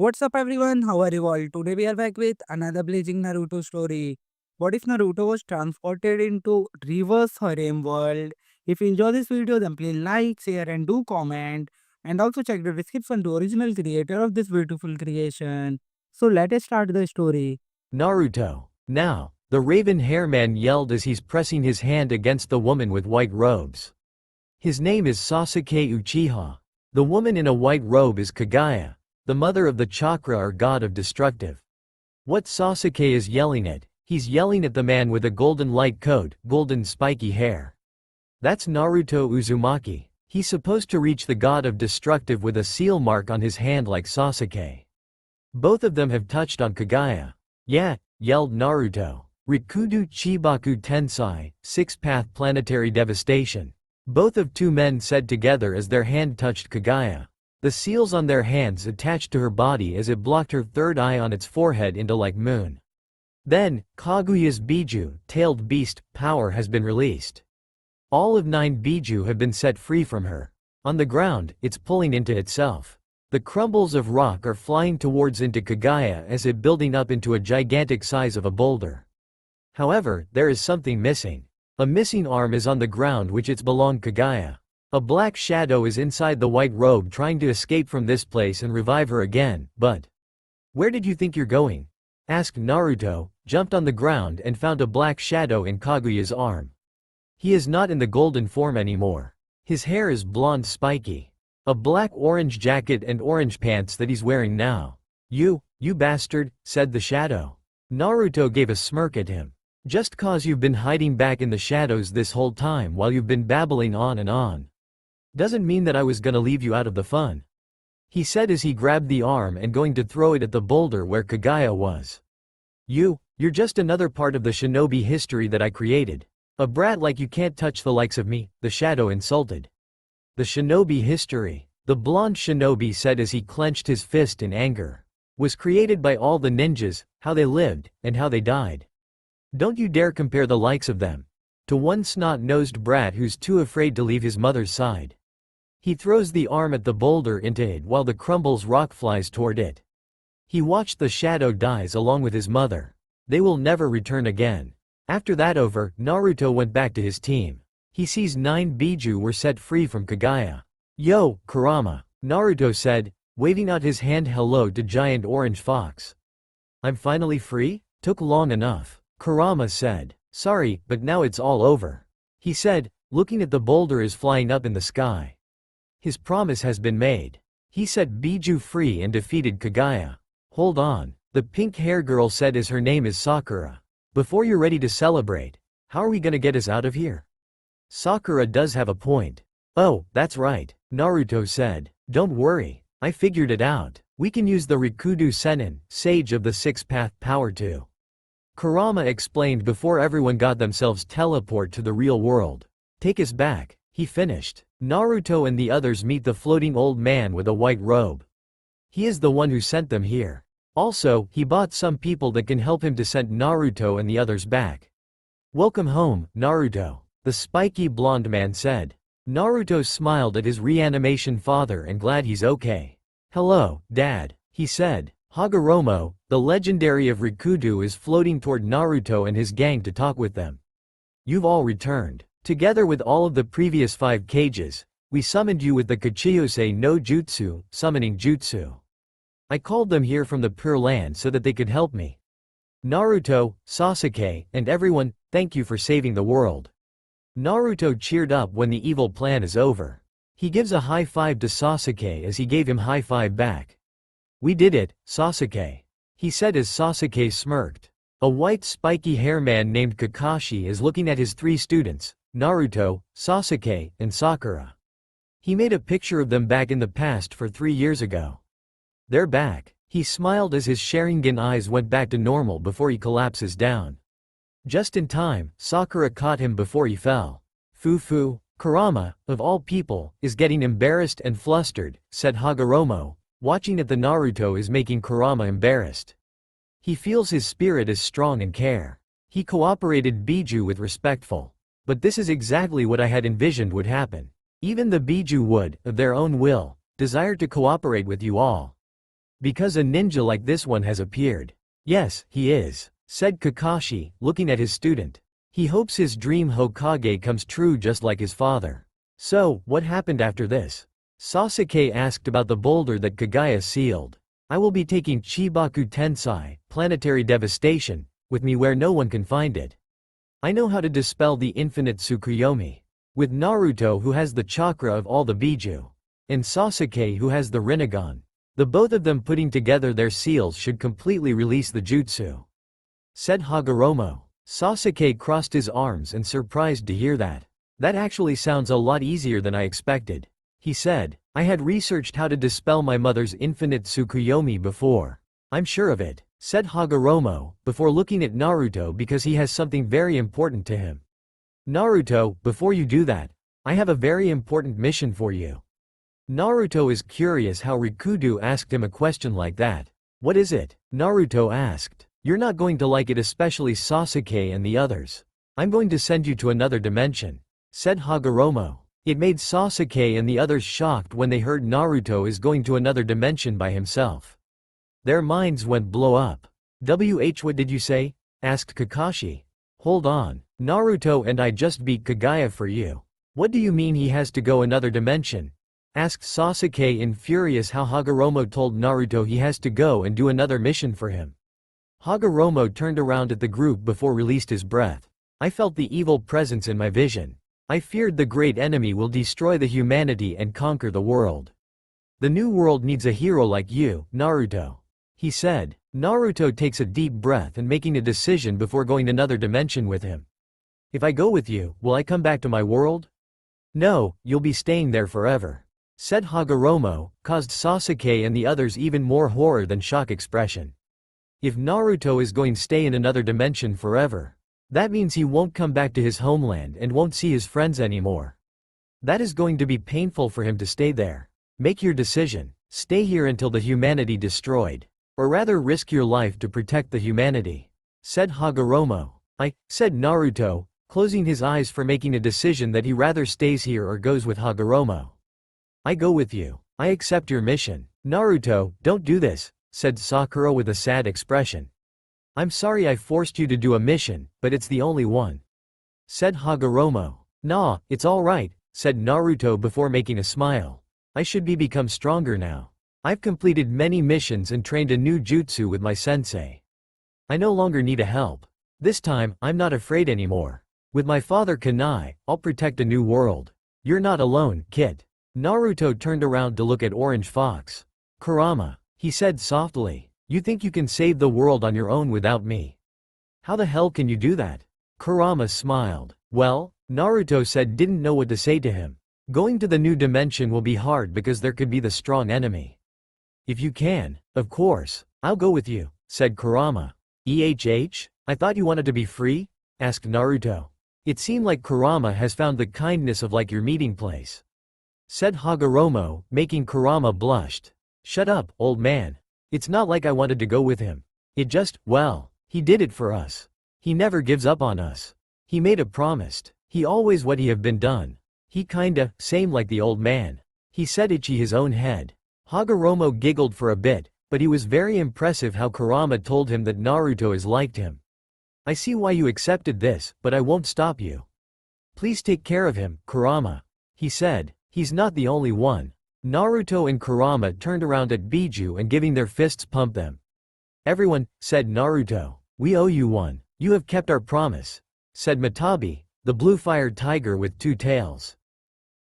What's up everyone? How are you all? Today we are back with another blazing Naruto story. What if Naruto was transported into reverse harem world? If you enjoy this video then please like, share and do comment. And also check the description to original creator of this beautiful creation. So let us start the story. Naruto. Now, the raven hair man yelled as he's pressing his hand against the woman with white robes. His name is Sasuke Uchiha. The woman in a white robe is Kagaya, the mother of the chakra or god of destructive. What Sasuke is yelling at, he's yelling at the man with a golden light coat, golden spiky hair. That's Naruto Uzumaki. He's supposed to reach the god of destructive with a seal mark on his hand like Sasuke. Both of them have touched on Kagaya. Yeah, yelled Naruto. Rikudo Chibaku Tensai, six-path planetary devastation. Both of two men said together as their hand touched Kagaya. The seals on their hands attached to her body as it blocked her third eye on its forehead into like moon. Then, Kaguya's Biju, tailed beast, power has been released. All of 9 Biju have been set free from her. On the ground, it's pulling into itself. The crumbles of rock are flying towards into Kagaya as it building up into a gigantic size of a boulder. However, there is something missing. A missing arm is on the ground which it's belonged Kagaya. A black shadow is inside the white robe trying to escape from this place and revive her again, but… "Where did you think you're going?" asked Naruto, jumped on the ground and found a black shadow in Kaguya's arm. He is not in the golden form anymore. His hair is blonde spiky. A black-orange jacket and orange pants that he's wearing now. You bastard," said the shadow. Naruto gave a smirk at him. "Just cause you've been hiding back in the shadows this whole time while you've been babbling on and on. Doesn't mean that I was gonna leave you out of the fun," he said as he grabbed the arm and going to throw it at the boulder where Kagaya was. You're just another part of the shinobi history that I created. A brat like you can't touch the likes of me," the shadow insulted. "The shinobi history," the blonde shinobi said as he clenched his fist in anger, "was created by all the ninjas, how they lived, and how they died. Don't you dare compare the likes of them to one snot-nosed brat who's too afraid to leave his mother's side." He throws the arm at the boulder into it while the crumbles rock flies toward it. He watched the shadow dies along with his mother. They will never return again. After that over, Naruto went back to his team. He sees 9 Biju were set free from Kagaya. "Yo, Kurama," Naruto said, waving out his hand hello to giant orange fox. "I'm finally free? Took long enough," Kurama said. "Sorry, but now it's all over," he said, looking at the boulder as flying up in the sky. His promise has been made. He set Biju free and defeated Kagaya. "Hold on," the pink-hair girl said as her name is Sakura. "Before you're ready to celebrate, how are we gonna get us out of here?" Sakura does have a point. "Oh, that's right," Naruto said. "Don't worry, I figured it out. We can use the Rikudo Sennin, Sage of the Six-Path Power too." Kurama explained before everyone got themselves teleport to the real world. "Take us back," he finished. Naruto and the others meet the floating old man with a white robe. He is the one who sent them here. Also, he bought some people that can help him to send Naruto and the others back. "Welcome home, Naruto," the spiky blonde man said. Naruto smiled at his reanimation father and glad he's okay. "Hello, Dad," he said. Hagoromo, the legendary of Rikudo, is floating toward Naruto and his gang to talk with them. "You've all returned. Together with all of the previous 5 cages, we summoned you with the Kachiyose no Jutsu, summoning jutsu. I called them here from the Pure Land so that they could help me. Naruto, Sasuke, and everyone, thank you for saving the world." Naruto cheered up when the evil plan is over. He gives a high five to Sasuke as he gave him high five back. "We did it, Sasuke," he said as Sasuke smirked. A white spiky hair man named Kakashi is looking at his 3 students, Naruto, Sasuke, and Sakura. He made a picture of them back in the past for 3 years ago. They're back. He smiled as his Sharingan eyes went back to normal before he collapses down. Just in time, Sakura caught him before he fell. "Fufu, Kurama, of all people, is getting embarrassed and flustered," said Hagoromo. Watching at the Naruto is making Kurama embarrassed. He feels his spirit is strong and care. He cooperated Biju with respectful. "But this is exactly what I had envisioned would happen. Even the Biju would, of their own will, desire to cooperate with you all." Because a ninja like this one has appeared. Yes, he is, said Kakashi, looking at his student. He hopes his dream Hokage comes true just like his father. So, what happened after this? Sasuke asked about the boulder that Kagaya sealed. I will be taking Chibaku Tensai, planetary devastation, with me where no one can find it. I know how to dispel the infinite Tsukuyomi. With Naruto who has the chakra of all the Biju. And Sasuke who has the Rinnegan. The both of them putting together their seals should completely release the jutsu. Said Hagoromo. Sasuke crossed his arms and surprised to hear that. That actually sounds a lot easier than I expected. He said, I had researched how to dispel my mother's infinite Tsukuyomi before. I'm sure of it, said Hagoromo, before looking at Naruto because he has something very important to him. Naruto, before you do that, I have a very important mission for you. Naruto is curious how Rikudo asked him a question like that. What is it? Naruto asked. You're not going to like it, especially Sasuke and the others. I'm going to send you to another dimension, said Hagoromo. It made Sasuke and the others shocked when they heard Naruto is going to another dimension by himself. Their minds went blow up. What did you say? Asked Kakashi. Hold on, Naruto and I just beat Kagaya for you. What do you mean he has to go another dimension? Asked Sasuke in furious how Hagoromo told Naruto he has to go and do another mission for him. Hagoromo turned around at the group before released his breath. I felt the evil presence in my vision. I feared the great enemy will destroy the humanity and conquer the world. The new world needs a hero like you, Naruto. He said. Naruto takes a deep breath and making a decision before going another dimension with him. If I go with you, will I come back to my world? No, you'll be staying there forever, said Hagoromo, caused Sasuke and the others even more horror than shock expression. If Naruto is going to stay in another dimension forever, that means he won't come back to his homeland and won't see his friends anymore. That is going to be painful for him to stay there. Make your decision, stay here until the humanity destroyed. Or rather risk your life to protect the humanity, said Hagoromo. Said Naruto, closing his eyes for making a decision that he rather stays here or goes with Hagoromo. I go with you. I accept your mission. Naruto, don't do this, said Sakura with a sad expression. I'm sorry I forced you to do a mission, but it's the only one, said Hagoromo. Nah, it's alright, said Naruto before making a smile. I should become stronger now. I've completed many missions and trained a new jutsu with my sensei. I no longer need a help. This time, I'm not afraid anymore. With my father Kunai, I'll protect a new world. You're not alone, kid. Naruto turned around to look at Orange Fox. Kurama, he said softly, you think you can save the world on your own without me? How the hell can you do that? Kurama smiled. Well, Naruto said didn't know what to say to him. Going to the new dimension will be hard because there could be the strong enemy. If you can, of course, I'll go with you, said Kurama. I thought you wanted to be free? Asked Naruto. It seemed like Kurama has found the kindness of like your meeting place, said Hagoromo, making Kurama blushed. Shut up, old man. It's not like I wanted to go with him. It just, well, he did it for us. He never gives up on us. He made a promise. He always what he have been done. He kinda, same like the old man. He said itchy his own head. Hagoromo giggled for a bit, but he was very impressive how Kurama told him that Naruto is liked him. I see why you accepted this, but I won't stop you. Please take care of him, Kurama. He said. He's not the only one. Naruto and Kurama turned around at Biju and giving their fists pump them. Everyone, said Naruto. We owe you one. You have kept our promise, said Matabi, the blue-fired tiger with two tails.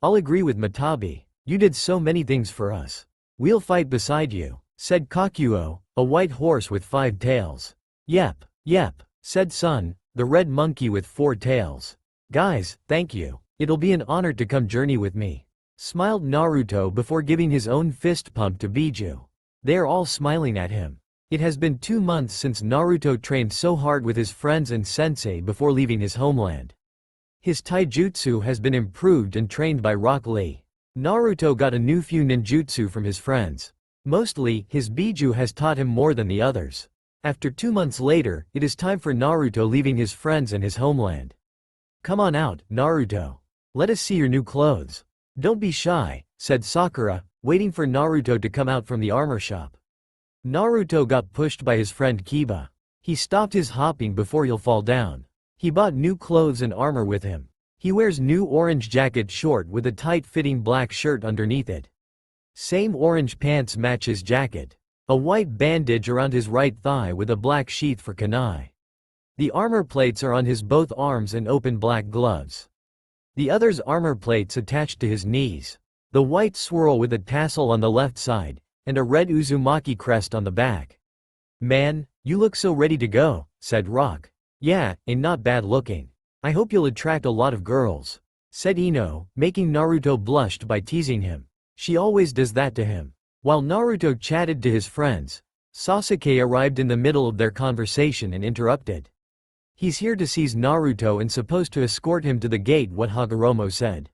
I'll agree with Matabi. You did so many things for us. We'll fight beside you, said Kakuo, a white horse with 5 tails. Yep, said Sun, the red monkey with 4 tails. Guys, thank you. It'll be an honor to come journey with me, smiled Naruto before giving his own fist pump to Biju. They are all smiling at him. It has been 2 months since Naruto trained so hard with his friends and sensei before leaving his homeland. His taijutsu has been improved and trained by Rock Lee. Naruto got a new few ninjutsu from his friends. Mostly, his Biju has taught him more than the others. After 2 months later, it is time for Naruto leaving his friends and his homeland. Come on out, Naruto. Let us see your new clothes. Don't be shy, said Sakura, waiting for Naruto to come out from the armor shop. Naruto got pushed by his friend Kiba. He stopped his hopping before he'll fall down. He bought new clothes and armor with him. He wears new orange jacket short with a tight-fitting black shirt underneath it. Same orange pants match his jacket. A white bandage around his right thigh with a black sheath for kunai. The armor plates are on his both arms and open black gloves. The other's armor plates attached to his knees. The white swirl with a tassel on the left side, and a red Uzumaki crest on the back. "Man, you look so ready to go," said Rock. "Yeah, and not bad looking. I hope you'll attract a lot of girls," said Ino, making Naruto blushed by teasing him. She always does that to him. While Naruto chatted to his friends, Sasuke arrived in the middle of their conversation and interrupted. "He's here to seize Naruto and supposed to escort him to the gate," what Hagoromo said.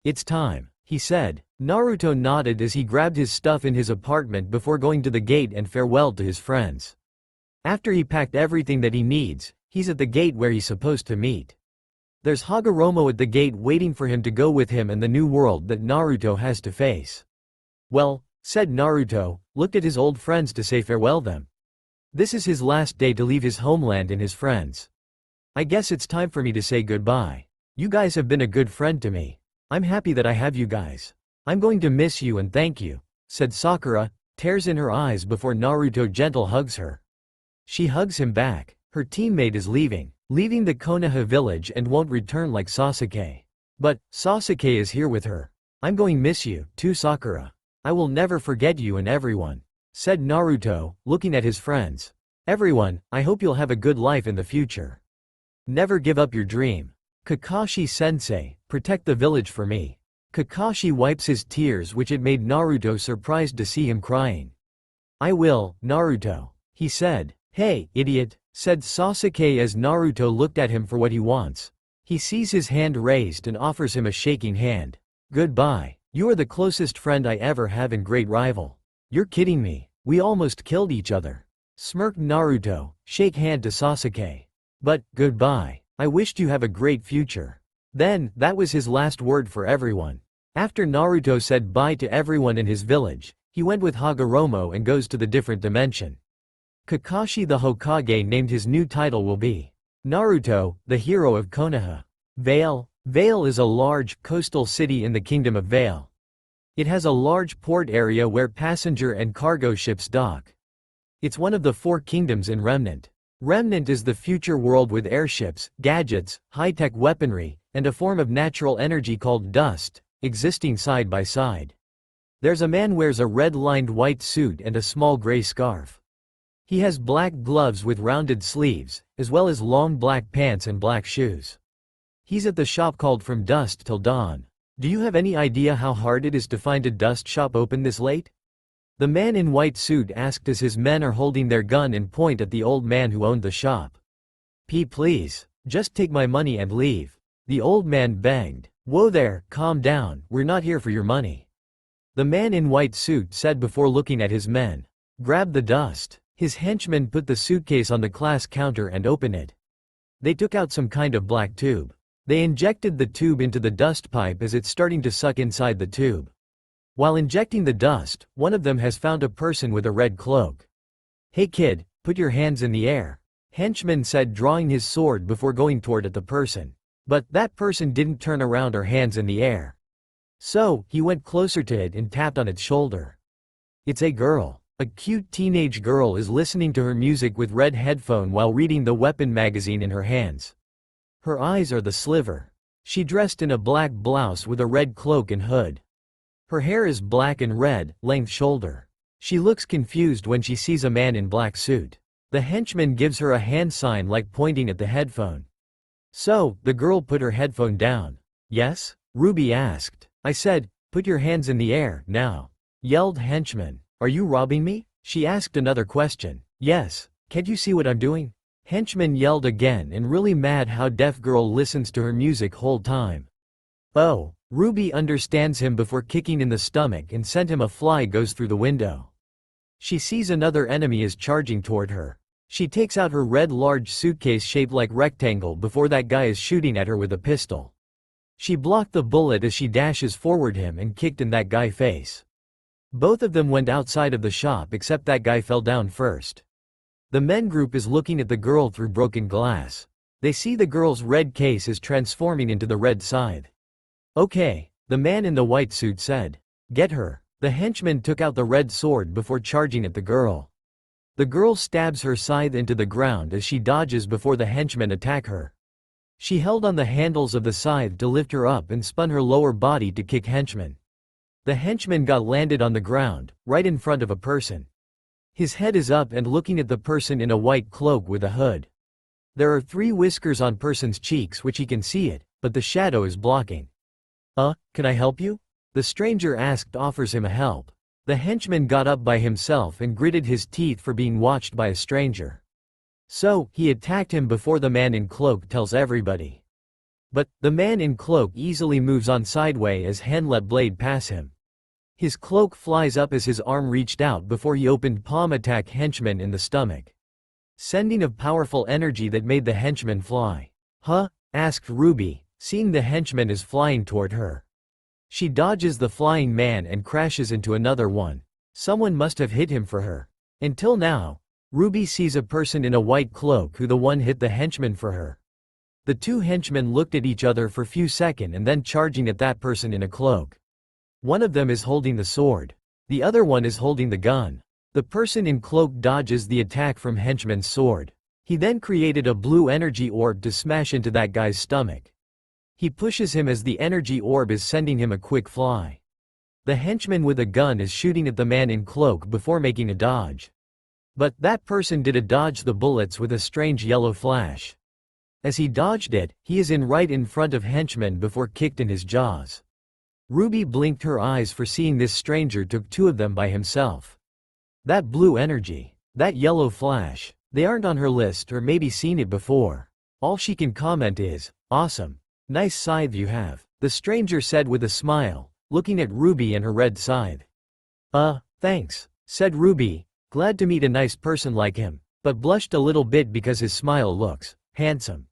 "It's time," he said. Naruto nodded as he grabbed his stuff in his apartment before going to the gate and farewelled to his friends. After he packed everything that he needs, he's at the gate where he's supposed to meet. There's Hagoromo at the gate waiting for him to go with him and the new world that Naruto has to face. "Well," said Naruto, looked at his old friends to say farewell them. This is his last day to leave his homeland and his friends. "I guess it's time for me to say goodbye. You guys have been a good friend to me. I'm happy that I have you guys. I'm going to miss you and thank you," said Sakura, tears in her eyes before Naruto gentle hugs her. She hugs him back. Her teammate is leaving the Konoha village and won't return like Sasuke. But Sasuke is here with her. "I'm going to miss you, too, Sakura. I will never forget you and everyone," said Naruto, looking at his friends. "Everyone, I hope you'll have a good life in the future. Never give up your dream. Kakashi-sensei, protect the village for me." Kakashi wipes his tears, which it made Naruto surprised to see him crying. "I will, Naruto," he said. "Hey, idiot," said Sasuke as Naruto looked at him for what he wants. He sees his hand raised and offers him a shaking hand. "Goodbye. You are the closest friend I ever have and great rival." "You're kidding me. We almost killed each other," smirked Naruto, shake hand to Sasuke. "But, goodbye. I wished you have a great future." Then, that was his last word for everyone. After Naruto said bye to everyone in his village, he went with Hagoromo and goes to the different dimension. Kakashi the Hokage named his new title will be Naruto, the hero of Konoha. Vale. Vale is a large, coastal city in the Kingdom of Vale. It has a large port area where passenger and cargo ships dock. It's one of the 4 kingdoms in Remnant. Remnant is the future world with airships, gadgets, high-tech weaponry, and a form of natural energy called dust, existing side by side. There's a man wears a red-lined white suit and a small gray scarf. He has black gloves with rounded sleeves, as well as long black pants and black shoes. He's at the shop called From Dusk Till Dawn. Do you have any idea how hard it is to find a dust shop open this late? The man in white suit asked as his men are holding their gun and point at the old man who owned the shop. Please, just take my money and leave," the old man begged. "Whoa there, calm down, we're not here for your money," the man in white suit said before looking at his men. "Grab the dust." His henchmen put the suitcase on the glass counter and opened it. They took out some kind of black tube. They injected the tube into the dust pipe as it's starting to suck inside the tube. While injecting the dust, one of them has found a person with a red cloak. "Hey kid, put your hands in the air," henchman said, drawing his sword before going toward at the person. But that person didn't turn around or hands in the air. So, he went closer to it and tapped on its shoulder. It's a girl. A cute teenage girl is listening to her music with red headphone while reading the weapon magazine in her hands. Her eyes are the sliver. She dressed in a black blouse with a red cloak and hood. Her hair is black and red, length shoulder. She looks confused when she sees a man in black suit. The henchman gives her a hand sign like pointing at the headphone. So, the girl put her headphone down. "Yes?" Ruby asked. "I said, put your hands in the air, now," yelled henchman. "Are you robbing me?" She asked another question. "Yes. Can't you see what I'm doing?" Henchman yelled again and really mad how deaf girl listens to her music whole time. Oh, Ruby understands him before kicking in the stomach and sent him a fly goes through the window. She sees another enemy is charging toward her. She takes out her red large suitcase shaped like rectangle before that guy is shooting at her with a pistol. She blocked the bullet as she dashes forward him and kicked in that guy face. Both of them went outside of the shop except that guy fell down first. The men group is looking at the girl through broken glass. They see the girl's red case is transforming into the red scythe. Okay, the man in the white suit said. Get her. The henchman took out the red sword before charging at the girl. The girl stabs her scythe into the ground as she dodges before the henchmen attack her. She held on the handles of the scythe to lift her up and spun her lower body to kick henchmen. The henchman got landed on the ground, right in front of a person. His head is up and looking at the person in a white cloak with a hood. There are 3 whiskers on person's cheeks which he can see it, but the shadow is blocking. Can I help you? The stranger asked offers him a help. The henchman got up by himself and gritted his teeth for being watched by a stranger. So, he attacked him before the man in cloak tells everybody. But, the man in cloak easily moves on sideways as Hen let blade pass him. His cloak flies up as his arm reached out before he opened palm attack henchman in the stomach. Sending of powerful energy that made the henchman fly. Huh? Asked Ruby, seeing the henchman is flying toward her. She dodges the flying man and crashes into another one. Someone must have hit him for her. Until now, Ruby sees a person in a white cloak who the one hit the henchman for her. The 2 henchmen looked at each other for few seconds and then charging at that person in a cloak. One of them is holding the sword. The other one is holding the gun. The person in cloak dodges the attack from henchman's sword. He then created a blue energy orb to smash into that guy's stomach. He pushes him as the energy orb is sending him a quick fly. The henchman with a gun is shooting at the man in cloak before making a dodge. But that person did a dodge the bullets with a strange yellow flash. As he dodged it, he is right in front of henchman before kicked in his jaws. Ruby blinked her eyes for seeing this stranger took 2 of them by himself. That blue energy, that yellow flash, they aren't on her list or maybe seen it before. All she can comment is, awesome. Nice scythe you have, the stranger said with a smile, looking at Ruby and her red scythe. Thanks, said Ruby, glad to meet a nice person like him, but blushed a little bit because his smile looks handsome.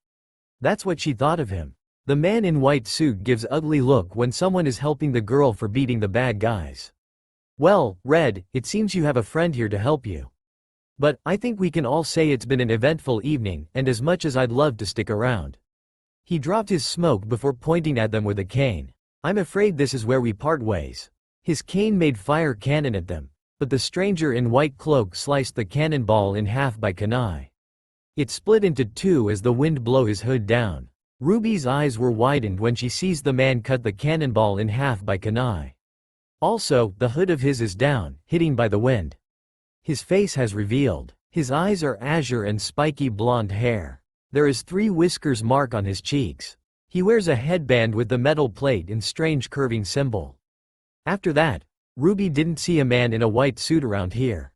That's what she thought of him. The man in white suit gives ugly look when someone is helping the girl for beating the bad guys. Well, Red, it seems you have a friend here to help you. But, I think we can all say it's been an eventful evening, and as much as I'd love to stick around. He dropped his smoke before pointing at them with a cane. I'm afraid this is where we part ways. His cane made fire cannon at them, but the stranger in white cloak sliced the cannonball in half by kunai. It split into 2 as the wind blew his hood down. Ruby's eyes were widened when she sees the man cut the cannonball in half by kunai. Also, the hood of his is down, hitting by the wind. His face has revealed. His eyes are azure and spiky blonde hair. There is 3 whiskers mark on his cheeks. He wears a headband with the metal plate and strange curving symbol. After that, Ruby didn't see a man in a white suit around here.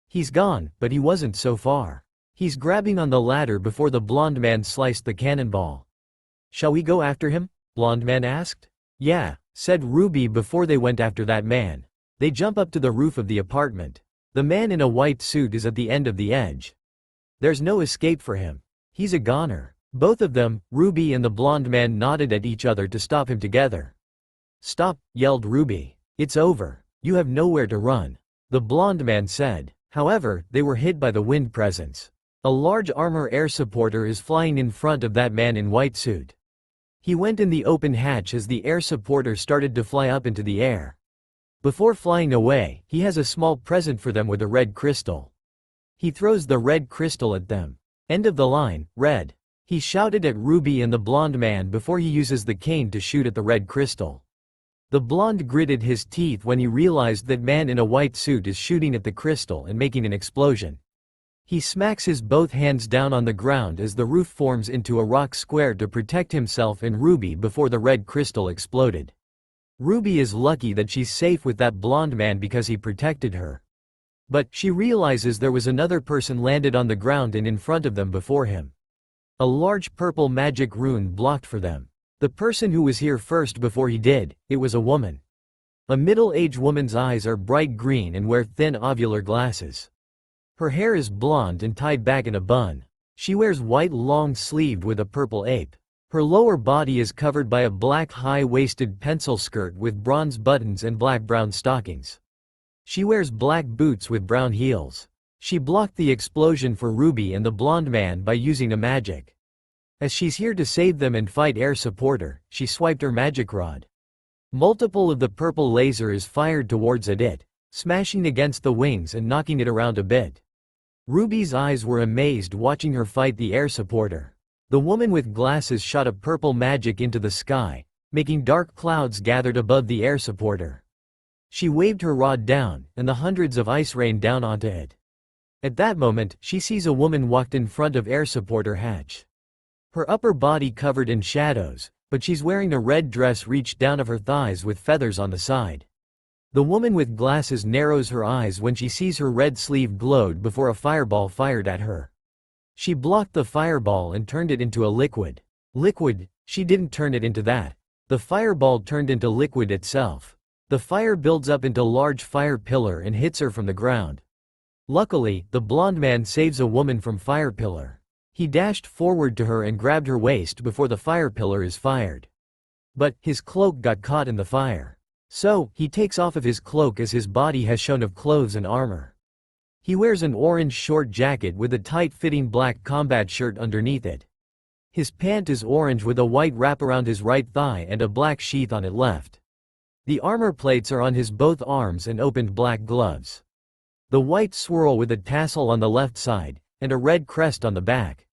He's gone, but he wasn't so far. He's grabbing on the ladder before the blonde man sliced the cannonball. Shall we go after him? Blonde man asked. Yeah, said Ruby before they went after that man. They jump up to the roof of the apartment. The man in a white suit is at the end of the edge. There's no escape for him. He's a goner. Both of them, Ruby and the blonde man, nodded at each other to stop him together. Stop, yelled Ruby. It's over. You have nowhere to run. The blonde man said. However, they were hit by the wind presence. A large armor air supporter is flying in front of that man in white suit. He went in the open hatch as the air supporter started to fly up into the air. Before flying away, he has a small present for them with a red crystal. He throws the red crystal at them. End of the line, red. He shouted at Ruby and the blonde man before he uses the cane to shoot at the red crystal. The blonde gritted his teeth when he realized that man in a white suit is shooting at the crystal and making an explosion. He smacks his both hands down on the ground as the roof forms into a rock square to protect himself and Ruby before the red crystal exploded. Ruby is lucky that she's safe with that blonde man because he protected her. But she realizes there was another person landed on the ground and in front of them before him. A large purple magic rune blocked for them. The person who was here first before he did, it was a woman. A middle-aged woman's eyes are bright green and wear thin ovular glasses. Her hair is blonde and tied back in a bun. She wears white long-sleeved with a purple ape. Her lower body is covered by a black high-waisted pencil skirt with bronze buttons and black-brown stockings. She wears black boots with brown heels. She blocked the explosion for Ruby and the blonde man by using a magic. As she's here to save them and fight air supporter, she swiped her magic rod. Multiple of the purple laser is fired towards it, smashing against the wings and knocking it around a bit. Ruby's eyes were amazed watching her fight the air supporter. The woman with glasses shot a purple magic into the sky, making dark clouds gathered above the air supporter. She waved her rod down, and the hundreds of ice rained down onto it. At that moment, she sees a woman walked in front of air supporter hatch. Her upper body covered in shadows, but she's wearing a red dress reached down of her thighs with feathers on the side. The woman with glasses narrows her eyes when she sees her red sleeve glowed before a fireball fired at her. She blocked the fireball and turned it into a liquid. Liquid? She didn't turn it into that. The fireball turned into liquid itself. The fire builds up into large fire pillar and hits her from the ground. Luckily, the blonde man saves a woman from fire pillar. He dashed forward to her and grabbed her waist before the fire pillar is fired. But, his cloak got caught in the fire. So, he takes off of his cloak as his body has shown of clothes and armor. He wears an orange short jacket with a tight-fitting black combat shirt underneath it. His pant is orange with a white wrap around his right thigh and a black sheath on it left. The armor plates are on his both arms and opened black gloves. The white swirl with a tassel on the left side, and a red crest on the back.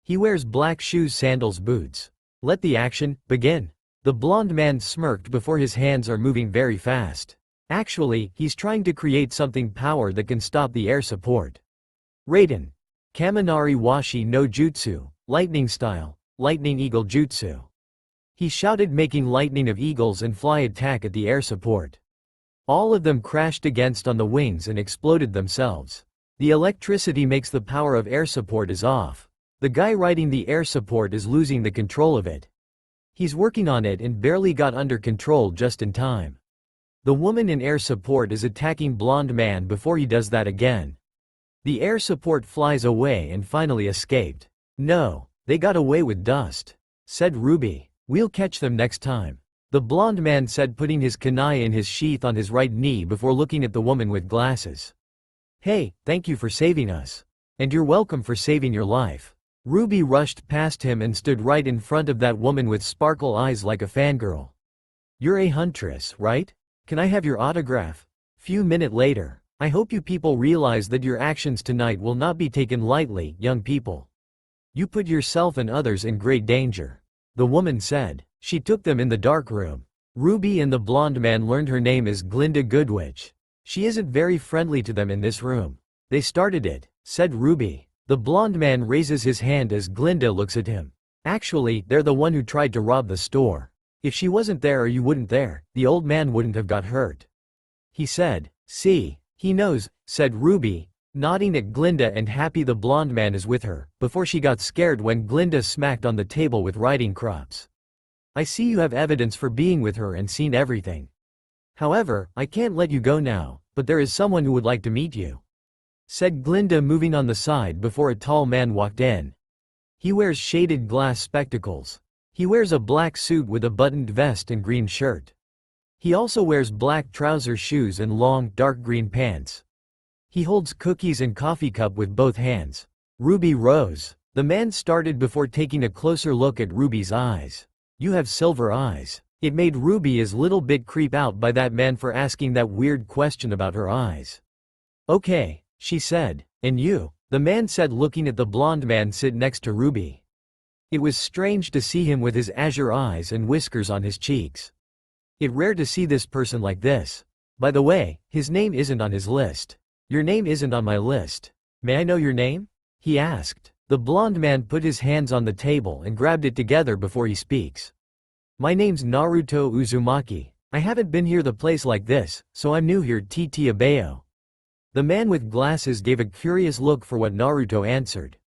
He wears black shoes, sandals, boots. Let the action begin. The blonde man smirked before his hands are moving very fast. Actually, he's trying to create something power that can stop the air support. Raiden. Kaminari Washi no Jutsu, lightning style, lightning eagle jutsu. He shouted, making lightning of eagles and fly attack at the air support. All of them crashed against on the wings and exploded themselves. The electricity makes the power of air support is off. The guy riding the air support is losing the control of it. He's working on it and barely got under control just in time. The woman in air support is attacking blonde man before he does that again. The air support flies away and finally escaped. No, they got away with dust, said Ruby. We'll catch them next time. The blonde man said, putting his kunai in his sheath on his right knee before looking at the woman with glasses. Hey, thank you for saving us. And you're welcome for saving your life. Ruby rushed past him and stood right in front of that woman with sparkle eyes like a fangirl. You're a huntress, right? Can I have your autograph? Few minutes later. I hope you people realize that your actions tonight will not be taken lightly, young people. You put yourself and others in great danger. The woman said. She took them in the dark room. Ruby and the blonde man learned her name is Glinda Goodwitch. She isn't very friendly to them in this room. They started it, said Ruby. The blonde man raises his hand as Glinda looks at him. Actually, they're the one who tried to rob the store. If she wasn't there or you wouldn't there, the old man wouldn't have got hurt. He said. See, he knows, said Ruby, nodding at Glinda and happy the blonde man is with her, before she got scared when Glinda smacked on the table with riding crops. I see you have evidence for being with her and seen everything. However, I can't let you go now, but there is someone who would like to meet you, said Glinda, moving on the side before a tall man walked in. He wears shaded glass spectacles. He wears a black suit with a buttoned vest and green shirt. He also wears black trouser shoes and long, dark green pants. He holds cookies and coffee cup with both hands. Ruby rose. The man started before taking a closer look at Ruby's eyes. You have silver eyes. It made Ruby a little bit creep out by that man for asking that weird question about her eyes. Okay, she said. And you? The man said, looking at the blonde man sit next to Ruby. It was strange to see him with his azure eyes and whiskers on his cheeks. It's rare to see this person like this. By the way, his name isn't on his list. Your name isn't on my list. May I know your name? He asked. The blonde man put his hands on the table and grabbed it together before he speaks. My name's Naruto Uzumaki. I haven't been here the place like this, so I'm new here. Tt Abayo. The man with glasses gave a curious look for what Naruto answered.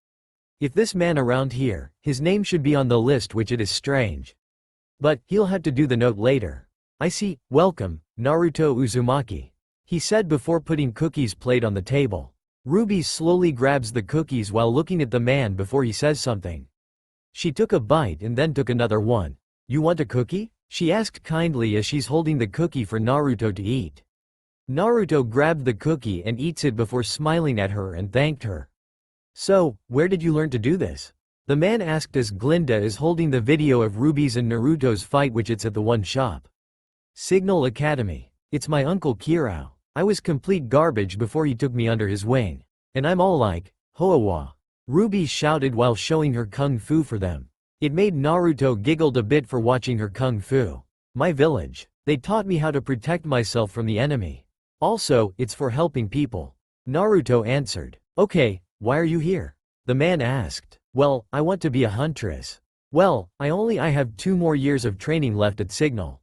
If this man around here, his name should be on the list, which it is strange. But, he'll have to do the note later. I see. Welcome, Naruto Uzumaki, he said before putting cookies plate on the table. Ruby slowly grabs the cookies while looking at the man before he says something. She took a bite and then took another one. You want a cookie? She asked kindly as she's holding the cookie for Naruto to eat. Naruto grabbed the cookie and eats it before smiling at her and thanked her. So, where did you learn to do this? The man asked as Glinda is holding the video of Ruby's and Naruto's fight, which it's at the one shop. Signal Academy. It's my uncle Kirao. I was complete garbage before he took me under his wing. And I'm all like, Hoawa. Ruby shouted while showing her kung fu for them. It made Naruto giggled a bit for watching her kung fu. My village. They taught me how to protect myself from the enemy. Also, it's for helping people. Naruto answered. Okay, why are you here? The man asked. Well, I want to be a huntress. Well, I have 2 more years of training left at Signal.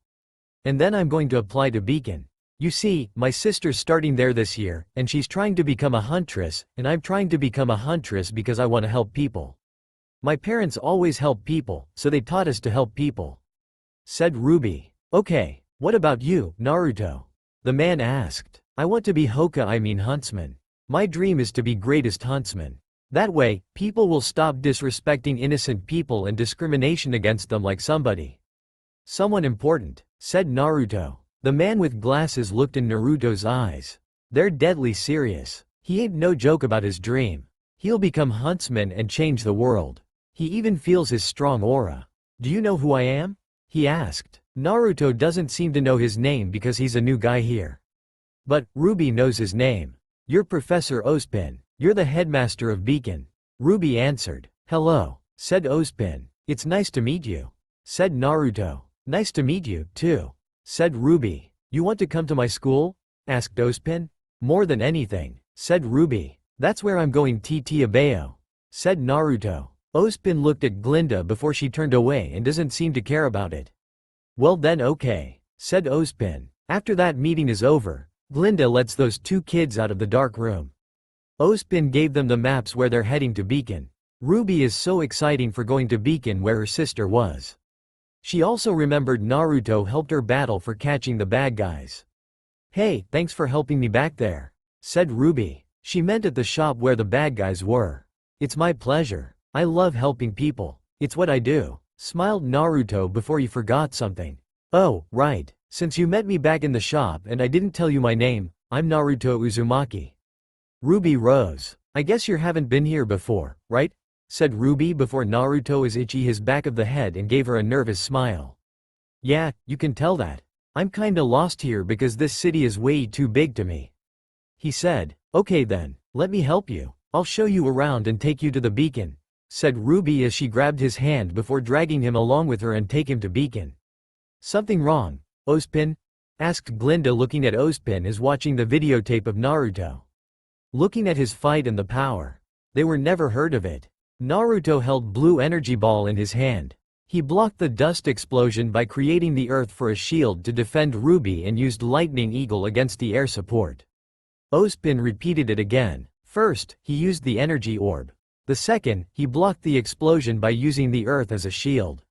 And then I'm going to apply to Beacon. You see, my sister's starting there this year, and she's trying to become a huntress, and I'm trying to become a huntress because I want to help people. My parents always help people, so they taught us to help people. Said Ruby. Okay, what about you, Naruto? The man asked. I want to be huntsman. My dream is to be greatest huntsman. That way, people will stop disrespecting innocent people and discrimination against them like someone important, said Naruto. The man with glasses looked in Naruto's eyes. They're deadly serious. He ain't no joke about his dream. He'll become huntsman and change the world. He even feels his strong aura. Do you know who I am? He asked. Naruto doesn't seem to know his name because he's a new guy here. But, Ruby knows his name. You're Professor Ozpin. You're the headmaster of Beacon. Ruby answered. Hello, said Ozpin. It's nice to meet you. Said Naruto. Nice to meet you, too. Said Ruby. You want to come to my school? Asked Ozpin. More than anything, said Ruby. That's where I'm going Abayo. Said Naruto. Ozpin looked at Glinda before she turned away and doesn't seem to care about it. Well then okay, said Ozpin. After that meeting is over, Glinda lets those 2 kids out of the dark room. Ozpin gave them the maps where they're heading to Beacon. Ruby is so exciting for going to Beacon where her sister was. She also remembered Naruto helped her battle for catching the bad guys. Hey, thanks for helping me back there, said Ruby. She meant at the shop where the bad guys were. It's my pleasure. I love helping people. It's what I do, smiled Naruto before he forgot something. Oh, right. Since you met me back in the shop and I didn't tell you my name, I'm Naruto Uzumaki. Ruby rose. I guess you haven't been here before, right? Said Ruby before Naruto itched his back of the head and gave her a nervous smile. Yeah, you can tell that. I'm kinda lost here because this city is way too big to me. He said. Okay then, let me help you. I'll show you around and take you to the Beacon, said Ruby as she grabbed his hand before dragging him along with her and take him to Beacon. Something wrong, Ozpin? Asked Glinda looking at Ozpin as watching the videotape of Naruto. Looking at his fight and the power. They were never heard of it. Naruto held blue energy ball in his hand. He blocked the dust explosion by creating the earth for a shield to defend Ruby and used lightning eagle against the air support. Ozpin repeated it again. First, he used the energy orb. The second, he blocked the explosion by using the earth as a shield.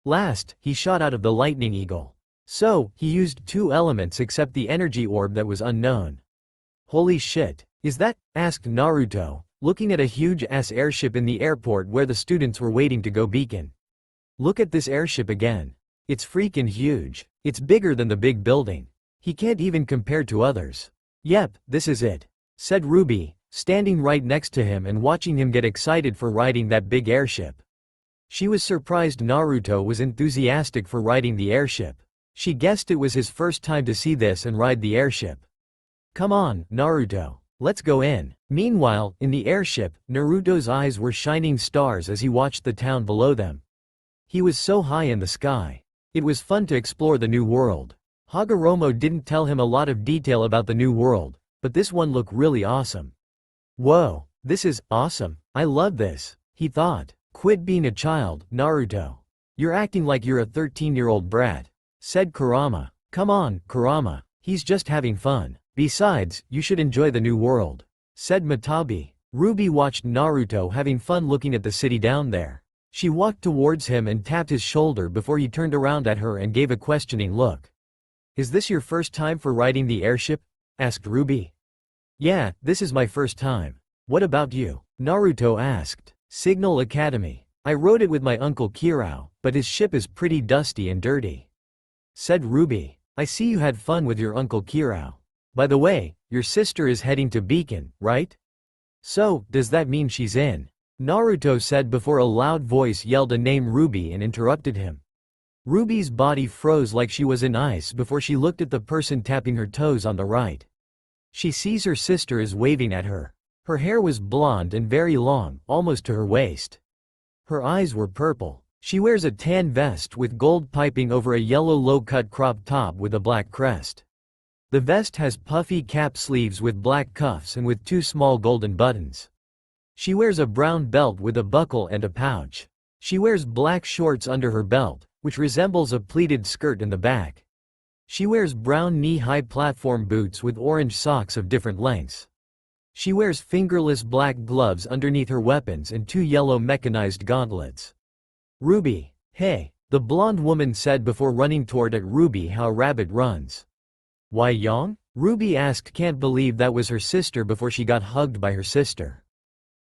Last, he shot out of the lightning eagle. So, he used 2 elements except the energy orb that was unknown. Holy shit, is that? Asked Naruto, looking at a huge-ass airship in the airport where the students were waiting to go Beacon. Look at this airship again. It's freaking huge. It's bigger than the big building. He can't even compare to others. Yep, this is it, said Ruby, standing right next to him and watching him get excited for riding that big airship. She was surprised Naruto was enthusiastic for riding the airship. She guessed it was his first time to see this and ride the airship. Come on, Naruto. Let's go in. Meanwhile, in the airship, Naruto's eyes were shining stars as he watched the town below them. He was so high in the sky. It was fun to explore the new world. Hagoromo didn't tell him a lot of detail about the new world, but this one looked really awesome. Whoa, this is awesome. I love this, he thought. Quit being a child, Naruto. You're acting like you're a 13-year-old brat, said Kurama. Come on, Kurama, he's just having fun. Besides, you should enjoy the new world, said Matabi. Ruby watched Naruto having fun looking at the city down there. She walked towards him and tapped his shoulder before he turned around at her and gave a questioning look. Is this your first time for riding the airship? Asked Ruby. Yeah, this is my first time. What about you? Naruto asked. Signal Academy. I rode it with my uncle Kirao, but his ship is pretty dusty and dirty, said Ruby. I see you had fun with your uncle Kirao. By the way, your sister is heading to Beacon, right? So, does that mean she's in? Naruto said before a loud voice yelled a name Ruby and interrupted him. Ruby's body froze like she was in ice before she looked at the person tapping her toes on the right. She sees her sister is waving at her. Her hair was blonde and very long, almost to her waist. Her eyes were purple. She wears a tan vest with gold piping over a yellow low-cut crop top with a black crest. The vest has puffy cap sleeves with black cuffs and with two small golden buttons. She wears a brown belt with a buckle and a pouch. She wears black shorts under her belt, which resembles a pleated skirt in the back. She wears brown knee-high platform boots with orange socks of different lengths. She wears fingerless black gloves underneath her weapons and two yellow mechanized gauntlets. Ruby, hey, the blonde woman said before running toward at Ruby how a rabbit runs. Why Yang? Ruby asked, can't believe that was her sister before she got hugged by her sister.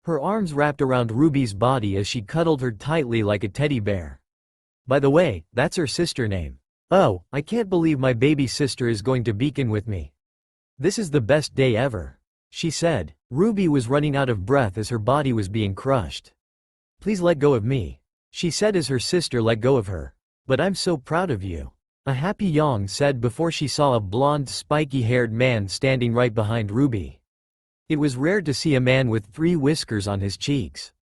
Her arms wrapped around Ruby's body as she cuddled her tightly like a teddy bear. By the way, that's her sister name. Oh, I can't believe my baby sister is going to Beacon with me. This is the best day ever, she said. Ruby was running out of breath as her body was being crushed. Please let go of me, she said as her sister let go of her. But I'm so proud of you. A happy Yang said before she saw a blonde spiky-haired man standing right behind Ruby. It was rare to see a man with 3 whiskers on his cheeks.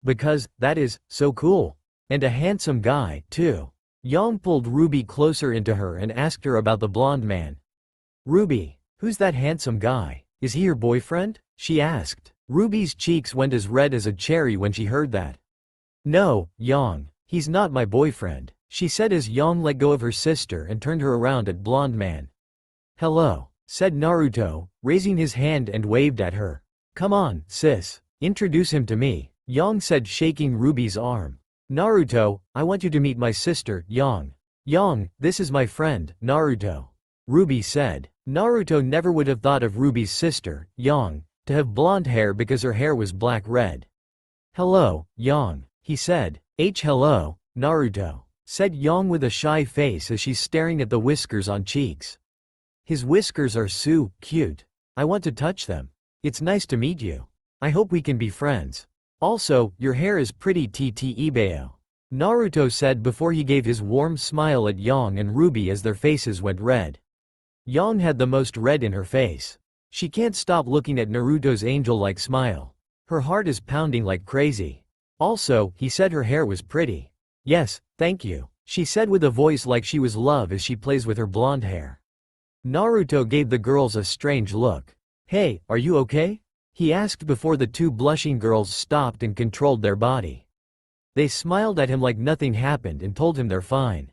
Because, that is, so cool. And a handsome guy, too. Yang pulled Ruby closer into her and asked her about the blonde man. Ruby, who's that handsome guy? Is he your boyfriend? She asked. Ruby's cheeks went as red as a cherry when she heard that. No, Yang, he's not my boyfriend, she said as Yang let go of her sister and turned her around at blonde man. Hello, said Naruto, raising his hand and waved at her. Come on, sis, introduce him to me, Yang said shaking Ruby's arm. Naruto, I want you to meet my sister, Yang. Yang, this is my friend, Naruto. Ruby said. Naruto never would have thought of Ruby's sister, Yang, to have blonde hair because her hair was black-red. Hello, Yang, he said. Hello, Naruto, said Yang with a shy face as she's staring at the whiskers on cheeks. His whiskers are so cute. I want to touch them. It's nice to meet you. I hope we can be friends. Also, your hair is pretty Ibeo. Naruto said before he gave his warm smile at Yang and Ruby as their faces went red. Yang had the most red in her face. She can't stop looking at Naruto's angel-like smile. Her heart is pounding like crazy. Also, he said her hair was pretty. Yes, thank you, she said with a voice like she was love as she plays with her blonde hair. Naruto gave the girls a strange look. Hey, are you okay? He asked before the 2 blushing girls stopped and controlled their body. They smiled at him like nothing happened and told him they're fine.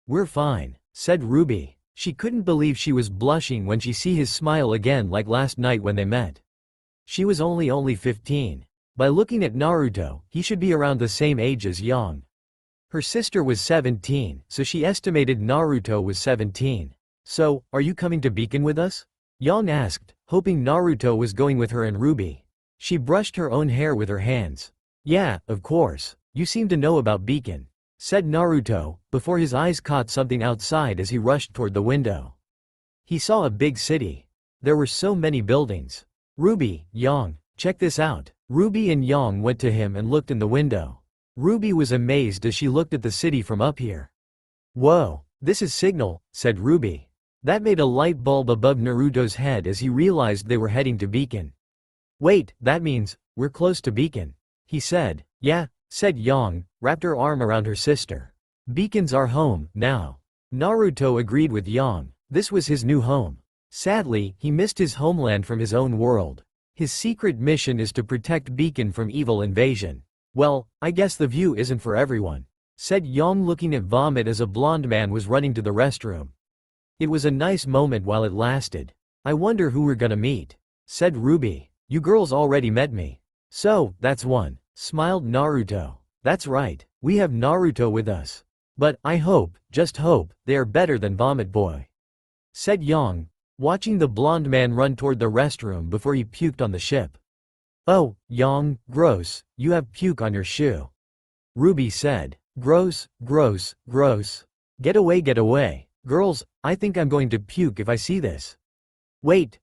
We're fine, said Ruby. She couldn't believe she was blushing when she see his smile again like last night when they met. She was only 15. By looking at Naruto, he should be around the same age as Yang. Her sister was 17, so she estimated Naruto was 17. So, are you coming to Beacon with us? Yang asked, hoping Naruto was going with her and Ruby. She brushed her own hair with her hands. Yeah, of course. You seem to know about Beacon, said Naruto, before his eyes caught something outside as he rushed toward the window. He saw a big city. There were so many buildings. Ruby, Yang, check this out. Ruby and Yang went to him and looked in the window. Ruby was amazed as she looked at the city from up here. Whoa, this is Signal, said Ruby. That made a light bulb above Naruto's head as he realized they were heading to Beacon. Wait, that means, we're close to Beacon, he said. Yeah, said Yang, wrapped her arm around her sister. Beacon's our home, now. Naruto agreed with Yang. This was his new home. Sadly, he missed his homeland from his own world. His secret mission is to protect Beacon from evil invasion. Well, I guess the view isn't for everyone, said Yang looking at vomit as a blonde man was running to the restroom. It was a nice moment while it lasted. I wonder who we're gonna meet, said Ruby. You girls already met me. So, that's one, smiled Naruto. That's right, we have Naruto with us. But, I hope, just hope, they are better than Vomit Boy, said Yang, watching the blonde man run toward the restroom before he puked on the ship. Oh, Yang, gross, you have puke on your shoe. Ruby said. Gross, gross, gross. Get away, get away. Girls, I think I'm going to puke if I see this. Wait,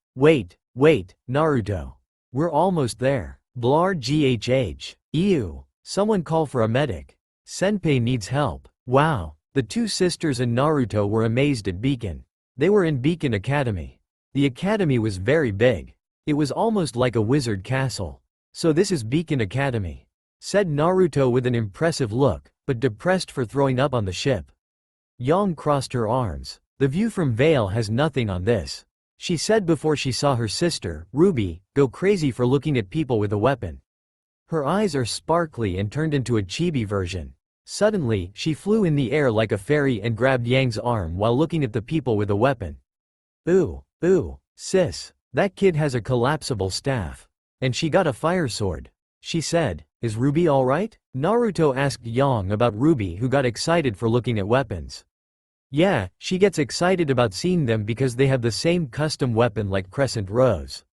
Naruto. We're almost there. Blar GHH. Ew. Someone call for a medic. Senpai needs help. Wow. The two sisters and Naruto were amazed at Beacon. They were in Beacon Academy. The academy was very big. It was almost like a wizard castle. So this is Beacon Academy, said Naruto with an impressive look, but depressed for throwing up on the ship. Yang crossed her arms. The view from Vale has nothing on this, she said before she saw her sister, Ruby, go crazy for looking at people with a weapon. Her eyes are sparkly and turned into a chibi version. Suddenly, she flew in the air like a fairy and grabbed Yang's arm while looking at the people with a weapon. Ooh, sis, that kid has a collapsible staff. And she got a fire sword. She said, is Ruby alright? Naruto asked Yang about Ruby, who got excited for looking at weapons. Yeah, she gets excited about seeing them because they have the same custom weapon like Crescent Rose.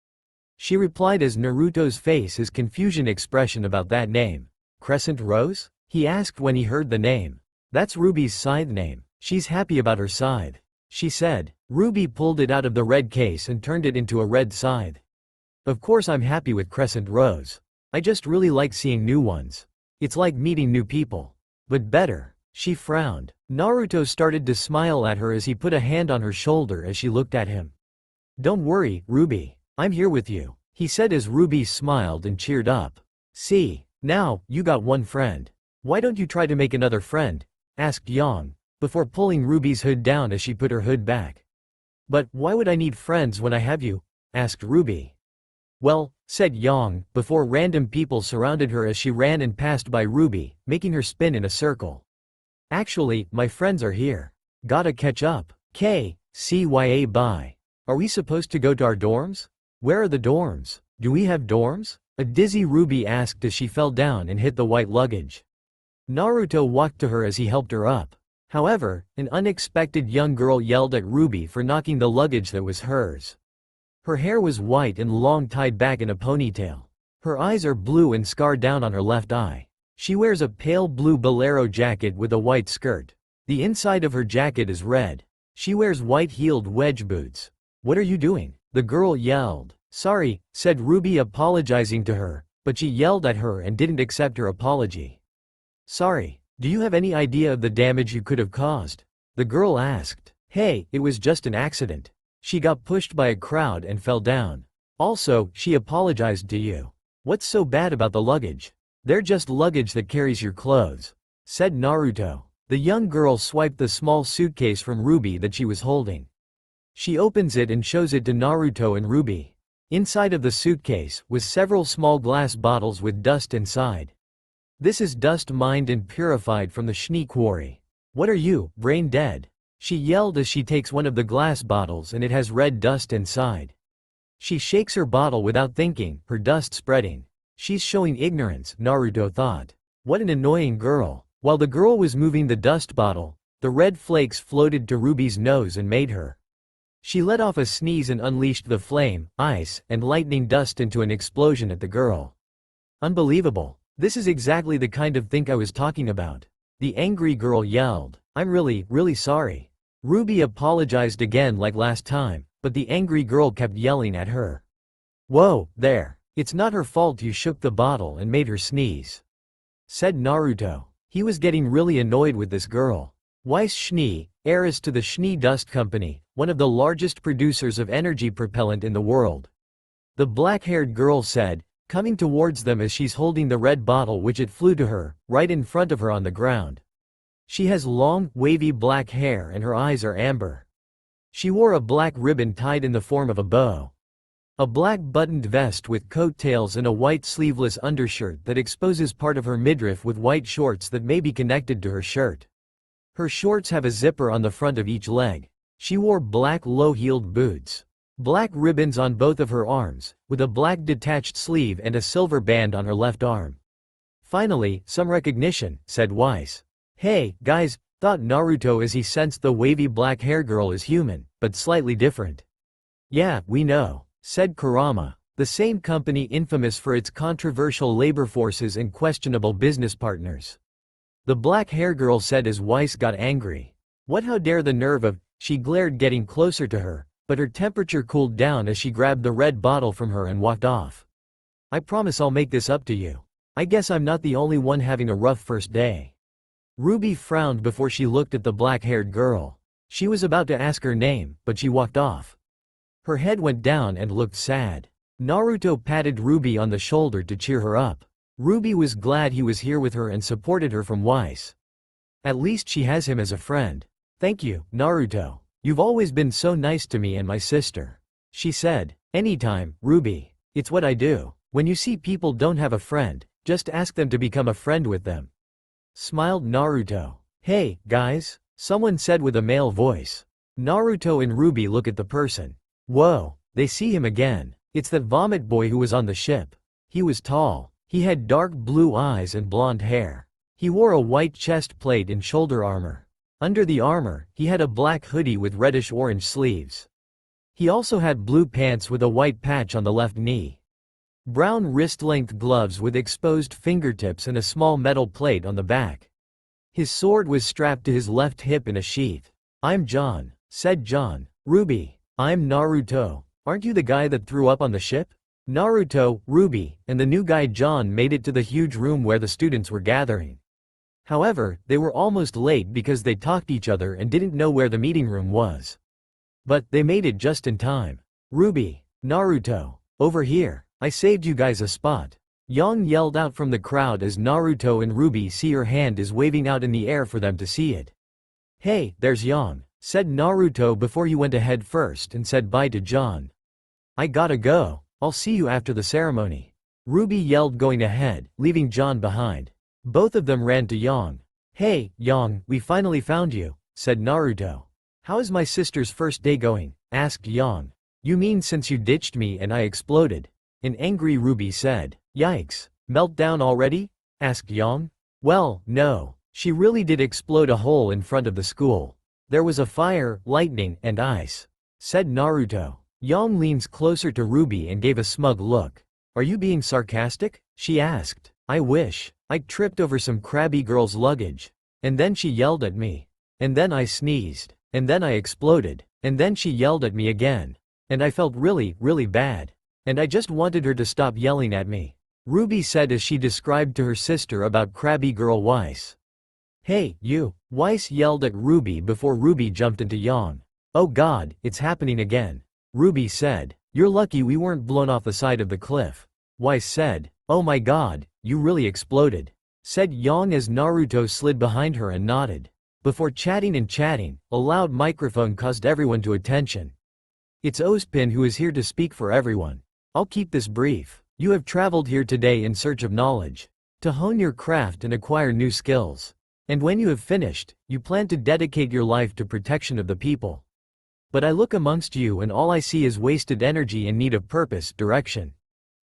She replied as Naruto's face his confusion expression about that name. Crescent Rose? He asked when he heard the name. That's Ruby's scythe name. She's happy about her scythe, she said. Ruby pulled it out of the red case and turned it into a red scythe. Of course I'm happy with Crescent Rose. I just really like seeing new ones. It's like meeting new people. But better. She frowned. Naruto started to smile at her as he put a hand on her shoulder as she looked at him. Don't worry, Ruby. I'm here with you, he said as Ruby smiled and cheered up. See, now, you got one friend. Why don't you try to make another friend? Asked Yang, before pulling Ruby's hood down as she put her hood back. But why would I need friends when I have you? Asked Ruby. Well, said Yang, before random people surrounded her as she ran and passed by Ruby, making her spin in a circle. Actually, my friends are here. Gotta catch up. CYA bye. Are we supposed to go to our dorms? Where are the dorms? Do we have dorms? A dizzy Ruby asked as she fell down and hit the white luggage. Naruto walked to her as he helped her up. However, an unexpected young girl yelled at Ruby for knocking the luggage that was hers. Her hair was white and long, tied back in a ponytail. Her eyes are blue and scarred down on her left eye. She wears a pale blue bolero jacket with a white skirt. The inside of her jacket is red. She wears white-heeled wedge boots. What are you doing? The girl yelled. Sorry, said Ruby, apologizing to her, but she yelled at her and didn't accept her apology. Sorry, do you have any idea of the damage you could have caused? The girl asked. Hey, it was just an accident. She got pushed by a crowd and fell down. Also, she apologized to you. What's so bad about the luggage? They're just luggage that carries your clothes, said Naruto. The young girl swiped the small suitcase from Ruby that she was holding. She opens it and shows it to Naruto and Ruby. Inside of the suitcase was several small glass bottles with dust inside. This is dust mined and purified from the Schnee quarry. What are you, brain dead? She yelled as she takes one of the glass bottles and it has red dust inside. She shakes her bottle without thinking, her dust spreading. She's showing ignorance, Naruto thought. What an annoying girl. While the girl was moving the dust bottle, the red flakes floated to Ruby's nose and made her. She let off a sneeze and unleashed the flame, ice, and lightning dust into an explosion at the girl. Unbelievable. This is exactly the kind of thing I was talking about. The angry girl yelled. I'm really sorry. Ruby apologized again like last time, but the angry girl kept yelling at her. Whoa, there. It's not her fault you shook the bottle and made her sneeze, said Naruto. He was getting really annoyed with this girl. Weiss Schnee, heiress to the Schnee Dust Company, one of the largest producers of energy propellant in the world. The black-haired girl said, coming towards them as she's holding the red bottle, which it flew to her, right in front of her on the ground. She has long, wavy black hair and her eyes are amber. She wore a black ribbon tied in the form of a bow. A black buttoned vest with coattails and a white sleeveless undershirt that exposes part of her midriff with white shorts that may be connected to her shirt. Her shorts have a zipper on the front of each leg. She wore black low-heeled boots. Black ribbons on both of her arms, with a black detached sleeve and a silver band on her left arm. Finally, some recognition, said Weiss. Hey, guys, thought Naruto as he sensed the wavy black hair girl is human, but slightly different. Yeah, we know, said Kurama. The same company infamous for its controversial labor forces and questionable business partners. The black hair girl said as Weiss got angry. What, how dare the nerve of, she glared, getting closer to her, but her temperature cooled down as she grabbed the red bottle from her and walked off. I promise I'll make this up to you. I guess I'm not the only one having a rough first day. Ruby frowned before she looked at the black-haired girl. She was about to ask her name, but she walked off. Her head went down and looked sad. Naruto patted Ruby on the shoulder to cheer her up. Ruby was glad he was here with her and supported her from Weiss. At least she has him as a friend. Thank you, Naruto. You've always been so nice to me and my sister. She said. Anytime, Ruby. It's what I do. When you see people don't have a friend, just ask them to become a friend with them. Smiled Naruto. Hey, guys, someone said with a male voice. Naruto and Ruby look at the person. Whoa, they see him again. It's that vomit boy who was on the ship. He was tall. He had dark blue eyes and blonde hair. He wore a white chest plate and shoulder armor. Under the armor, he had a black hoodie with reddish-orange sleeves. He also had blue pants with a white patch on the left knee. Brown wrist-length gloves with exposed fingertips and a small metal plate on the back. His sword was strapped to his left hip in a sheath. I'm John, said John. Ruby, I'm Naruto. Aren't you the guy that threw up on the ship? Naruto, Ruby, and the new guy John made it to the huge room where the students were gathering. However, they were almost late because they talked each other and didn't know where the meeting room was. But they made it just in time. Ruby, Naruto, over here, I saved you guys a spot. Yang yelled out from the crowd as Naruto and Ruby see her hand is waving out in the air for them to see it. Hey, there's Yang, said Naruto before he went ahead first and said bye to John. I gotta go. I'll see you after the ceremony. Ruby yelled going ahead, leaving John behind. Both of them ran to Yang. Hey, Yang, we finally found you, said Naruto. How is my sister's first day going? Asked Yang. You mean since you ditched me and I exploded? An angry Ruby said. Yikes, meltdown already? Asked Yang. Well, no. She really did explode a hole in front of the school. There was a fire, lightning, and ice, said Naruto. Yang leans closer to Ruby and gave a smug look. Are you being sarcastic? She asked. I wish. I tripped over some crabby girl's luggage. And then she yelled at me. And then I sneezed. And then I exploded. And then she yelled at me again. And I felt really, really bad. And I just wanted her to stop yelling at me. Ruby said as she described to her sister about crabby girl Weiss. Hey, you. Weiss yelled at Ruby before Ruby jumped into Yang. Oh god, it's happening again. Ruby said. You're lucky we weren't blown off the side of the cliff. Weiss said. Oh my god, you really exploded. Said Yang as Naruto slid behind her and nodded. Before chatting and chatting, a loud microphone caused everyone to attention. It's Ozpin who is here to speak for everyone. I'll keep this brief. You have traveled here today in search of knowledge, to hone your craft and acquire new skills. And when you have finished, you plan to dedicate your life to protection of the people. But I look amongst you and all I see is wasted energy in need of purpose, direction.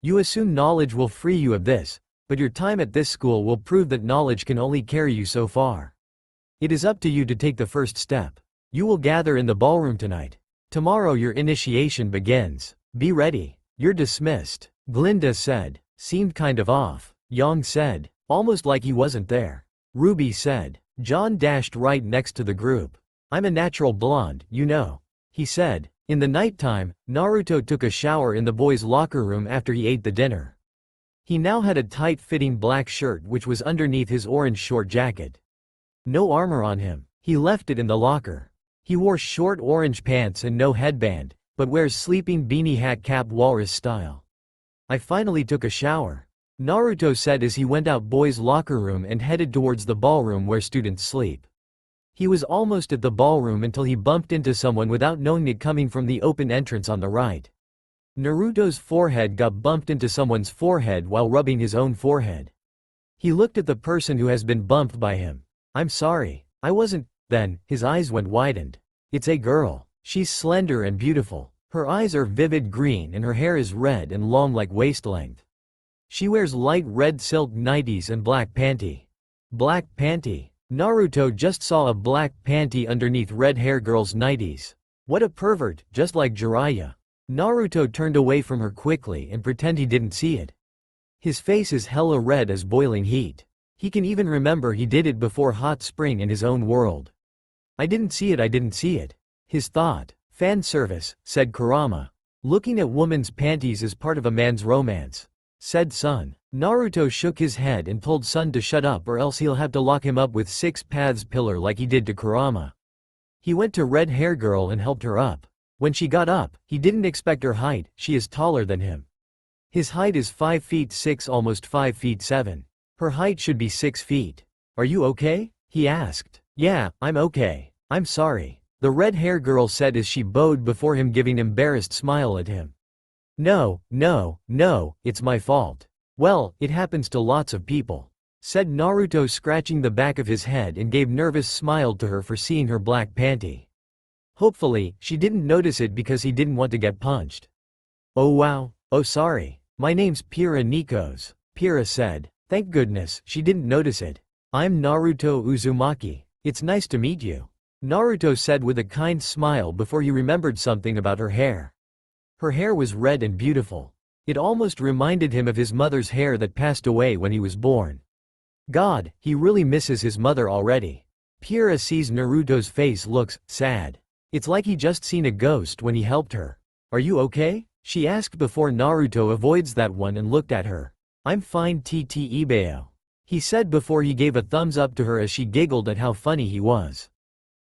You assume knowledge will free you of this, but your time at this school will prove that knowledge can only carry you so far. It is up to you to take the first step. You will gather in the ballroom tonight. Tomorrow your initiation begins. Be ready. You're dismissed. Glinda said. Seemed kind of off. Yang said. Almost like he wasn't there. Ruby said. John dashed right next to the group. I'm a natural blonde, you know. He said. In the nighttime, Naruto took a shower in the boys' locker room after he ate the dinner. He now had a tight-fitting black shirt which was underneath his orange short jacket. No armor on him. He left it in the locker. He wore short orange pants and no headband, but wears sleeping beanie hat cap walrus style. I finally took a shower, Naruto said as he went out boys' locker room and headed towards the ballroom where students sleep. He was almost at the ballroom until he bumped into someone without knowing it coming from the open entrance on the right. Naruto's forehead got bumped into someone's forehead while rubbing his own forehead. He looked at the person who has been bumped by him. I'm sorry, I wasn't. Then, his eyes went widened. It's a girl. She's slender and beautiful. Her eyes are vivid green and her hair is red and long like waist length. She wears light red silk nighties and black panty. Black panty. Naruto just saw a black panty underneath red hair girl's nighties. What a pervert, just like Jiraiya. Naruto turned away from her quickly and pretend he didn't see it. His face is hella red as boiling heat. He can even remember he did it before hot spring in his own world. I didn't see it. His thought. Fan service, said Kurama. Looking at woman's panties is part of a man's romance, said Sun. Naruto shook his head and told Sun to shut up or else he'll have to lock him up with 6 paths pillar like he did to Kurama. He went to red hair girl and helped her up. When she got up, he didn't expect her height, she is taller than him. His height is 5 feet 6, almost 5 feet 7. Her height should be 6 feet. Are you okay? He asked. Yeah, I'm okay. I'm sorry, the red hair girl said as she bowed before him, giving an embarrassed smile at him. No, it's my fault. Well, it happens to lots of people, said Naruto, scratching the back of his head, and gave nervous smile to her for seeing her black panty. Hopefully, she didn't notice it because he didn't want to get punched. Oh wow, oh sorry. My name's Pira Nikos, Pira said. Thank goodness, she didn't notice it. I'm Naruto Uzumaki. It's nice to meet you, Naruto said with a kind smile before he remembered something about her hair. Her hair was red and beautiful. It almost reminded him of his mother's hair that passed away when he was born. God, he really misses his mother already. Pira sees Naruto's face looks sad. It's like he just seen a ghost when he helped her. Are you okay? She asked before Naruto avoids that one and looked at her. I'm fine Ibeo, he said before he gave a thumbs up to her as she giggled at how funny he was.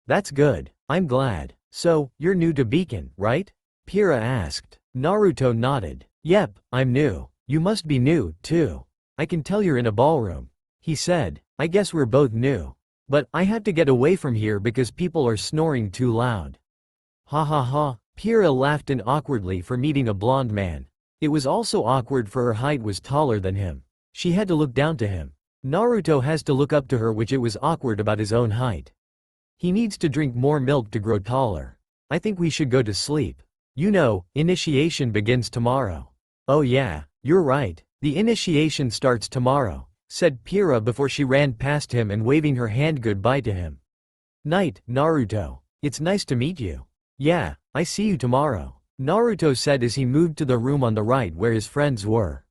That's good, I'm glad. So, you're new to Beacon, right? Pira asked. Naruto nodded. Yep, I'm new. You must be new, too. I can tell you're in a ballroom. He said. I guess we're both new. But, I had to get away from here because people are snoring too loud. Ha ha ha, Pira laughed awkwardly for meeting a blonde man. It was also awkward for her height was taller than him. She had to look down to him. Naruto has to look up to her, which it was awkward about his own height. He needs to drink more milk to grow taller. I think we should go to sleep. You know, initiation begins tomorrow. Oh yeah, you're right. The initiation starts tomorrow, said Pira before she ran past him and waving her hand goodbye to him. Night, Naruto. It's nice to meet you. Yeah, I see you tomorrow, Naruto said as he moved to the room on the right where his friends were.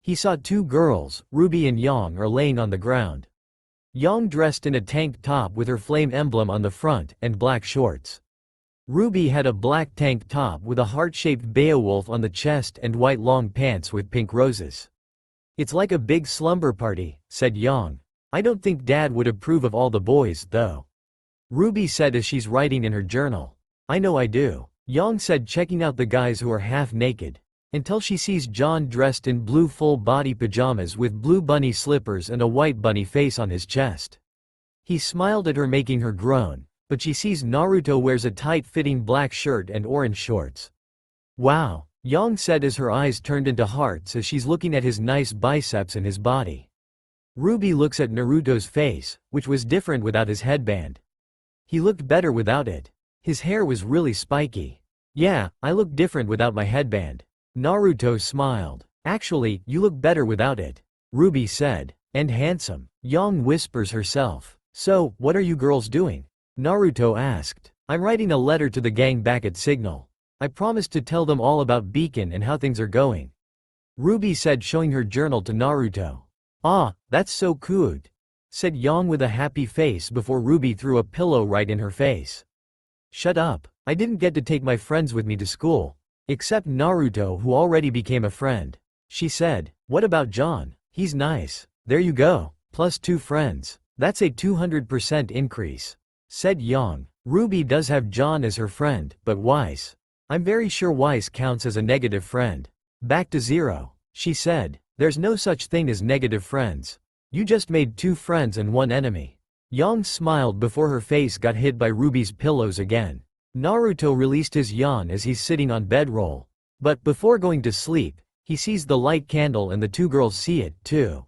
He saw 2 girls, Ruby and Yang, are laying on the ground. Yang dressed in a tank top with her flame emblem on the front and black shorts. Ruby had a black tank top with a heart-shaped Beowulf on the chest and white long pants with pink roses. It's like a big slumber party, said Yang. I don't think Dad would approve of all the boys, though. Ruby said as she's writing in her journal. I know I do, Yang said, checking out the guys who are half naked. Until she sees John dressed in blue full-body pajamas with blue bunny slippers and a white bunny face on his chest. He smiled at her, making her groan, but she sees Naruto wears a tight-fitting black shirt and orange shorts. Wow, Yang said as her eyes turned into hearts as she's looking at his nice biceps and his body. Ruby looks at Naruto's face, which was different without his headband. He looked better without it. His hair was really spiky. Yeah, I look different without my headband. Naruto smiled. Actually, you look better without it, Ruby said. And handsome, Yang whispers herself. So, what are you girls doing? Naruto asked. I'm writing a letter to the gang back at Signal. I promised to tell them all about Beacon and how things are going, Ruby said, showing her journal to Naruto. Ah, that's so good, said Yang with a happy face before Ruby threw a pillow right in her face. Shut up, I didn't get to take my friends with me to school. Except Naruto, who already became a friend, she said. What about John? He's nice. There you go, plus 2 friends. That's a 200% increase, said Yang. Ruby does have John as her friend, but Weiss. I'm very sure Weiss counts as a negative friend. Back to 0, she said. There's no such thing as negative friends. You just made 2 friends and 1 enemy. Yang smiled before her face got hit by Ruby's pillows again. Naruto released his yawn as he's sitting on bedroll. But before going to sleep, he sees the light candle and the 2 girls see it, too.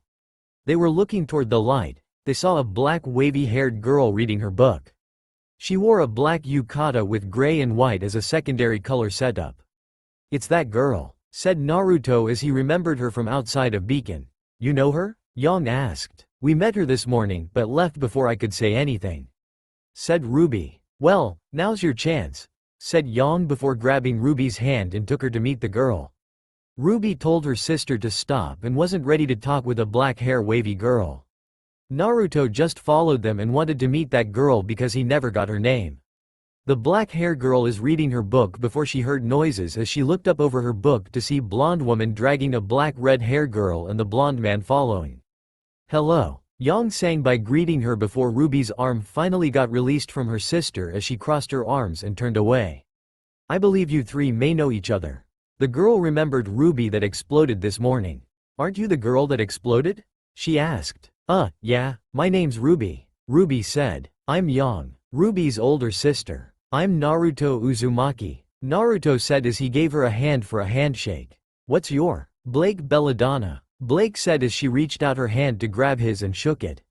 They were looking toward the light. They saw a black wavy-haired girl reading her book. She wore a black yukata with gray and white as a secondary color setup. It's that girl, said Naruto as he remembered her from outside of Beacon. You know her? Yang asked. We met her this morning but left before I could say anything, said Ruby. Well, now's your chance, said Yang before grabbing Ruby's hand and took her to meet the girl. Ruby told her sister to stop and wasn't ready to talk with a black hair wavy girl. Naruto just followed them and wanted to meet that girl because he never got her name. The black-haired girl is reading her book before she heard noises as she looked up over her book to see blonde woman dragging a black red-haired girl and the blonde man following. Hello, Yang sang by greeting her before Ruby's arm finally got released from her sister as she crossed her arms and turned away. I believe you three may know each other. The girl remembered Ruby that exploded this morning. Aren't you the girl that exploded? She asked. Yeah, my name's Ruby. Ruby said. I'm Yang, Ruby's older sister. I'm Naruto Uzumaki. Naruto said as he gave her a hand for a handshake. What's your? Blake Belladonna. Blake said as she reached out her hand to grab his and shook it.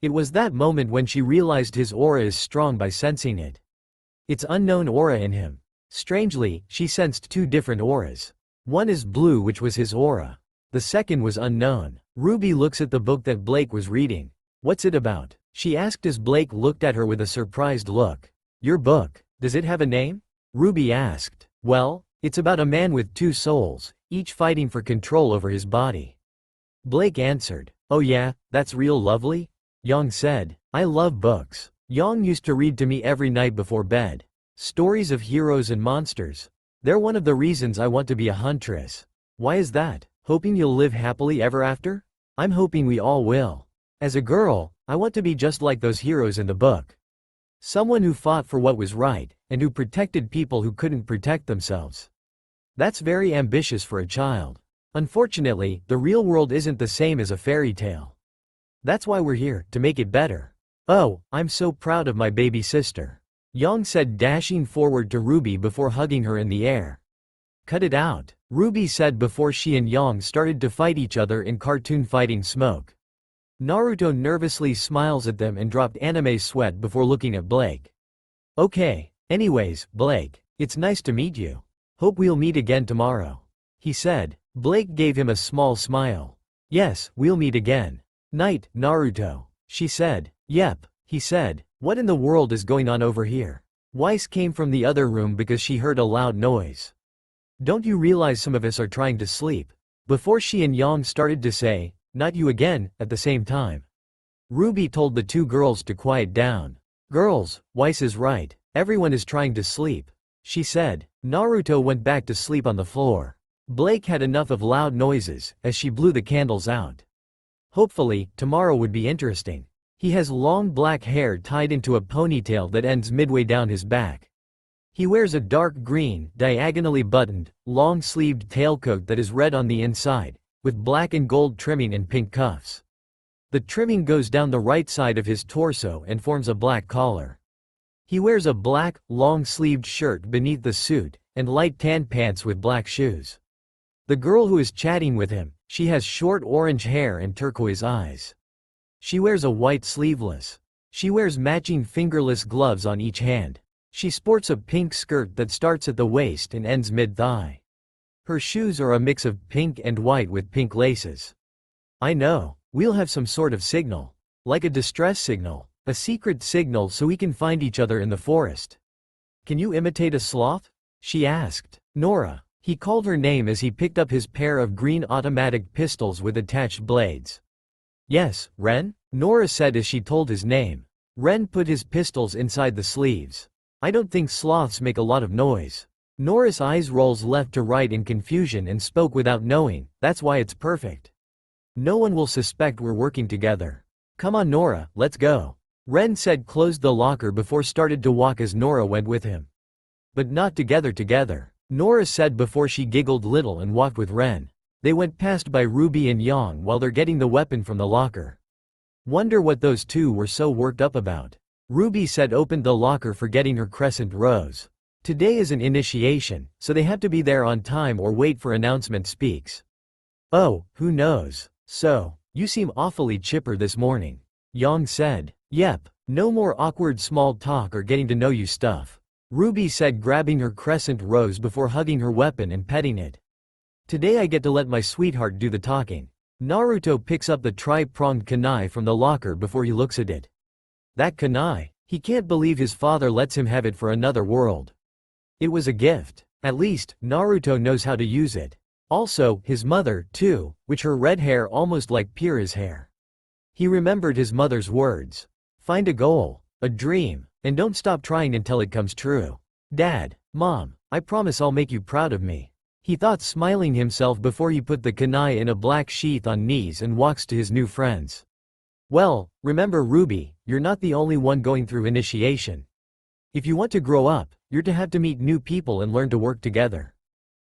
It was that moment when she realized his aura is strong by sensing it. It's unknown aura in him. Strangely, she sensed two different auras. One is blue, which was his aura. The second was unknown. Ruby looks at the book that Blake was reading. What's it about? She asked as Blake looked at her with a surprised look. Your book, does it have a name? Ruby asked. Well, it's about a man with two souls, each fighting for control over his body. Blake answered. Oh yeah, that's real lovely? Yang said. I love books. Yang used to read to me every night before bed. Stories of heroes and monsters. They're one of the reasons I want to be a huntress. Why is that? Hoping you'll live happily ever after? I'm hoping we all will. As a girl, I want to be just like those heroes in the book. Someone who fought for what was right, and who protected people who couldn't protect themselves. That's very ambitious for a child. Unfortunately, the real world isn't the same as a fairy tale. That's why we're here, to make it better. Oh, I'm so proud of my baby sister. Yang said, dashing forward to Ruby before hugging her in the air. Cut it out, Ruby said before she and Yang started to fight each other in cartoon fighting smoke. Naruto nervously smiles at them and dropped anime sweat before looking at Blake. Okay, anyways, Blake, it's nice to meet you. Hope we'll meet again tomorrow. He said. Blake gave him a small smile. Yes, we'll meet again. Night, Naruto. She said. Yep, he said. What in the world is going on over here? Weiss came from the other room because she heard a loud noise. Don't you realize some of us are trying to sleep? Before she and Yang started to say, not you again, at the same time. Ruby told the two girls to quiet down. Girls, Weiss is right. Everyone is trying to sleep. She said. Naruto went back to sleep on the floor. Blake had enough of loud noises, as she blew the candles out. Hopefully, tomorrow would be interesting. He has long black hair tied into a ponytail that ends midway down his back. He wears a dark green, diagonally buttoned, long-sleeved tailcoat that is red on the inside, with black and gold trimming and pink cuffs. The trimming goes down the right side of his torso and forms a black collar. He wears a black, long-sleeved shirt beneath the suit, and light tan pants with black shoes. The girl who is chatting with him, she has short orange hair and turquoise eyes. She wears a white sleeveless. She wears matching fingerless gloves on each hand. She sports a pink skirt that starts at the waist and ends mid-thigh. Her shoes are a mix of pink and white with pink laces. I know, we'll have some sort of signal. Like a distress signal, a secret signal so we can find each other in the forest. Can you imitate a sloth? She asked. Nora. He called her name as he picked up his pair of green automatic pistols with attached blades. Yes, Ren? Nora said as she told his name. Ren put his pistols inside the sleeves. I don't think sloths make a lot of noise. Nora's eyes rolls left to right in confusion and spoke without knowing, that's why it's perfect. No one will suspect we're working together. Come on Nora, let's go. Ren said closed the locker before started to walk as Nora went with him. But not together. Nora said before she giggled little and walked with Ren. They went past by Ruby and Yang while they're getting the weapon from the locker. Wonder what those two were so worked up about. Ruby said opened the locker forgetting her crescent rose. Today is an initiation, so they have to be there on time or wait for announcement speaks. Oh, who knows. So, you seem awfully chipper this morning. Yang said. Yep, no more awkward small talk or getting to know you stuff. Ruby said grabbing her crescent rose before hugging her weapon and petting it. Today I get to let my sweetheart do the talking. Naruto picks up the tri-pronged kunai from the locker before he looks at it. That kunai, he can't believe his father lets him have it for another world. It was a gift. At least, Naruto knows how to use it. Also, his mother, too, which her red hair almost like Pira's hair. He remembered his mother's words. Find a goal, a dream, And don't stop trying until it comes true. Dad, Mom, I promise I'll make you proud of me. He thought, smiling himself before he put the kunai in a black sheath on knees and walks to his new friends. Well, remember Ruby, you're not the only one going through initiation. If you want to grow up, you're to have to meet new people and learn to work together.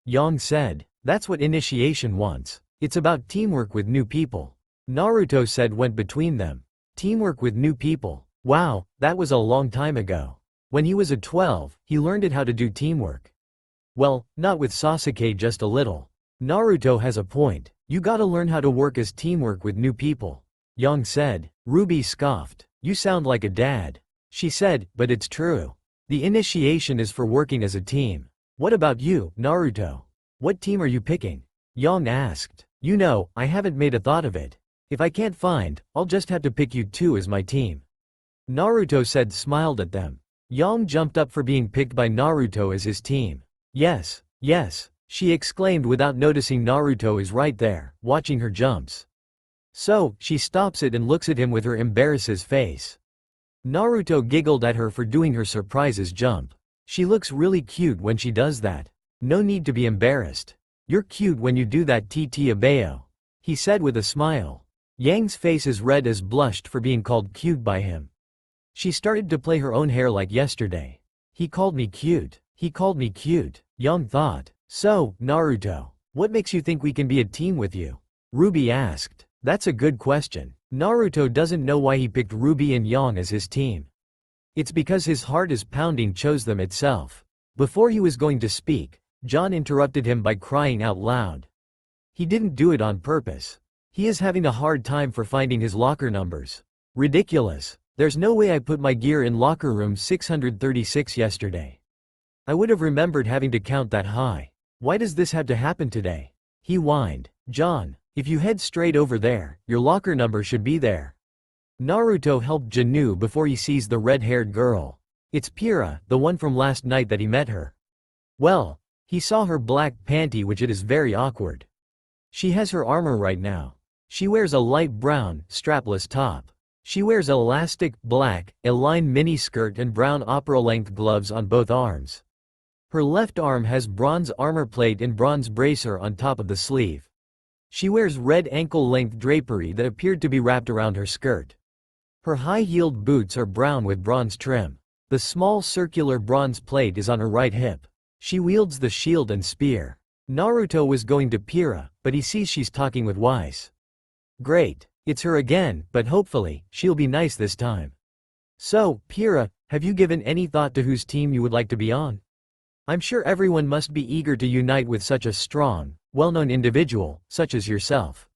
Yang said, that's what initiation wants. It's about teamwork with new people. Naruto said, went between them. Teamwork with new people. Wow, that was a long time ago. When he was at 12, he learned it how to do teamwork. Well, not with Sasuke, just a little. Naruto has a point. You gotta learn how to work as teamwork with new people. Yang said. Ruby scoffed. You sound like a dad. She said, but it's true. The initiation is for working as a team. What about you, Naruto? What team are you picking? Yang asked. You know, I haven't made a thought of it. If I can't find, I'll just have to pick you two as my team. Naruto said, smiled at them. Yang jumped up for being picked by Naruto as his team. Yes, yes, she exclaimed without noticing Naruto is right there, watching her jumps. So, she stops it and looks at him with her embarrasses face. Naruto giggled at her for doing her surprises jump. She looks really cute when she does that. No need to be embarrassed. You're cute when you do that, TT Abayo. He said with a smile. Yang's face is red as blushed for being called cute by him. She started to play her own hair like yesterday. He called me cute. He called me cute. Yang thought. So, Naruto, what makes you think we can be a team with you? Ruby asked. That's a good question. Naruto doesn't know why he picked Ruby and Yang as his team. It's because his heart is pounding chose them itself. Before he was going to speak, John interrupted him by crying out loud. He didn't do it on purpose. He is having a hard time for finding his locker numbers. Ridiculous. There's no way I put my gear in locker room 636 yesterday. I would have remembered having to count that high. Why does this have to happen today? He whined. John, if you head straight over there, your locker number should be there. Naruto helped Jinu before he sees the red-haired girl. It's Pira, the one from last night that he met her. Well, he saw her black panty, which it is very awkward. She has her armor right now. She wears a light brown, strapless top. She wears elastic, black, A-line miniskirt and brown opera-length gloves on both arms. Her left arm has bronze armor plate and bronze bracer on top of the sleeve. She wears red ankle-length drapery that appeared to be wrapped around her skirt. Her high-heeled boots are brown with bronze trim. The small circular bronze plate is on her right hip. She wields the shield and spear. Naruto was going to Pira, but he sees she's talking with Weiss. Great. It's her again, but hopefully, she'll be nice this time. So, Pira, have you given any thought to whose team you would like to be on? I'm sure everyone must be eager to unite with such a strong, well-known individual, such as yourself.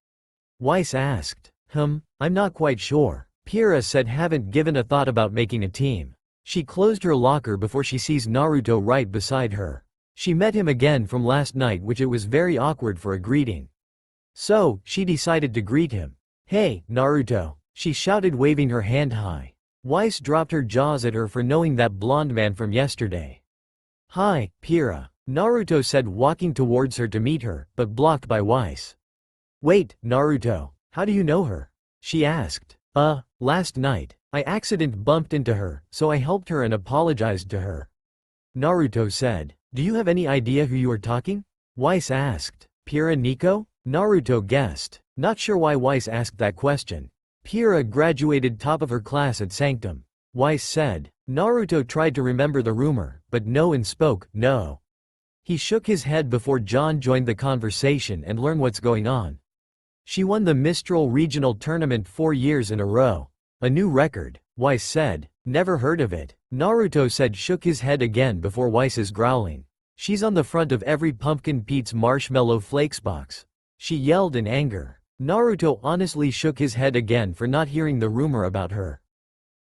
Weiss asked. I'm not quite sure. Pira said, haven't given a thought about making a team. She closed her locker before she sees Naruto right beside her. She met him again from last night, which it was very awkward for a greeting. So, she decided to greet him. Hey, Naruto, she shouted, waving her hand high. Weiss dropped her jaws at her for knowing that blonde man from yesterday. Hi, Pira, Naruto said, walking towards her to meet her, but blocked by Weiss. Wait, Naruto, how do you know her? She asked. Last night, I accident bumped into her, so I helped her and apologized to her. Naruto said. Do you have any idea who you are talking? Weiss asked. Pira Nico? Naruto guessed. Not sure why Weiss asked that question. Pira graduated top of her class at Sanctum. Weiss said. Naruto tried to remember the rumor, but no and spoke, no. He shook his head before John joined the conversation and learned what's going on. She won the Mistral Regional Tournament 4 years in a row. A new record, Weiss said. Never heard of it. Naruto said, shook his head again before Weiss's growling. She's on the front of every Pumpkin Pete's Marshmallow Flakes box. She yelled in anger. Naruto honestly shook his head again for not hearing the rumor about her.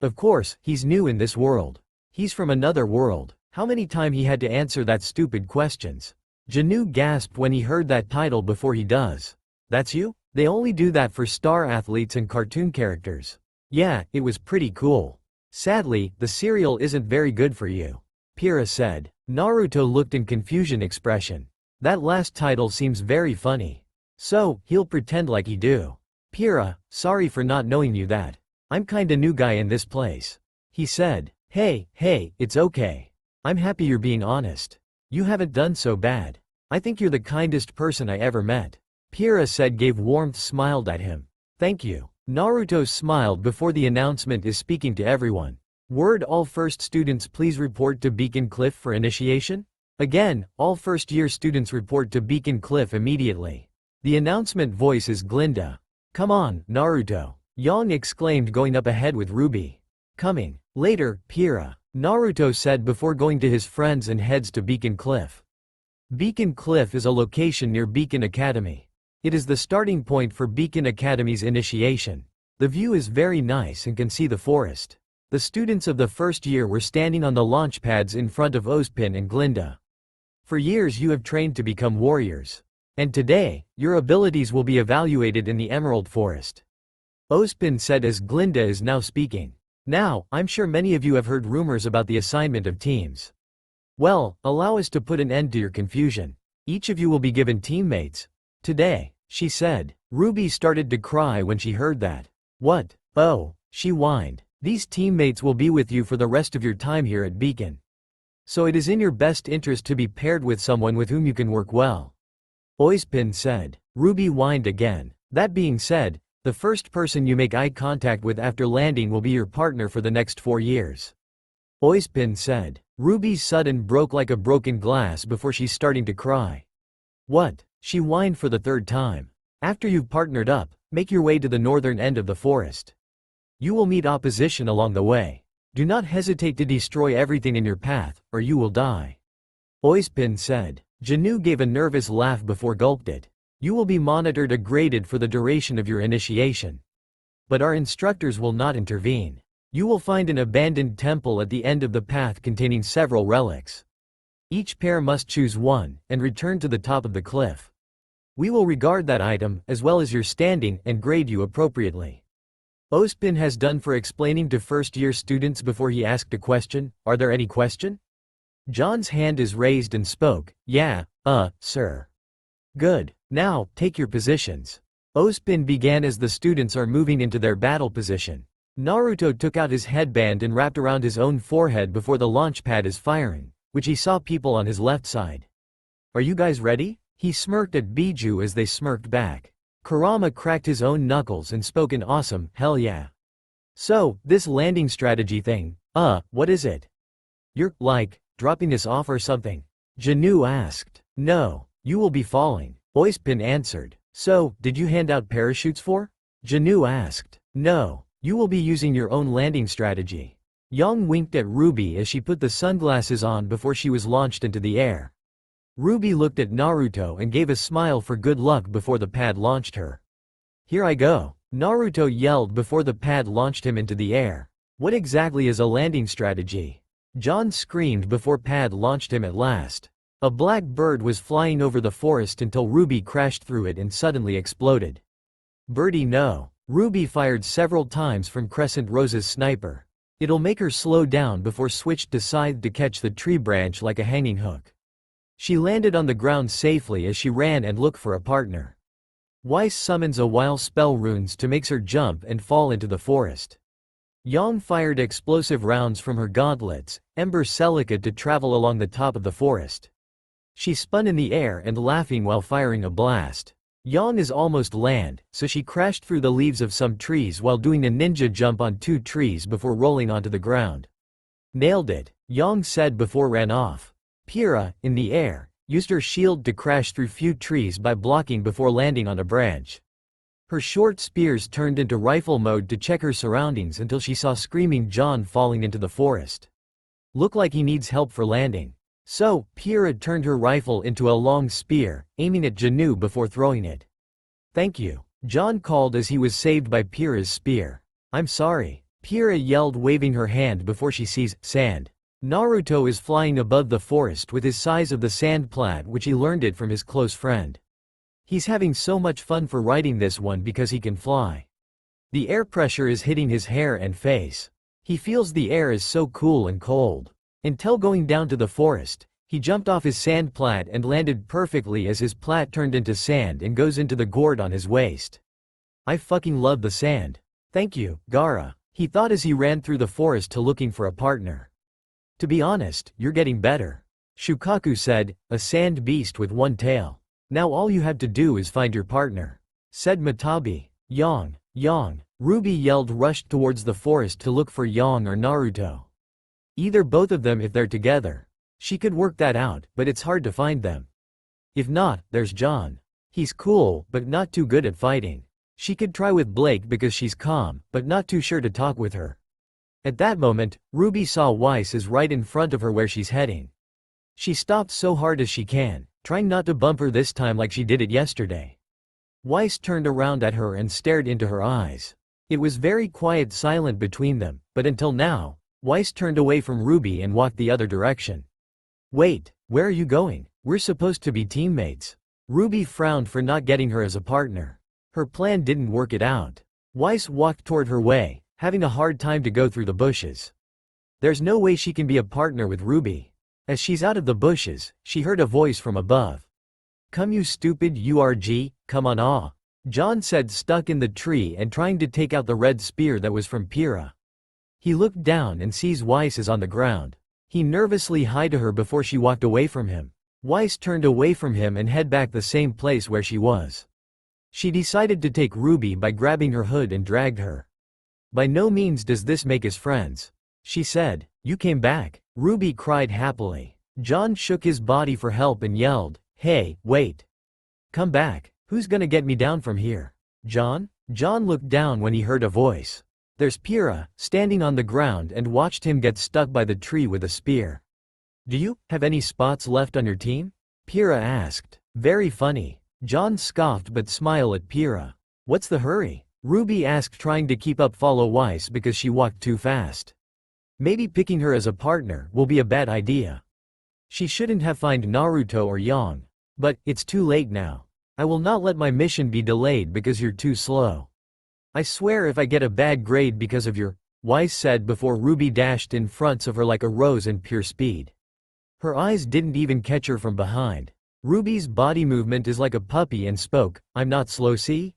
Of course, he's new in this world. He's from another world. How many times he had to answer that stupid questions. Jinu gasped when he heard that title before he does. That's you? They only do that for star athletes and cartoon characters. Yeah, it was pretty cool. Sadly, the cereal isn't very good for you. Pira said. Naruto looked in confusion expression. That last title seems very funny. So, he'll pretend like he do. Pira, sorry for not knowing you that. I'm kinda new guy in this place. He said. Hey, it's okay. I'm happy you're being honest. You haven't done so bad. I think you're the kindest person I ever met. Pira said gave warmth smiled at him. Thank you. Naruto smiled before the announcement is speaking to everyone. Word all first students please report to Beacon Cliff for initiation? Again, all first year students report to Beacon Cliff immediately. The announcement voice is Glinda. Come on, Naruto. Yang exclaimed going up ahead with Ruby. Coming. Later, Pira. Naruto said before going to his friends and heads to Beacon Cliff. Beacon Cliff is a location near Beacon Academy. It is the starting point for Beacon Academy's initiation. The view is very nice and can see the forest. The students of the first year were standing on the launch pads in front of Ozpin and Glinda. For years you have trained to become warriors. And today, your abilities will be evaluated in the Emerald Forest. Ozpin said as Glinda is now speaking. Now, I'm sure many of you have heard rumors about the assignment of teams. Well, allow us to put an end to your confusion. Each of you will be given teammates. Today, she said. Ruby started to cry when she heard that. What? Oh, she whined. These teammates will be with you for the rest of your time here at Beacon. So it is in your best interest to be paired with someone with whom you can work well. Ozpin said. Ruby whined again. That being said, the first person you make eye contact with after landing will be your partner for the next 4 years. Ozpin said. Ruby's sudden broke like a broken glass before she's starting to cry. What? She whined for the third time. After you've partnered up, make your way to the northern end of the forest. You will meet opposition along the way. Do not hesitate to destroy everything in your path, or you will die. Ozpin said. Janu gave a nervous laugh before gulped it. You will be monitored or graded for the duration of your initiation. But our instructors will not intervene. You will find an abandoned temple at the end of the path containing several relics. Each pair must choose one, and return to the top of the cliff. We will regard that item, as well as your standing, and grade you appropriately. Ozpin has done for explaining to first-year students before he asked a question. Are there any question? John's hand is raised and spoke. Yeah, sir. Good. Now, take your positions. Ozpin began as the students are moving into their battle position. Naruto took out his headband and wrapped around his own forehead before the launch pad is firing, which he saw people on his left side. Are you guys ready? He smirked at Biju as they smirked back. Kurama cracked his own knuckles and spoke in awesome, hell yeah. So, this landing strategy thing, what is it? You're, like, dropping this off or something? Janu asked. No, you will be falling. Ozpin answered. So, did you hand out parachutes for? Janu asked. No. You will be using your own landing strategy. Yang winked at Ruby as she put the sunglasses on before she was launched into the air. Ruby looked at Naruto and gave a smile for good luck before the pad launched her. Here I go. Naruto yelled before the pad launched him into the air. What exactly is a landing strategy? John screamed before pad launched him at last. A black bird was flying over the forest until Ruby crashed through it and suddenly exploded. Birdie no. Ruby fired several times from Crescent Rose's sniper. It'll make her slow down before switched to scythe to catch the tree branch like a hanging hook. She landed on the ground safely as she ran and looked for a partner. Weiss summons a while spell runes to make her jump and fall into the forest. Yang fired explosive rounds from her gauntlets, Ember Celica to travel along the top of the forest. She spun in the air and laughing while firing a blast. Yang is almost land, so she crashed through the leaves of some trees while doing a ninja jump on 2 trees before rolling onto the ground. Nailed it, Yang said before ran off. Pira, in the air, used her shield to crash through few trees by blocking before landing on a branch. Her short spears turned into rifle mode to check her surroundings until she saw Screaming John falling into the forest. Look like he needs help for landing. So, Pira turned her rifle into a long spear, aiming at Janu before throwing it. Thank you, John called as he was saved by Pira's spear. I'm sorry, Pira yelled waving her hand before she sees sand. Naruto is flying above the forest with his size of the sand plat which he learned it from his close friend. He's having so much fun for riding this one because he can fly. The air pressure is hitting his hair and face. He feels the air is so cool and cold. Until going down to the forest, he jumped off his sand plat and landed perfectly as his plat turned into sand and goes into the gourd on his waist. I fucking love the sand. Thank you, Gaara. he thought as he ran through the forest to looking for a partner. To be honest, you're getting better. Shukaku said, a sand beast with one tail. Now all you have to do is find your partner, said Matabi. Yang, Yang, Ruby yelled, rushed towards the forest to look for Yang or Naruto. Either both of them if they're together. She could work that out, but it's hard to find them. If not, there's John. He's cool, but not too good at fighting. She could try with Blake because she's calm, but not too sure to talk with her. At that moment, Ruby saw Weiss is right in front of her where she's heading. She stopped so hard as she can, trying not to bump her this time like she did it yesterday. Weiss turned around at her and stared into her eyes. It was very quiet, silent between them, but until now, Weiss turned away from Ruby and walked the other direction. Wait, where are you going? We're supposed to be teammates. Ruby frowned for not getting her as a partner. Her plan didn't work it out. Weiss walked toward her way, having a hard time to go through the bushes. There's no way she can be a partner with Ruby. As she's out of the bushes, she heard a voice from above. Come you stupid URG, come on John said, stuck in the tree and trying to take out the red spear that was from Pyrrha. He looked down and sees Weiss is on the ground. He nervously hi to her before she walked away from him. Weiss turned away from him and head back the same place where she was. She decided to take Ruby by grabbing her hood and dragged her. By no means does this make us friends, she said. You came back, Ruby cried happily. John shook his body for help and yelled, hey, wait. Come back, who's gonna get me down from here? John? John looked down when he heard a voice. There's Pyrrha, standing on the ground, and watched him get stuck by the tree with a spear. Do you have any spots left on your team? Pyrrha asked. Very funny. John scoffed but smiled at Pyrrha. What's the hurry? Ruby asked, trying to keep up follow Weiss because she walked too fast. Maybe picking her as a partner will be a bad idea. She shouldn't have found Naruto or Yang. But, it's too late now. I will not let my mission be delayed because you're too slow. I swear if I get a bad grade because of your, Weiss said before Ruby dashed in front of her like a rose in pure speed. Her eyes didn't even catch her from behind. Ruby's body movement is like a puppy and spoke, I'm not slow, see?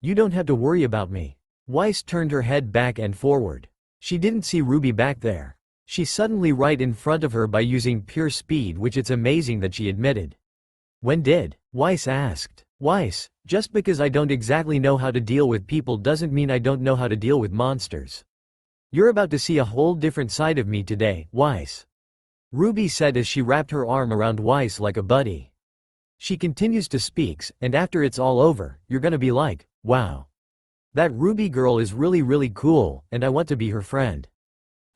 You don't have to worry about me. Weiss turned her head back and forward. She didn't see Ruby back there. She's suddenly right in front of her by using pure speed, which it's amazing that she admitted. When did? Weiss asked. Weiss, just because I don't exactly know how to deal with people doesn't mean I don't know how to deal with monsters. You're about to see a whole different side of me today, Weiss. Ruby said as she wrapped her arm around Weiss like a buddy. She continues to speak, and after it's all over, you're gonna be like, wow. That Ruby girl is really cool, and I want to be her friend.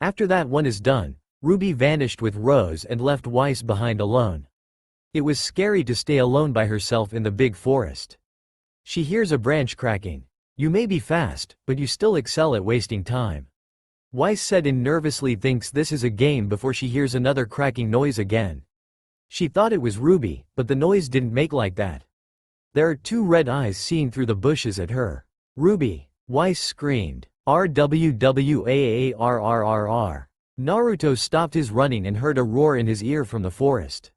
After that one is done, Ruby vanished with Rose and left Weiss behind alone. It was scary to stay alone by herself in the big forest. She hears a branch cracking. You may be fast, but you still excel at wasting time. Weiss said and nervously thinks this is a game before she hears another cracking noise again. She thought it was Ruby, but the noise didn't make like that. There are two red eyes seeing through the bushes at her. Ruby! Weiss screamed. RWWAARRRR. Naruto stopped his running and heard a roar in his ear from the forest.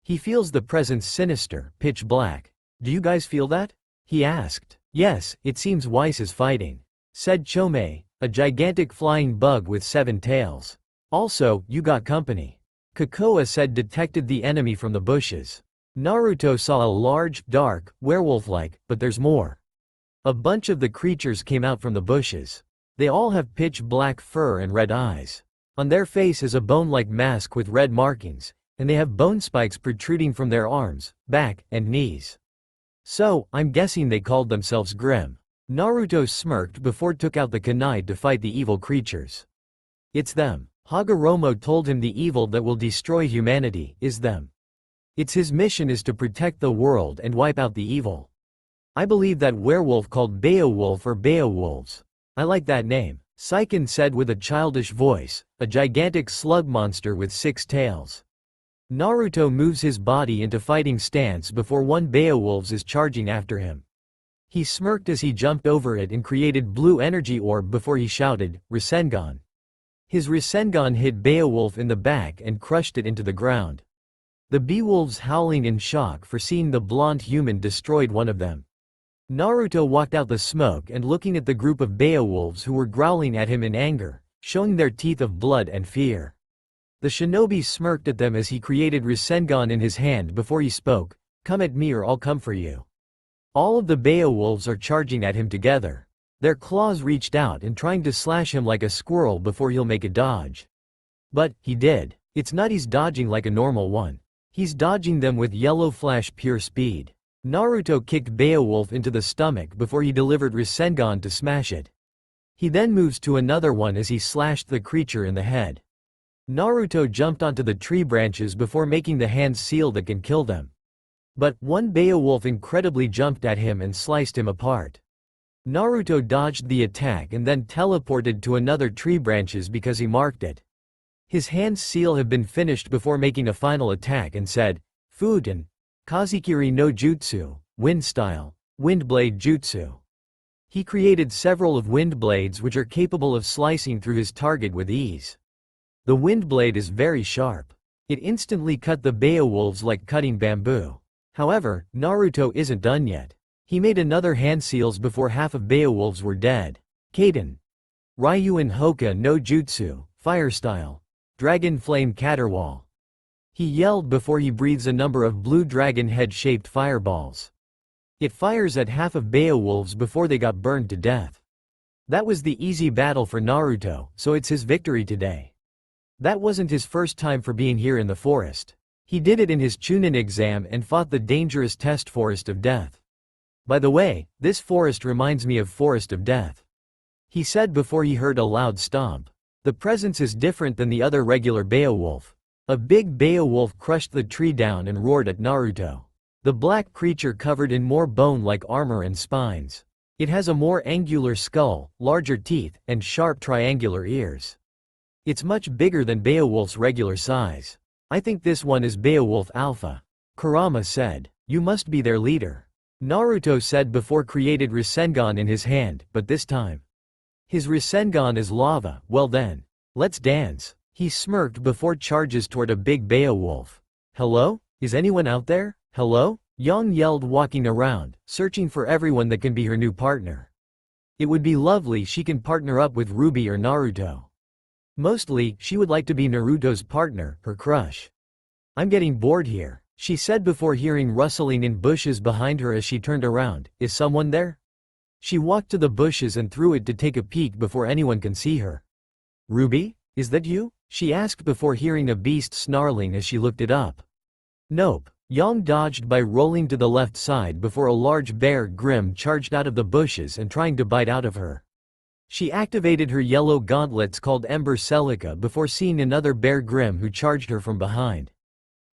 He feels the presence sinister, pitch black. Do you guys feel that? He asked. Yes, it seems Weiss is fighting, said Chome, a gigantic flying bug with 7 tails. Also, you got company. Kokoa said, detected the enemy from the bushes. Naruto saw a large, dark, werewolf-like, but there's more. A bunch of the creatures came out from the bushes. They all have pitch black fur and red eyes. On their face is a bone-like mask with red markings, and they have bone spikes protruding from their arms, back, and knees. So, I'm guessing they called themselves Grim. Naruto smirked before took out the kunai to fight the evil creatures. It's them. Hagoromo told him the evil that will destroy humanity is them. It's his mission is to protect the world and wipe out the evil. I believe that werewolf called Beowulf or Beowulfs. I like that name, Saiken said with a childish voice, a gigantic slug monster with 6 tails. Naruto moves his body into fighting stance before one Beowulf is charging after him. He smirked as he jumped over it and created blue energy orb before he shouted, Rasengan. His Rasengan hit Beowulf in the back and crushed it into the ground. The Beowulfs howling in shock for seeing the blonde human destroyed one of them. Naruto walked out the smoke and looking at the group of Beowulfs who were growling at him in anger, showing their teeth of blood and fear. The shinobi smirked at them as he created Rasengan in his hand before he spoke, "Come at me or I'll come for you." All of the Beowulfs are charging at him together. Their claws reached out and trying to slash him like a squirrel before he'll make a dodge. But, he did. It's not he's dodging like a normal one. He's dodging them with yellow flash pure speed. Naruto kicked Beowulf into the stomach before he delivered Rasengan to smash it. He then moves to another one as he slashed the creature in the head. Naruto jumped onto the tree branches before making the hand seal that can kill them. But, one Beowulf incredibly jumped at him and sliced him apart. Naruto dodged the attack and then teleported to another tree branches because he marked it. His hand's seal had been finished before making a final attack and said, "Fuden, Kazikiri no Jutsu, Wind Style, Windblade Jutsu." He created several of wind blades which are capable of slicing through his target with ease. The wind blade is very sharp. It instantly cut the Beowulfs like cutting bamboo. However, Naruto isn't done yet. He made another hand seals before half of Beowulfs were dead. Kaden. Ryuin Hoka no Jutsu, Fire Style, Dragon Flame Caterwall. He yelled before he breathes a number of blue dragon head-shaped fireballs. It fires at half of Beowulfs before they got burned to death. That was the easy battle for Naruto, so it's his victory today. That wasn't his first time for being here in the forest. He did it in his Chunin exam and fought the dangerous test Forest of Death. By the way, this forest reminds me of Forest of Death. He said before he heard a loud stomp. The presence is different than the other regular Beowulf. A big Beowulf crushed the tree down and roared at Naruto. The black creature covered in more bone-like armor and spines. It has a more angular skull, larger teeth, and sharp triangular ears. It's much bigger than Beowulf's regular size. "I think this one is Beowulf Alpha," Kurama said. "You must be their leader," Naruto said before created Rasengan in his hand, but this time. His Rasengan is lava. "Well then. Let's dance." He smirked before charges toward a big Beowulf. "Hello? Is anyone out there? Hello?" Yang yelled walking around, searching for everyone that can be her new partner. It would be lovely she can partner up with Ruby or Naruto. Mostly, she would like to be Naruto's partner, her crush. "I'm getting bored here," she said before hearing rustling in bushes behind her as she turned around. "Is someone there?" She walked to the bushes and through it to take a peek before anyone can see her. "Ruby? Is that you?" she asked before hearing a beast snarling as she looked it up. "Nope." Yang dodged by rolling to the left side before a large bear Grim charged out of the bushes and trying to bite out of her. She activated her yellow gauntlets called Ember Celica before seeing another bear Grim who charged her from behind.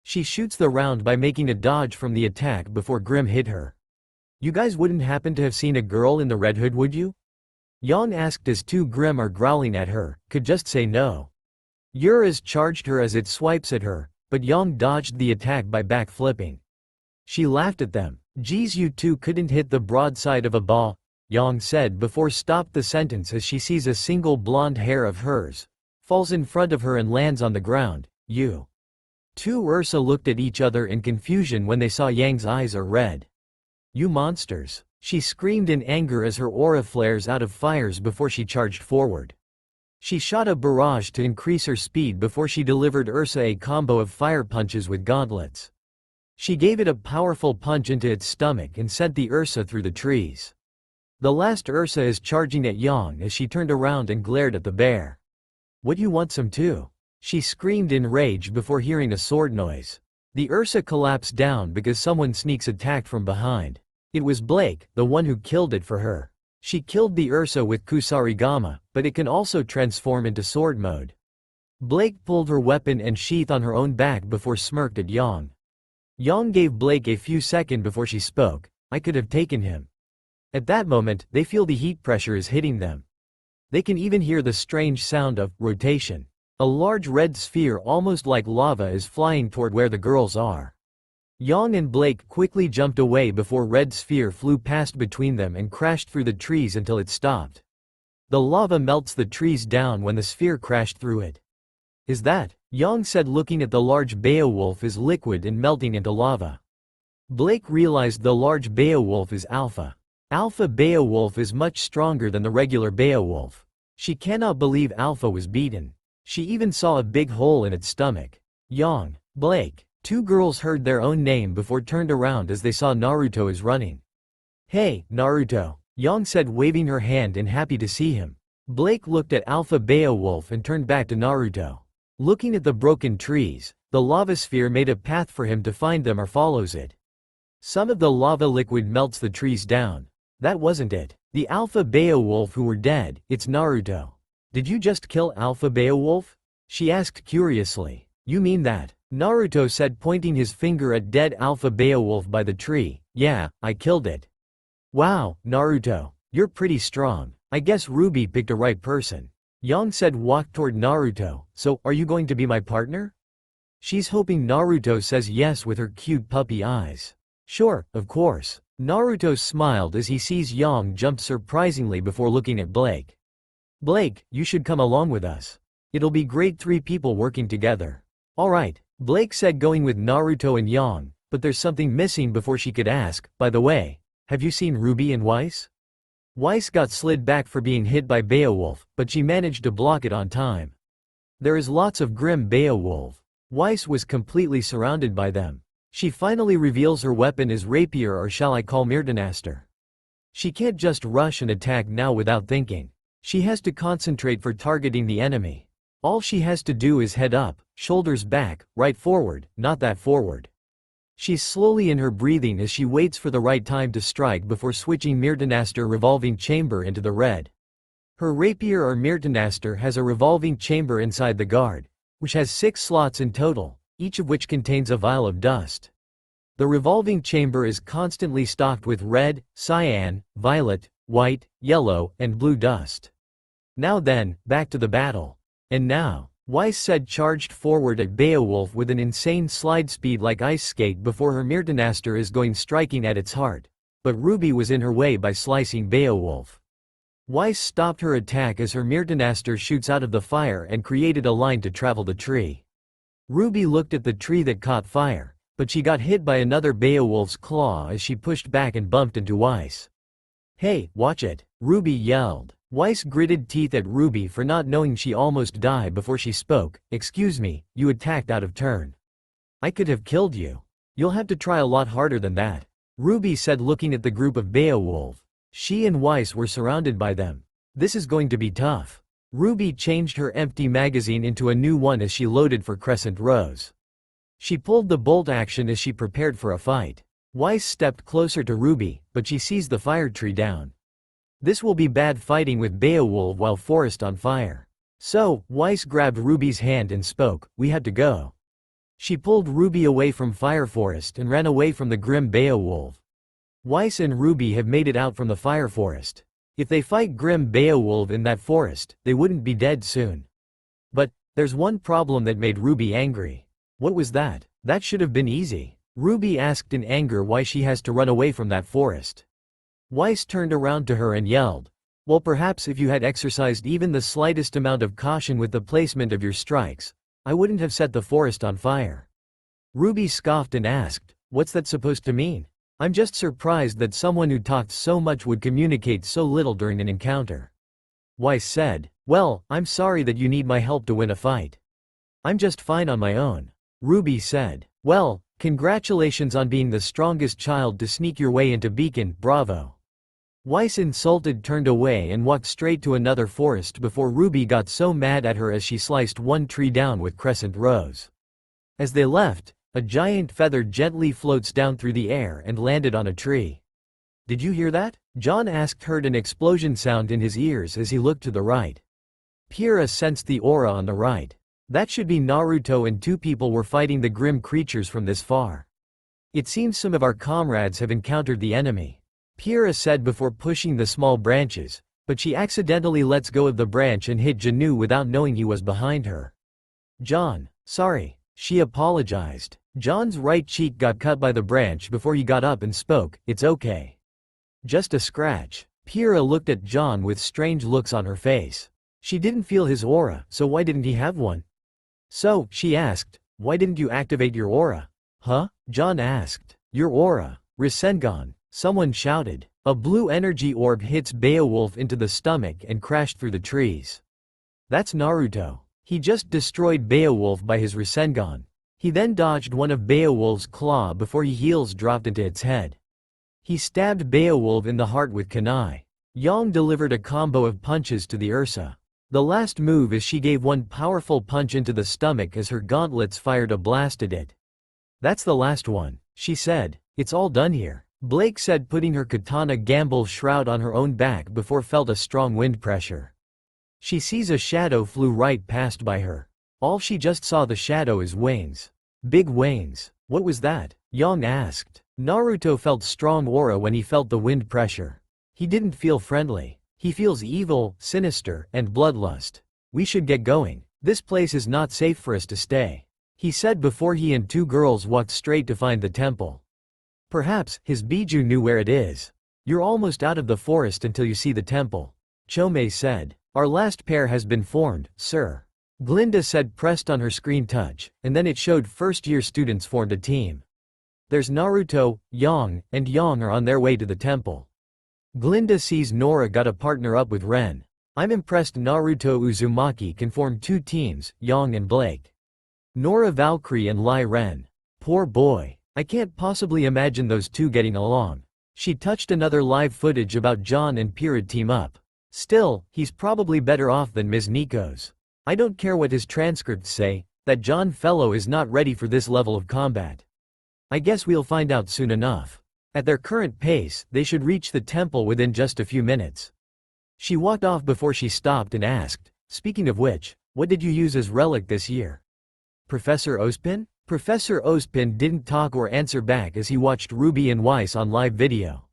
She shoots the round by making a dodge from the attack before Grim hit her. "You guys wouldn't happen to have seen a girl in the red hood, would you?" Yang asked as two Grim are growling at her, could just say no. Yuras charged her as it swipes at her, but Yang dodged the attack by backflipping. She laughed at them. "Geez, you two couldn't hit the broadside of a ball," Yang said before stopped the sentence as she sees a single blonde hair of hers, falls in front of her and lands on the ground. "You." Two Ursa looked at each other in confusion when they saw Yang's eyes are red. "You monsters." She screamed in anger as her aura flares out of fires before she charged forward. She shot a barrage to increase her speed before she delivered Ursa a combo of fire punches with gauntlets. She gave it a powerful punch into its stomach and sent the Ursa through the trees. The last Ursa is charging at Yang as she turned around and glared at the bear. "What, you want some too?" She screamed in rage before hearing a sword noise. The Ursa collapsed down because someone sneaks attacked from behind. It was Blake, the one who killed it for her. She killed the Ursa with Kusarigama, but it can also transform into sword mode. Blake pulled her weapon and sheath on her own back before smirked at Yang. Yang gave Blake a few seconds before she spoke. "I could have taken him." At that moment, they feel the heat pressure is hitting them. They can even hear the strange sound of rotation. A large red sphere almost like lava is flying toward where the girls are. Yang and Blake quickly jumped away before red sphere flew past between them and crashed through the trees until it stopped. The lava melts the trees down when the sphere crashed through it. "Is that?" Yang said looking at the large Beowulf is liquid and melting into lava. Blake realized the large Beowulf is Alpha. Alpha Beowulf is much stronger than the regular Beowulf. She cannot believe Alpha was beaten. She even saw a big hole in its stomach. Yang, Blake. Two girls heard their own name before turned around as they saw Naruto is running. "Hey, Naruto," Yang said, waving her hand and happy to see him. Blake looked at Alpha Beowulf and turned back to Naruto. Looking at the broken trees, the lava sphere made a path for him to find them or follows it. Some of the lava liquid melts the trees down. That wasn't it. The Alpha Beowulf who were dead, it's Naruto. "Did you just kill Alpha Beowulf?" she asked curiously. "You mean that?" Naruto said, pointing his finger at dead Alpha Beowulf by the tree. "Yeah, I killed it." "Wow, Naruto, you're pretty strong. I guess Ruby picked a right person." Yang said, walked toward Naruto. "So, are you going to be my partner?" She's hoping Naruto says yes with her cute puppy eyes. "Sure, of course." Naruto smiled as he sees Yang jump surprisingly before looking at Blake. "Blake, you should come along with us. It'll be great, 3 people working together." "Alright," Blake said, going with Naruto and Yang, but there's something missing before she could ask, "By the way, have you seen Ruby and Weiss?" Weiss got slid back for being hit by Beowulf, but she managed to block it on time. There is lots of grim Beowulf. Weiss was completely surrounded by them. She finally reveals her weapon is rapier, or shall I call Myrtanaster. She can't just rush and attack now without thinking. She has to concentrate for targeting the enemy. All she has to do is head up, shoulders back, right forward, not that forward. She's slowly in her breathing as she waits for the right time to strike before switching Myrtanaster revolving chamber into the red. Her rapier or Myrtanaster has a revolving chamber inside the guard, which has 6 slots in total, each of which contains a vial of dust. The revolving chamber is constantly stocked with red, cyan, violet, white, yellow, and blue dust. Now then, back to the battle. And now, Weiss said, charged forward at Beowulf with an insane slide speed like ice skate before her Myrtanaster is going striking at its heart. But Ruby was in her way by slicing Beowulf. Weiss stopped her attack as her Myrtanaster shoots out of the fire and created a line to travel the tree. Ruby looked at the tree that caught fire, but she got hit by another Beowulf's claw as she pushed back and bumped into Weiss. "Hey, watch it," Ruby yelled. Weiss gritted teeth at Ruby for not knowing she almost died before she spoke. "Excuse me, you attacked out of turn. I could have killed you. You'll have to try a lot harder than that," Ruby said, looking at the group of Beowulf. She and Weiss were surrounded by them. "This is going to be tough." Ruby changed her empty magazine into a new one as she loaded for Crescent Rose. She pulled the bolt action as she prepared for a fight. Weiss stepped closer to Ruby, but she sees the fire tree down. This will be bad fighting with Beowulf while forest on fire. So, Weiss grabbed Ruby's hand and spoke, "We had to go." She pulled Ruby away from Fire Forest and ran away from the grim Beowulf. Weiss and Ruby have made it out from the Fire Forest. If they fight grim Beowulf in that forest, they wouldn't be dead soon. But, there's one problem that made Ruby angry. What was that? That should have been easy. Ruby asked in anger why she has to run away from that forest. Weiss turned around to her and yelled, "Well, perhaps if you had exercised even the slightest amount of caution with the placement of your strikes, I wouldn't have set the forest on fire." Ruby scoffed and asked, "What's that supposed to mean? I'm just surprised that someone who talked so much would communicate so little during an encounter." Weiss said, "Well, I'm sorry that you need my help to win a fight. I'm just fine on my own." Ruby said, "Well, congratulations on being the strongest child to sneak your way into Beacon, bravo." Weiss, insulted, turned away and walked straight to another forest before Ruby got so mad at her as she sliced one tree down with Crescent Rose. As they left, a giant feather gently floats down through the air and landed on a tree. "Did you hear that?" John asked, heard an explosion sound in his ears as he looked to the right. Pyrrha sensed the aura on the right. That should be Naruto, and 2 people were fighting the grim creatures from this far. "It seems some of our comrades have encountered the enemy," Pyrrha said before pushing the small branches, but she accidentally lets go of the branch and hit Janu without knowing he was behind her. "John, sorry," she apologized. John's right cheek got cut by the branch before he got up and spoke, "It's okay. Just a scratch." Pyrrha looked at John with strange looks on her face. She didn't feel his aura, so why didn't he have one? "So," she asked, "why didn't you activate your aura?" "Huh?" John asked. "Your aura, Rasengan," someone shouted. A blue energy orb hits Beowulf into the stomach and crashed through the trees. That's Naruto. He just destroyed Beowulf by his Rasengan. He then dodged one of Beowulf's claw before his heels dropped into its head. He stabbed Beowulf in the heart with kunai. Yang delivered a combo of punches to the Ursa. The last move is she gave one powerful punch into the stomach as her gauntlets fired a blast at it. That's the last one, she said. It's all done here. Blake said, putting her katana gamble shroud on her own back before felt a strong wind pressure. She sees a shadow flew right past by her. All she just saw the shadow is wings. Big wings. What was that? Yang asked. Naruto felt strong aura when he felt the wind pressure. He didn't feel friendly. He feels evil, sinister, and bloodlust. We should get going. This place is not safe for us to stay, he said before he and two girls walked straight to find the temple. Perhaps his Biju knew where it is. You're almost out of the forest until you see the temple, Chomei said. Our last pair has been formed, sir. Glinda said, pressed on her screen touch, and then it showed first-year students formed a team. There's Naruto, Yang, and Yang are on their way to the temple. Glinda sees Nora got a partner up with Ren. I'm impressed Naruto Uzumaki can form two teams, Yang and Blake. Nora Valkyrie and Lai Ren. Poor boy. I can't possibly imagine those two getting along. She touched another live footage about John and Pirid team up. Still, he's probably better off than Ms. Nico's. I don't care what his transcripts say, that John fellow is not ready for this level of combat. I guess we'll find out soon enough. At their current pace, they should reach the temple within just a few minutes. She walked off before she stopped and asked, speaking of which, what did you use as relic this year? Professor Ozpin? Professor Ozpin didn't talk or answer back as he watched Ruby and Weiss on live video.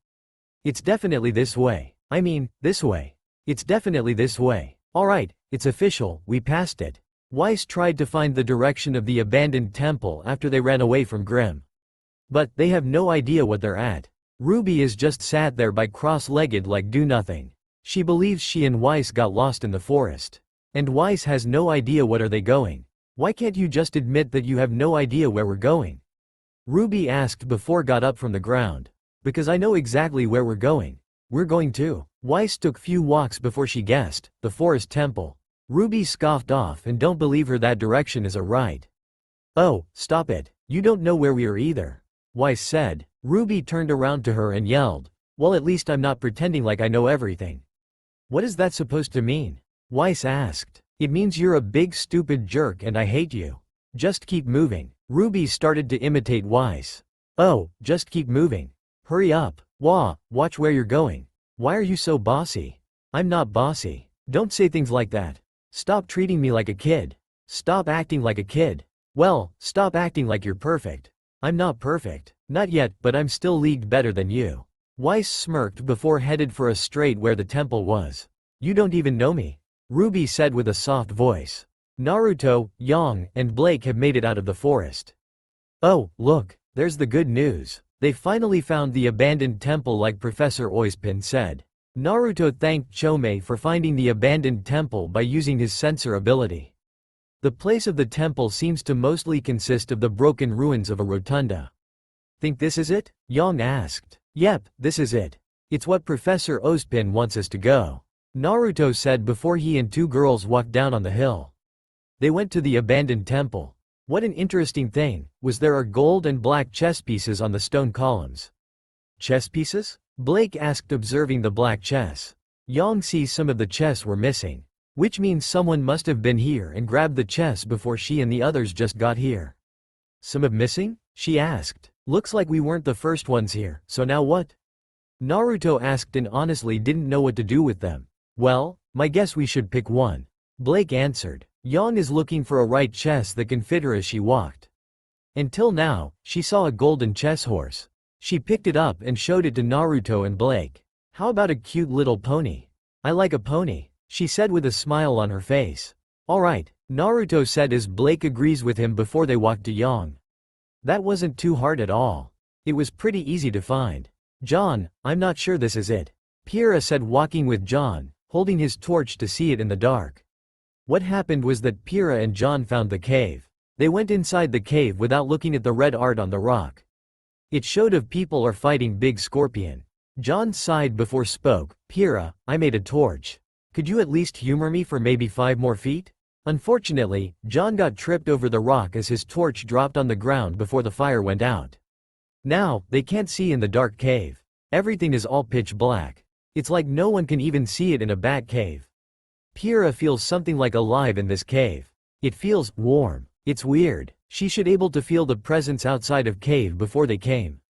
It's definitely this way. I mean, this way. It's definitely this way. Alright, it's official, we passed it. Weiss tried to find the direction of the abandoned temple after they ran away from Grimm. But they have no idea what they're at. Ruby is just sat there by cross-legged like do nothing. She believes she and Weiss got lost in the forest. And Weiss has no idea what are they going. Why can't you just admit that you have no idea where we're going? Ruby asked before got up from the ground. Because I know exactly where we're going. We're going to. Weiss took few walks before she guessed, the forest temple. Ruby scoffed off and don't believe her that direction is a right. Oh, stop it. You don't know where we are either. Weiss said. Ruby turned around to her and yelled. Well, at least I'm not pretending like I know everything. What is that supposed to mean? Weiss asked. It means you're a big stupid jerk and I hate you. Just keep moving. Ruby started to imitate Weiss. Oh, just keep moving. Hurry up. Wah, watch where you're going. Why are you so bossy? I'm not bossy. Don't say things like that. Stop treating me like a kid. Stop acting like a kid. Well, stop acting like you're perfect. I'm not perfect. Not yet, but I'm still leagued better than you. Weiss smirked before headed for a straight where the temple was. You don't even know me, Ruby said with a soft voice. Naruto, Yang, and Blake have made it out of the forest. Oh, look, there's the good news. They finally found the abandoned temple like Professor Ozpin said. Naruto thanked Chomei for finding the abandoned temple by using his sensor ability. The place of the temple seems to mostly consist of the broken ruins of a rotunda. Think this is it? Yang asked. Yep, this is it. It's what Professor Ozpin wants us to go, Naruto said before he and two girls walked down on the hill. They went to the abandoned temple. What an interesting thing, was there are gold and black chess pieces on the stone columns. Chess pieces? Blake asked observing the black chess. Yang sees some of the chess were missing. Which means someone must have been here and grabbed the chess before she and the others just got here. Some of missing? She asked. Looks like we weren't the first ones here, so now what? Naruto asked and honestly didn't know what to do with them. Well, my guess we should pick one. Blake answered. Yang is looking for a right chess that can fit her as she walked. Until now, she saw a golden chess horse. She picked it up and showed it to Naruto and Blake. How about a cute little pony? I like a pony, she said with a smile on her face. Alright, Naruto said as Blake agrees with him before they walked to Yang. That wasn't too hard at all. It was pretty easy to find. John, I'm not sure this is it, Pyrrha said walking with John, holding his torch to see it in the dark. What happened was that Pyrrha and John found the cave. They went inside the cave without looking at the red art on the rock. It showed of people are fighting big scorpion. John sighed before spoke. Pyrrha, I made a torch. Could you at least humor me for maybe 5 more feet? Unfortunately, John got tripped over the rock as his torch dropped on the ground before the fire went out. Now, they can't see in the dark cave. Everything is all pitch black. It's like no one can even see it in a bat cave. Pyrrha feels something like alive in this cave. It feels warm. It's weird. She should able to feel the presence outside of cave before they came.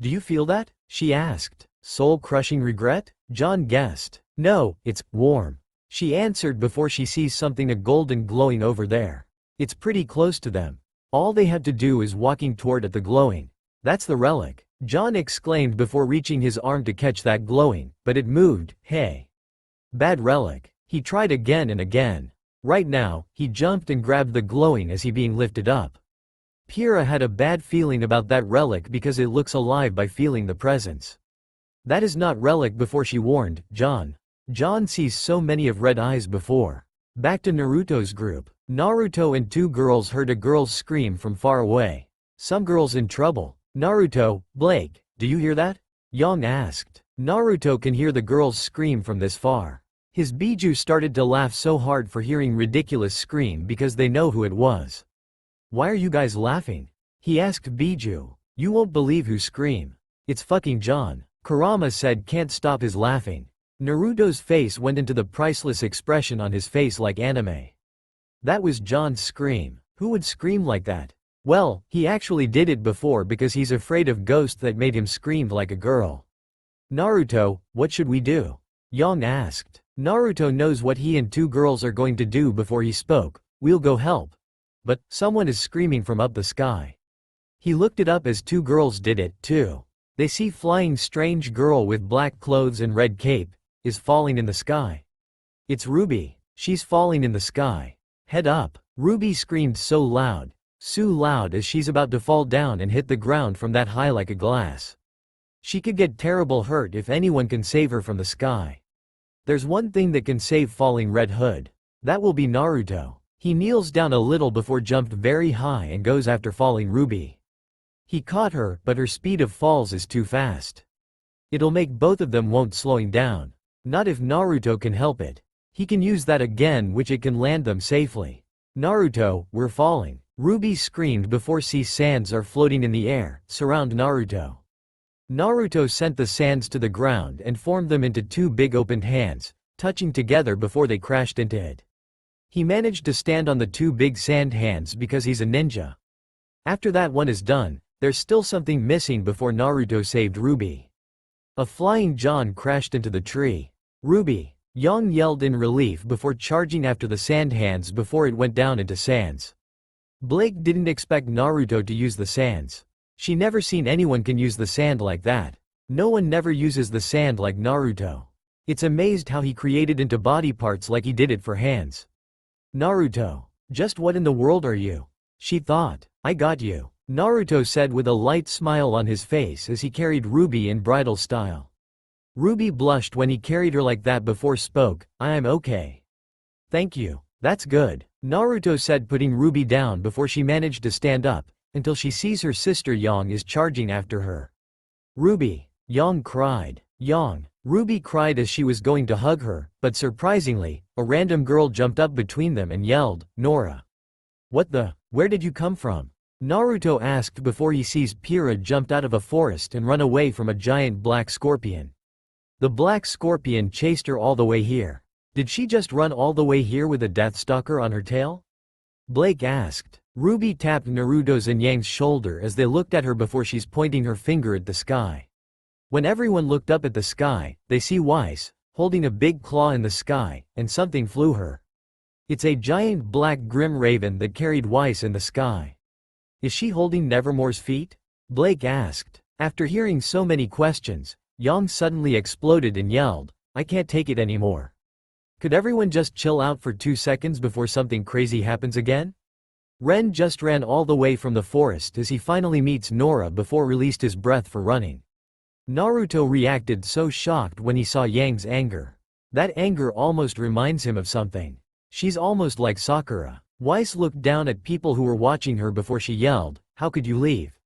Do you feel that? She asked. Soul-crushing regret? John guessed. No, it's warm. She answered before she sees something a golden glowing over there. It's pretty close to them. All they had to do is walking toward at the glowing. That's the relic. John exclaimed before reaching his arm to catch that glowing, but it moved. Hey. Bad relic. He tried again and again. Right now, he jumped and grabbed the glowing as he being lifted up. Pyrrha had a bad feeling about that relic because it looks alive by feeling the presence. That is not relic before she warned, John. John sees so many of red eyes before. Back to Naruto's group. Naruto and 2 girls heard a girl's scream from far away. Some girls in trouble. Naruto, Blake, do you hear that? Yang asked. Naruto can hear the girls scream from this far. His Biju started to laugh so hard for hearing ridiculous scream because they know who it was. Why are you guys laughing? He asked Biju. You won't believe who scream. It's fucking John. Kurama said can't stop his laughing. Naruto's face went into the priceless expression on his face like anime. That was John's scream. Who would scream like that? Well, he actually did it before because he's afraid of ghosts that made him scream like a girl. Naruto, what should we do? Yang asked. Naruto knows what he and 2 girls are going to do before he spoke. We'll go help. But, someone is screaming from up the sky. He looked it up as 2 girls did it, too. They see flying strange girl with black clothes and red cape, is falling in the sky. It's Ruby. She's falling in the sky. Head up. Ruby screamed so loud as she's about to fall down and hit the ground from that high like a glass. She could get terrible hurt if anyone can save her from the sky. There's one thing that can save falling Red Hood. That will be Naruto. He kneels down a little before jumped very high and goes after falling Ruby. He caught her, but her speed of falls is too fast. It'll make both of them won't slowing down. Not if Naruto can help it. He can use that again which it can land them safely. Naruto, we're falling. Ruby screamed before sands are floating in the air, surround Naruto. Naruto sent the sands to the ground and formed them into 2 big opened hands, touching together before they crashed into it. He managed to stand on the 2 big sand hands because he's a ninja. After that one is done, there's still something missing before Naruto saved Ruby. A flying John crashed into the tree. Ruby! Yang yelled in relief before charging after the sand hands before it went down into sands. Blake didn't expect Naruto to use the sands. She never seen anyone can use the sand like that. No one never uses the sand like Naruto. It's amazed how he created into body parts like he did it for hands. Naruto. Just what in the world are you? She thought. I got you. Naruto said with a light smile on his face as he carried Ruby in bridal style. Ruby blushed when he carried her like that before spoke, I'm okay. Thank you. That's good. Naruto said putting Ruby down before she managed to stand up, until she sees her sister Yang is charging after her. Ruby. Yang cried. Yang. Ruby cried as she was going to hug her, but surprisingly, a random girl jumped up between them and yelled, Nora. What the? Where did you come from? Naruto asked before he sees Pyrrha jumped out of a forest and run away from a giant black scorpion. The black scorpion chased her all the way here. Did she just run all the way here with a Deathstalker on her tail? Blake asked. Ruby tapped Naruto's and Yang's shoulder as they looked at her before she's pointing her finger at the sky. When everyone looked up at the sky, they see Weiss, holding a big claw in the sky, and something flew her. It's a giant black grim raven that carried Weiss in the sky. Is she holding Nevermore's feet? Blake asked. After hearing so many questions, Yang suddenly exploded and yelled, I can't take it anymore. Could everyone just chill out for 2 seconds before something crazy happens again? Ren just ran all the way from the forest as he finally meets Nora before released his breath for running. Naruto reacted so shocked when he saw Yang's anger. That anger almost reminds him of something. She's almost like Sakura. Weiss looked down at people who were watching her before she yelled, how could you leave?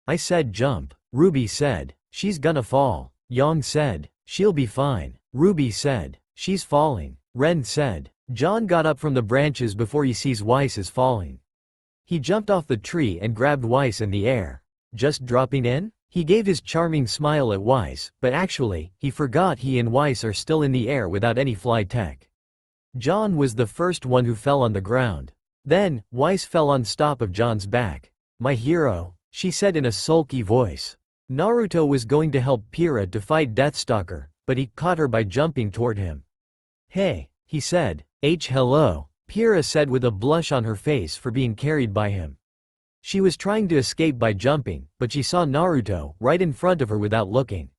I said jump. Ruby said, she's gonna fall. Yang said, "She'll be fine." Ruby said, "She's falling." Ren said. John got up from the branches before he sees Weiss is falling. He jumped off the tree and grabbed Weiss in the air. "Just dropping in?" He gave his charming smile at Weiss, but actually, he forgot he and Weiss are still in the air without any fly tech. John was the first one who fell on the ground. Then, Weiss fell on top of John's back. "My hero," she said in a sulky voice. Naruto was going to help Pira to fight Deathstalker, but he caught her by jumping toward him. "Hey," he said. Hello," Pira said with a blush on her face for being carried by him. She was trying to escape by jumping, but she saw Naruto right in front of her without looking.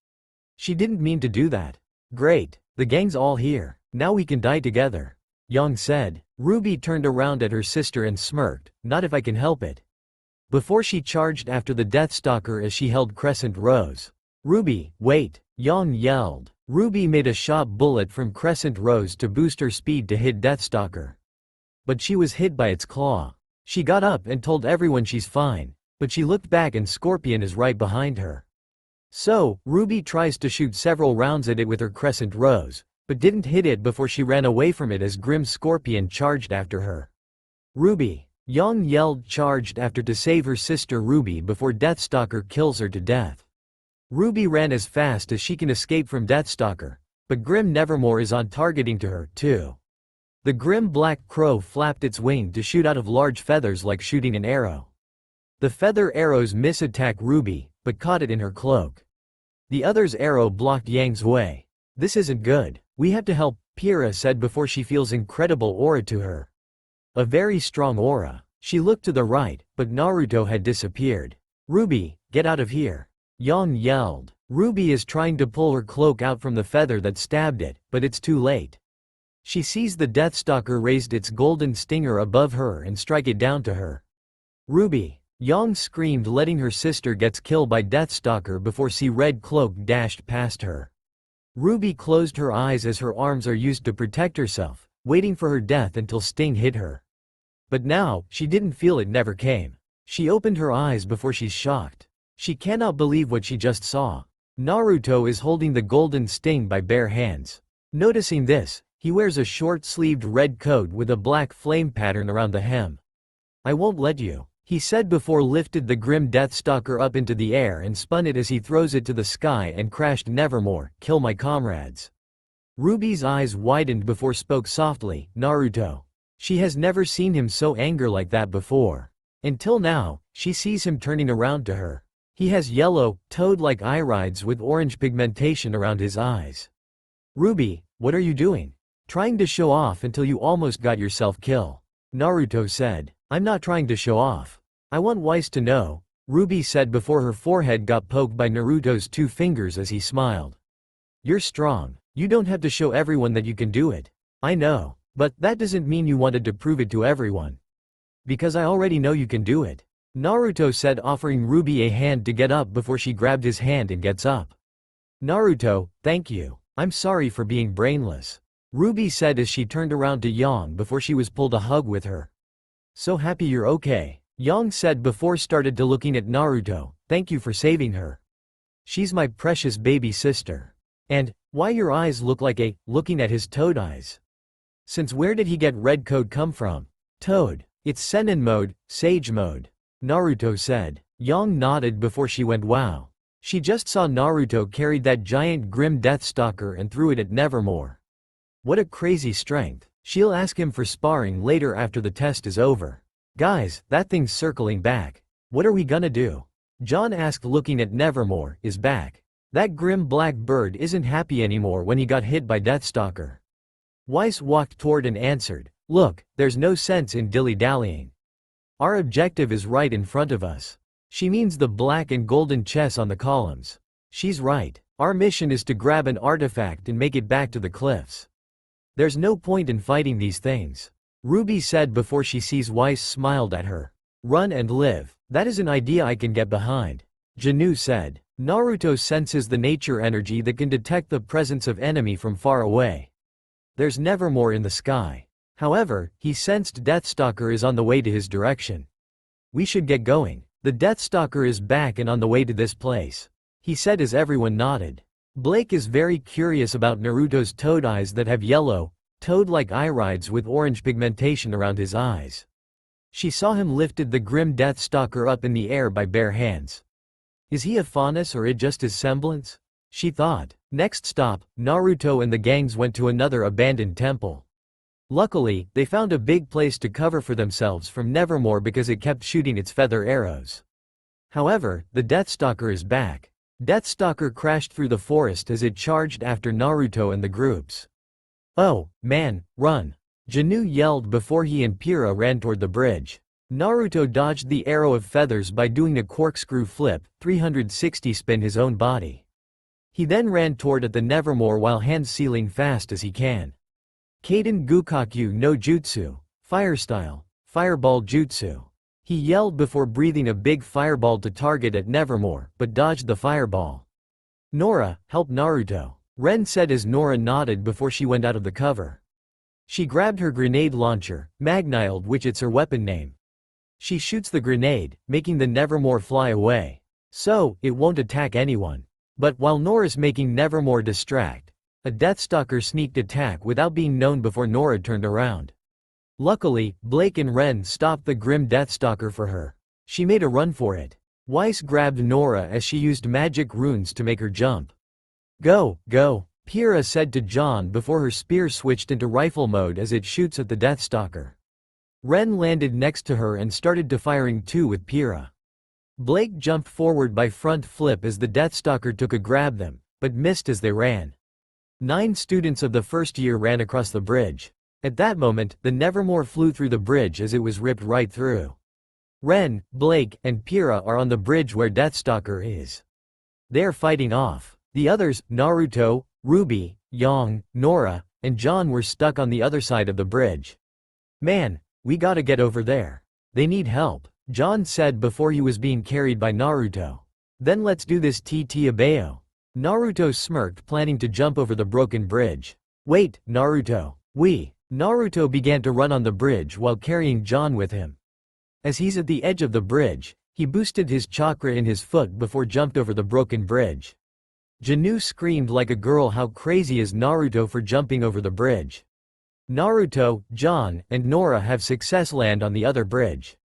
She didn't mean to do that. "Great, the gang's all here. Now we can die together," Yang said. Ruby turned around at her sister and smirked, "Not if I can help it." Before she charged after the Deathstalker as she held Crescent Rose. "Ruby, wait," Yang yelled. Ruby made a shot bullet from Crescent Rose to boost her speed to hit Deathstalker. But she was hit by its claw. She got up and told everyone she's fine, but she looked back and Scorpion is right behind her. So, Ruby tries to shoot several rounds at it with her Crescent Rose, but didn't hit it before she ran away from it as Grim Scorpion charged after her. "Ruby!" Yang yelled charged after to save her sister Ruby before Deathstalker kills her to death. Ruby ran as fast as she can escape from Deathstalker, but Grim Nevermore is on targeting to her, too. The grim black crow flapped its wing to shoot out of large feathers like shooting an arrow. The feather arrows misattack Ruby, but caught it in her cloak. The other's arrow blocked Yang's way. "This isn't good. We have to help," Pira said before she feels incredible aura to her. A very strong aura. She looked to the right, but Naruto had disappeared. "Ruby, get out of here," Yang yelled. Ruby is trying to pull her cloak out from the feather that stabbed it, but it's too late. She sees the Deathstalker raised its golden stinger above her and strike it down to her. "Ruby!" Yang screamed, letting her sister gets killed by Deathstalker before Red Cloak dashed past her. Ruby closed her eyes as her arms are used to protect herself, waiting for her death until Sting hit her. But now, she didn't feel it never came. She opened her eyes before she's shocked. She cannot believe what she just saw. Naruto is holding the golden sting by bare hands. Noticing this, he wears a short-sleeved red coat with a black flame pattern around the hem. "I won't let you," he said before lifted the grim Deathstalker up into the air and spun it as he throws it to the sky and crashed. "Nevermore, kill my comrades." Ruby's eyes widened before spoke softly, "Naruto." She has never seen him so angry like that before. Until now, she sees him turning around to her. He has yellow, toad-like irides with orange pigmentation around his eyes. "Ruby, what are you doing? Trying to show off until you almost got yourself killed," Naruto said. "I'm not trying to show off. I want Weiss to know," Ruby said before her forehead got poked by Naruto's 2 fingers as he smiled. "You're strong. You don't have to show everyone that you can do it. I know, but that doesn't mean you wanted to prove it to everyone. Because I already know you can do it," Naruto said, offering Ruby a hand to get up before she grabbed his hand and gets up. "Naruto, thank you. I'm sorry for being brainless," Ruby said as she turned around to Yang before she was pulled a hug with her. "So happy you're okay," Yang said before started to looking at Naruto. "Thank you for saving her. She's my precious baby sister. And, why your eyes look like looking at his toad eyes. Since where did he get red coat come from?" "Toad. It's Senin mode, Sage mode," Naruto said. Yang nodded before she went wow. She just saw Naruto carried that giant grim Deathstalker and threw it at Nevermore. What a crazy strength. She'll ask him for sparring later after the test is over. "Guys, that thing's circling back. What are we gonna do?" John asked looking at Nevermore, is back. That grim black bird isn't happy anymore when he got hit by Deathstalker. Weiss walked toward and answered, "Look, there's no sense in dilly-dallying. Our objective is right in front of us." She means the black and golden chess on the columns. She's right. Our mission is to grab an artifact and make it back to the cliffs. There's no point in fighting these things, Ruby said before she sees Weiss smiled at her. "Run and live. That is an idea I can get behind," Janu said. Naruto senses the nature energy that can detect the presence of enemy from far away. There's Nevermore in the sky. However, he sensed Deathstalker is on the way to his direction. "We should get going. The Deathstalker is back and on the way to this place," he said as everyone nodded. Blake is very curious about Naruto's toad eyes that have yellow, toad-like irides with orange pigmentation around his eyes. She saw him lifted the grim Deathstalker up in the air by bare hands. Is he a Faunus or it just his semblance? She thought. Next stop, Naruto and the gangs went to another abandoned temple. Luckily, they found a big place to cover for themselves from Nevermore because it kept shooting its feather arrows. However, the Deathstalker is back. Deathstalker crashed through the forest as it charged after Naruto and the groups. "Oh, man, run!" Janu yelled before he and Pira ran toward the bridge. Naruto dodged the arrow of feathers by doing a corkscrew flip, 360 spin his own body. He then ran toward at the Nevermore while hands sealing fast as he can. Kaden Gukakyu no Jutsu, Fire Style, Fireball Jutsu. He yelled before breathing a big fireball to target at Nevermore, but dodged the fireball. "Nora, help Naruto," Ren said as Nora nodded before she went out of the cover. She grabbed her grenade launcher, Magnild, which it's her weapon name. She shoots the grenade, making the Nevermore fly away. So, it won't attack anyone. But while Nora's making Nevermore distract, a Deathstalker sneaked attack without being known before Nora turned around. Luckily, Blake and Ren stopped the grim Deathstalker for her. She made a run for it. Weiss grabbed Nora as she used magic runes to make her jump. "Go, go," Pira said to John before her spear switched into rifle mode as it shoots at the Deathstalker. Ren landed next to her and started to firing too with Pira. Blake jumped forward by front flip as the Deathstalker took a grab them, but missed as they ran. 9 students of the first year ran across the bridge. At that moment, the Nevermore flew through the bridge as it was ripped right through. Ren, Blake, and Pira are on the bridge where Deathstalker is. They are fighting off. The others, Naruto, Ruby, Yang, Nora, and John were stuck on the other side of the bridge. "Man, we gotta get over there. They need help," John said before he was being carried by Naruto. "Then let's do this TT Abeo." Naruto smirked, planning to jump over the broken bridge. "Wait, Naruto. Naruto began to run on the bridge while carrying John with him. As he's at the edge of the bridge, he boosted his chakra in his foot before jumped over the broken bridge. Janu screamed like a girl. How crazy is Naruto for jumping over the bridge? Naruto, John, and Nora have success land on the other bridge.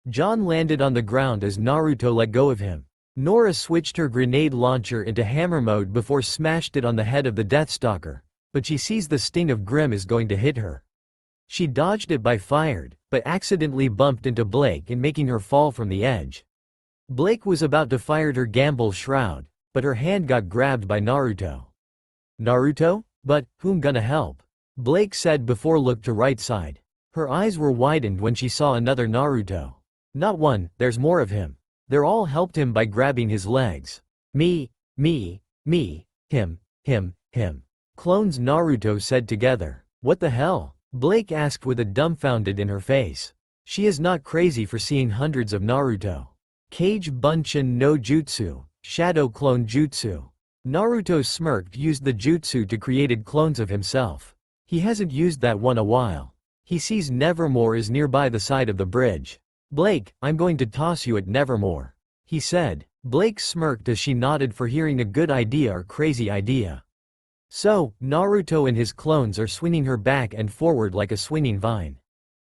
John landed on the ground as Naruto let go of him. Nora switched her grenade launcher into hammer mode before smashed it on the head of the Deathstalker, but she sees the sting of Grim is going to hit her. She dodged it by fired, but accidentally bumped into Blake and making her fall from the edge. Blake was about to fire her gamble shroud, but her hand got grabbed by Naruto. "Naruto? But, whom gonna help?" Blake said before looked to right side. Her eyes were widened when she saw another Naruto. "Not one, there's more of him. They're all helped him by grabbing his legs. Me, him. Clones," Naruto said together. "What the hell?" Blake asked with a dumbfounded in her face. She is not crazy for seeing hundreds of Naruto. Kage Bunshin no Jutsu, Shadow Clone Jutsu. Naruto smirked, used the jutsu to created clones of himself. He hasn't used that one a while. He sees Nevermore is nearby the side of the bridge. "Blake, I'm going to toss you at Nevermore," he said. Blake smirked as she nodded for hearing a good idea or crazy idea. So, Naruto and his clones are swinging her back and forward like a swinging vine.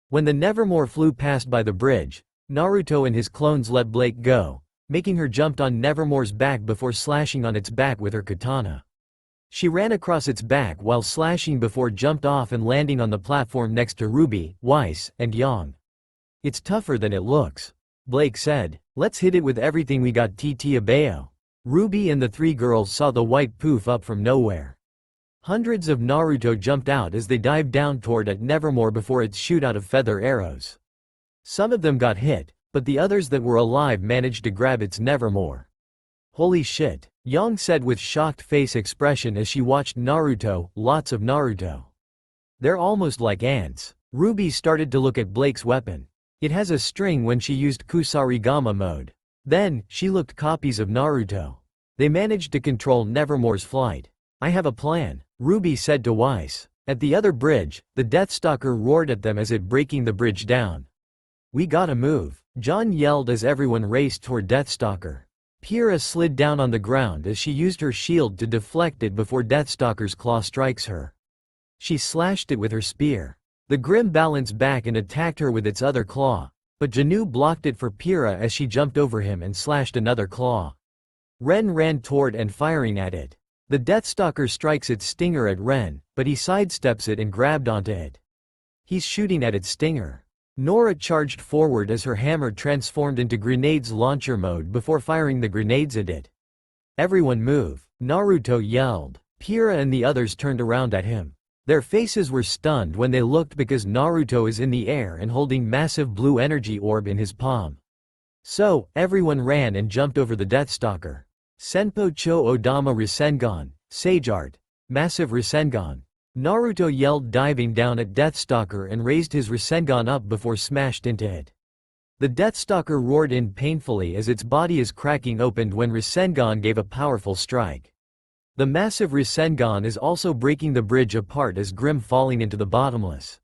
When the Nevermore flew past by the bridge, Naruto and his clones let Blake go, making her jumped on Nevermore's back before slashing on its back with her katana. She ran across its back while slashing before jumped off and landing on the platform next to Ruby, Weiss, and Yang. "It's tougher than it looks," Blake said. "Let's hit it with everything we got." TT Abeo. Ruby and the 3 girls saw the white poof up from nowhere. Hundreds of Naruto jumped out as they dived down toward at Nevermore before its shootout of feather arrows. Some of them got hit, but the others that were alive managed to grab its Nevermore. "Holy shit," Yang said with shocked face expression as she watched Naruto, lots of Naruto. "They're almost like ants." Ruby started to look at Blake's weapon. It has a string when she used Kusarigama mode. Then, she looked copies of Naruto. They managed to control Nevermore's flight. "I have a plan," Ruby said to Weiss. At the other bridge, the Deathstalker roared at them as it breaking the bridge down. "We gotta move," John yelled as everyone raced toward Deathstalker. Pyrrha slid down on the ground as she used her shield to deflect it before Deathstalker's claw strikes her. She slashed it with her spear. The Grim balanced back and attacked her with its other claw, but Janu blocked it for Pyrrha as she jumped over him and slashed another claw. Ren ran toward and firing at it. The Deathstalker strikes its stinger at Ren, but he sidesteps it and grabbed onto it. He's shooting at its stinger. Nora charged forward as her hammer transformed into grenades launcher mode before firing the grenades at it. "Everyone move," Naruto yelled. Pyrrha and the others turned around at him. Their faces were stunned when they looked because Naruto is in the air and holding massive blue energy orb in his palm. So, everyone ran and jumped over the Deathstalker. Senpo Cho Odama Rasengan, Sage Art, Massive Rasengan. Naruto yelled, diving down at Deathstalker and raised his Rasengan up before smashed into it. The Deathstalker roared in painfully as its body is cracking open when Rasengan gave a powerful strike. The massive Rasengan is also breaking the bridge apart as Grim falling into the bottomless.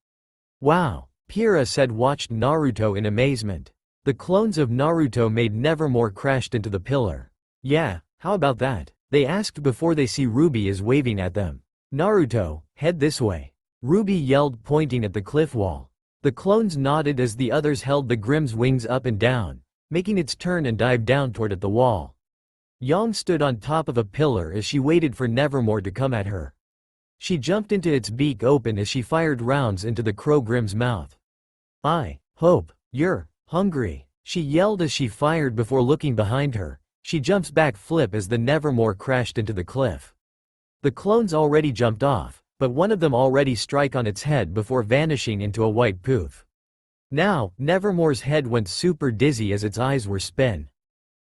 "Wow," Pyrrha said, watched Naruto in amazement. The clones of Naruto made Nevermore crashed into the pillar. "Yeah, how about that?" they asked before they see Ruby is waving at them. "Naruto, head this way," Ruby yelled, pointing at the cliff wall. The clones nodded as the others held the Grim's wings up and down, making its turn and dive down toward at the wall. Yang stood on top of a pillar as she waited for Nevermore to come at her. She jumped into its beak open as she fired rounds into the Crow Grim's mouth. "I hope you're hungry," she yelled as she fired before looking behind her. She jumps back flip as the Nevermore crashed into the cliff. The clones already jumped off, but one of them already strike on its head before vanishing into a white poof. Now, Nevermore's head went super dizzy as its eyes were spin.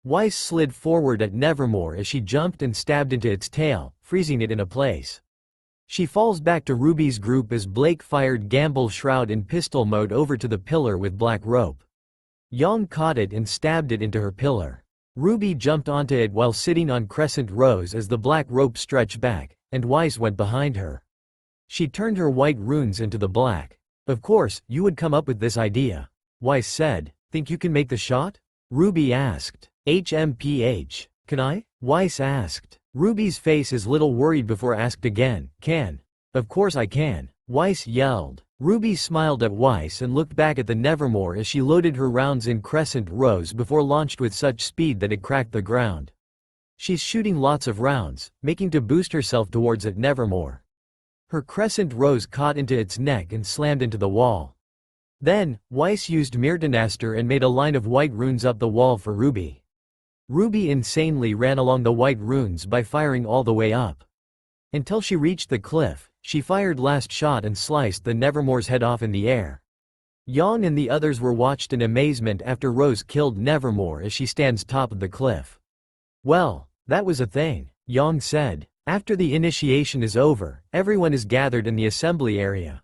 Weiss slid forward at Nevermore as she jumped and stabbed into its tail, freezing it in a place. She falls back to Ruby's group as Blake fired Gamble Shroud in pistol mode over to the pillar with black rope. Yang caught it and stabbed it into her pillar. Ruby jumped onto it while sitting on Crescent Rose as the black rope stretched back, and Weiss went behind her. She turned her white runes into the black. "Of course, you would come up with this idea," Weiss said. "Think you can make the shot?" Ruby asked. "HMPH. Can I?" Weiss asked. Ruby's face is little worried before asked again. "Can. Of course I can," Weiss yelled. Ruby smiled at Weiss and looked back at the Nevermore as she loaded her rounds in Crescent Rose before launched with such speed that it cracked the ground. She's shooting lots of rounds, making to boost herself towards it Nevermore. Her Crescent Rose caught into its neck and slammed into the wall. Then, Weiss used Myrtanaster and made a line of white runes up the wall for Ruby. Ruby insanely ran along the white runes by firing all the way up. Until she reached the cliff, she fired last shot and sliced the Nevermore's head off in the air. Yang and the others were watched in amazement after Rose killed Nevermore as she stands top of the cliff. "Well, that was a thing," Yang said. "After the initiation is over, everyone is gathered in the assembly area.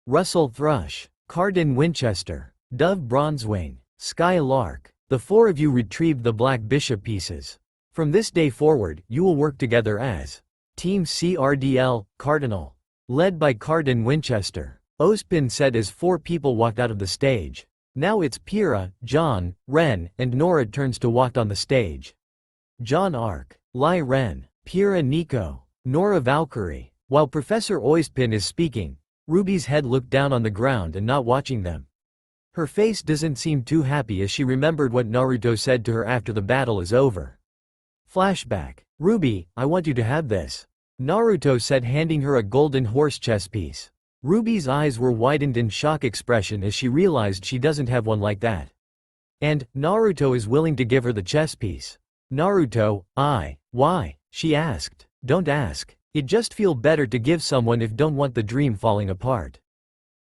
Russell Thrush, Cardin Winchester, Dove Bronzewing, Sky Lark, the four of you retrieved the Black Bishop pieces. From this day forward, you will work together as Team CRDL, Cardinal. Led by Cardin Winchester," Ospin said as four people walked out of the stage. Now it's Pyrrha, John, Ren, and Nora turns to walk on the stage. John Arc, Lai Ren, Pyrrha Nico, Nora Valkyrie. While Professor Oispin is speaking, Ruby's head looked down on the ground and not watching them. Her face doesn't seem too happy as she remembered what Naruto said to her after the battle is over. Flashback. "Ruby, I want you to have this," Naruto said, handing her a golden horse chess piece. Ruby's eyes were widened in shock expression as she realized she doesn't have one like that. And, Naruto is willing to give her the chess piece. "Naruto, why?" she asked. "Don't ask. It just feel better to give someone if don't want the dream falling apart."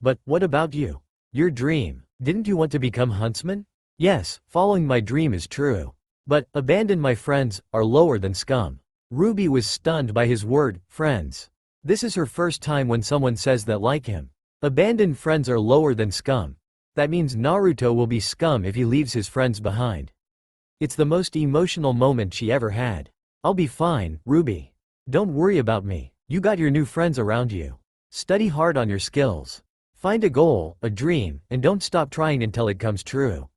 "But, what about you? Your dream, didn't you want to become huntsman?" "Yes, following my dream is true. But, abandon my friends, are lower than scum." Ruby was stunned by his word, friends. This is her first time when someone says that like him. Abandoned friends are lower than scum. That means Naruto will be scum if he leaves his friends behind. It's the most emotional moment she ever had. "I'll be fine, Ruby. Don't worry about me, you got your new friends around you. Study hard on your skills. Find a goal, a dream, and don't stop trying until it comes true."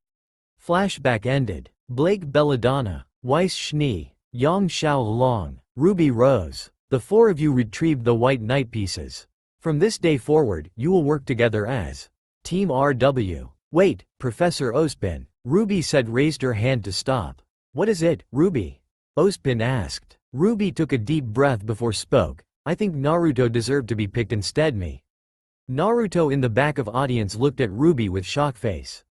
Flashback ended. Blake Belladonna, Weiss Schnee, Yang Xiao Long, Ruby Rose. The four of you retrieved the white knight pieces. From this day forward, you will work together as Team RW. Wait, Professor Ospin. Ruby said, raised her hand to stop. What is it, Ruby? Ospin asked. Ruby took a deep breath before spoke. I think Naruto deserved to be picked instead me. Naruto in the back of audience looked at Ruby with shock face.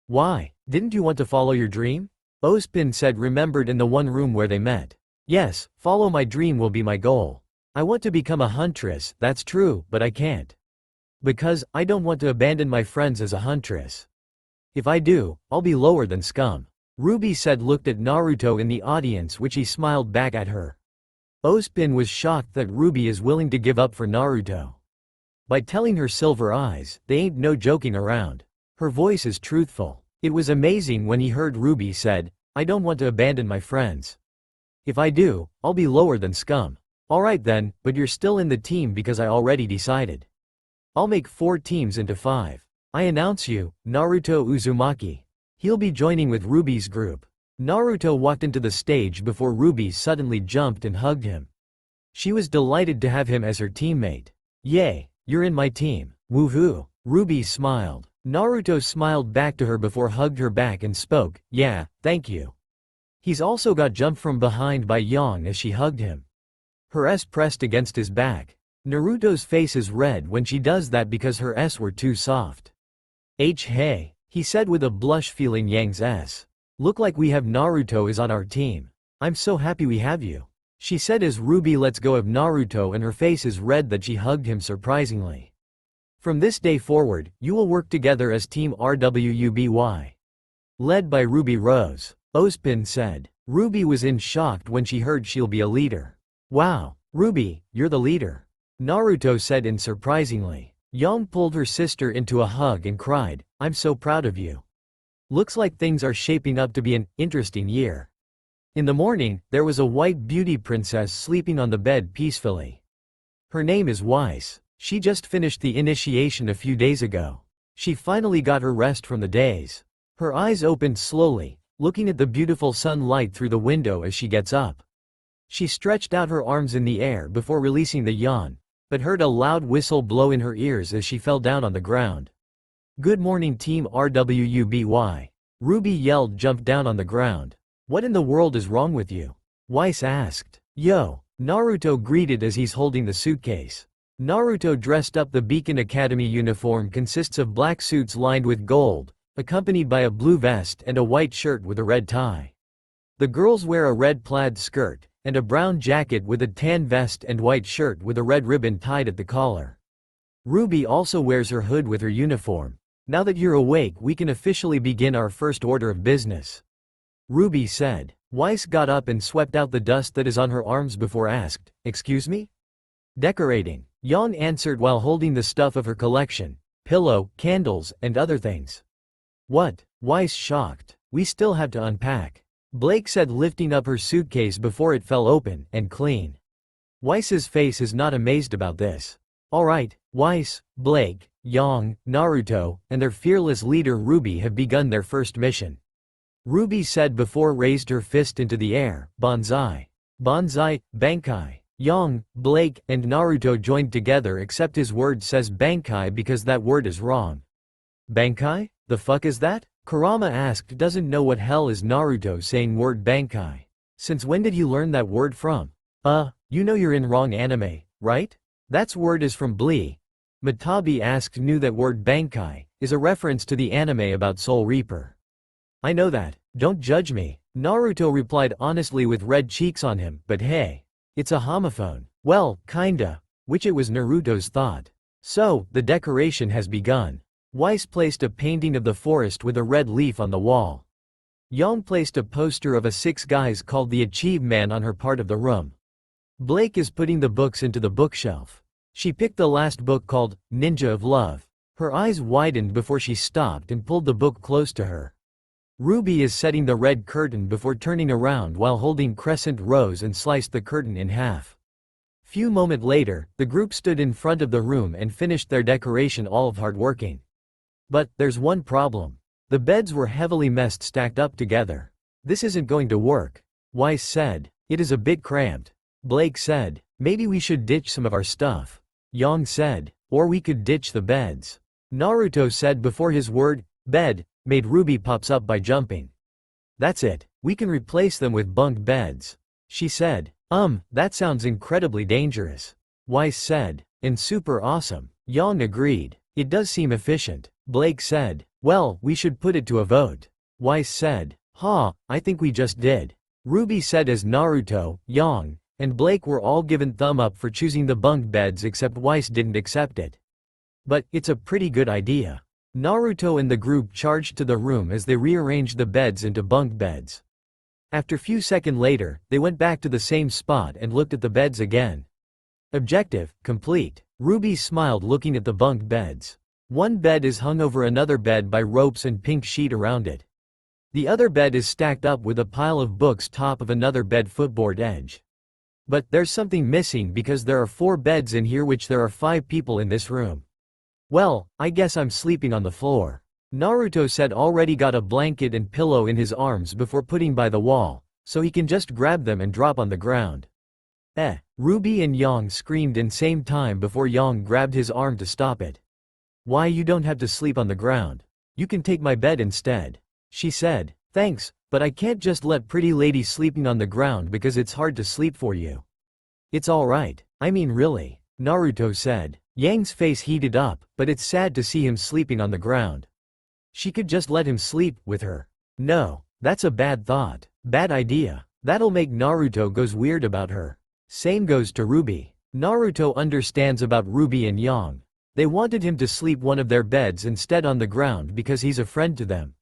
Why? Didn't you want to follow your dream? Ospin said, remembered in the one room where they met. Yes, follow my dream will be my goal. I want to become a huntress, that's true, but I can't. Because, I don't want to abandon my friends as a huntress. If I do, I'll be lower than scum. Ruby said, looked at Naruto in the audience, which he smiled back at her. Ospin was shocked that Ruby is willing to give up for Naruto. By telling her silver eyes, they ain't no joking around. Her voice is truthful. It was amazing when he heard Ruby said, I don't want to abandon my friends. If I do, I'll be lower than scum. Alright then, but you're still in the team because I already decided. I'll make 4 teams into 5. I announce you, Naruto Uzumaki. He'll be joining with Ruby's group. Naruto walked into the stage before Ruby suddenly jumped and hugged him. She was delighted to have him as her teammate. Yay, you're in my team. Woohoo. Ruby smiled. Naruto smiled back to her before hugged her back and spoke, yeah, thank you. He's also got jumped from behind by Yang as she hugged him. Her S pressed against his back. Naruto's face is red when she does that because her S were too soft. Hey, he said with a blush feeling Yang's S. Look like we have Naruto is on our team. I'm so happy we have you. She said as Ruby lets go of Naruto and her face is red that she hugged him surprisingly. From this day forward, you will work together as Team RWUBY. Led by Ruby Rose. Ospin said. Ruby was in shock when she heard she'll be a leader. Wow, Ruby, you're the leader. Naruto said in surprisingly. Yang pulled her sister into a hug and cried, I'm so proud of you. Looks like things are shaping up to be an interesting year. In the morning, there was a white beauty princess sleeping on the bed peacefully. Her name is Weiss. She just finished the initiation a few days ago. She finally got her rest from the days. Her eyes opened slowly, looking at the beautiful sunlight through the window as she gets up. She stretched out her arms in the air before releasing the yawn, but heard a loud whistle blow in her ears as she fell down on the ground. Good morning Team RWUBY. Ruby yelled, jumped down on the ground. What in the world is wrong with you? Weiss asked. Yo, Naruto greeted as he's holding the suitcase. Naruto dressed up. The Beacon Academy uniform consists of black suits lined with gold, accompanied by a blue vest and a white shirt with a red tie. The girls wear a red plaid skirt, and a brown jacket with a tan vest and white shirt with a red ribbon tied at the collar. Ruby also wears her hood with her uniform. Now that you're awake, we can officially begin our first order of business. Ruby said. Weiss got up and swept out the dust that is on her arms before asked, excuse me? Decorating. Yang answered while holding the stuff of her collection, pillow, candles, and other things. What? Weiss shocked. We still have to unpack. Blake said, lifting up her suitcase before it fell open and clean. Weiss's face is not amazed about this. Alright, Weiss, Blake, Yang, Naruto, and their fearless leader Ruby have begun their first mission. Ruby said before raised her fist into the air, Banzai. Banzai, Bankai. Yang, Blake, and Naruto joined together except his word says Bankai because that word is wrong. Bankai? The fuck is that? Kurama asked, doesn't know what hell is Naruto saying word Bankai. Since when did you learn that word from? You know you're in wrong anime, right? That's word is from Blee. Matabi asked knew that word Bankai is a reference to the anime about Soul Reaper. I know that, don't judge me. Naruto replied honestly with red cheeks on him, but hey. It's a homophone. Well, kinda. Which it was Naruto's thought. So, the decoration has begun. Weiss placed a painting of the forest with a red leaf on the wall. Yang placed a poster of a 6 guys called the Achieve Man on her part of the room. Blake is putting the books into the bookshelf. She picked the last book called Ninja of Love. Her eyes widened before she stopped and pulled the book close to her. Ruby is setting the red curtain before turning around while holding crescent rose and sliced the curtain in half. Few moments later, the group stood in front of the room and finished their decoration, all of hard working. But, there's one problem. The beds were heavily messed stacked up together. This isn't going to work. Weiss said. It is a bit cramped. Blake said. Maybe we should ditch some of our stuff. Yang said. Or we could ditch the beds. Naruto said before his word, bed, made Ruby pops up by jumping. That's it, we can replace them with bunk beds. She said. That sounds incredibly dangerous. Weiss said. And super awesome. Yang agreed. It does seem efficient. Blake said. Well, we should put it to a vote. Weiss said. I think we just did. Ruby said as Naruto, Yang, and Blake were all given thumb up for choosing the bunk beds except Weiss didn't accept it. But, it's a pretty good idea. Naruto and the group charged to the room as they rearranged the beds into bunk beds. After few seconds later, they went back to the same spot and looked at the beds again. Objective, complete. Ruby smiled looking at the bunk beds. One bed is hung over another bed by ropes and pink sheet around it. The other bed is stacked up with a pile of books top of another bed footboard edge. But, there's something missing because there are 4 beds in here which there are 5 people in this room. Well, I guess I'm sleeping on the floor. Naruto said already got a blanket and pillow in his arms before putting by the wall, so he can just grab them and drop on the ground. Ruby and Yang screamed in same time before Yang grabbed his arm to stop it. Why you don't have to sleep on the ground? You can take my bed instead. She said. Thanks, but I can't just let pretty lady sleeping on the ground because it's hard to sleep for you. It's alright, I mean really, Naruto said. Yang's face heated up, but it's sad to see him sleeping on the ground. She could just let him sleep with her. No, that's a bad thought. Bad idea. That'll make Naruto goes weird about her. Same goes to Ruby. Naruto understands about Ruby and Yang. They wanted him to sleep one of their beds instead on the ground because he's a friend to them.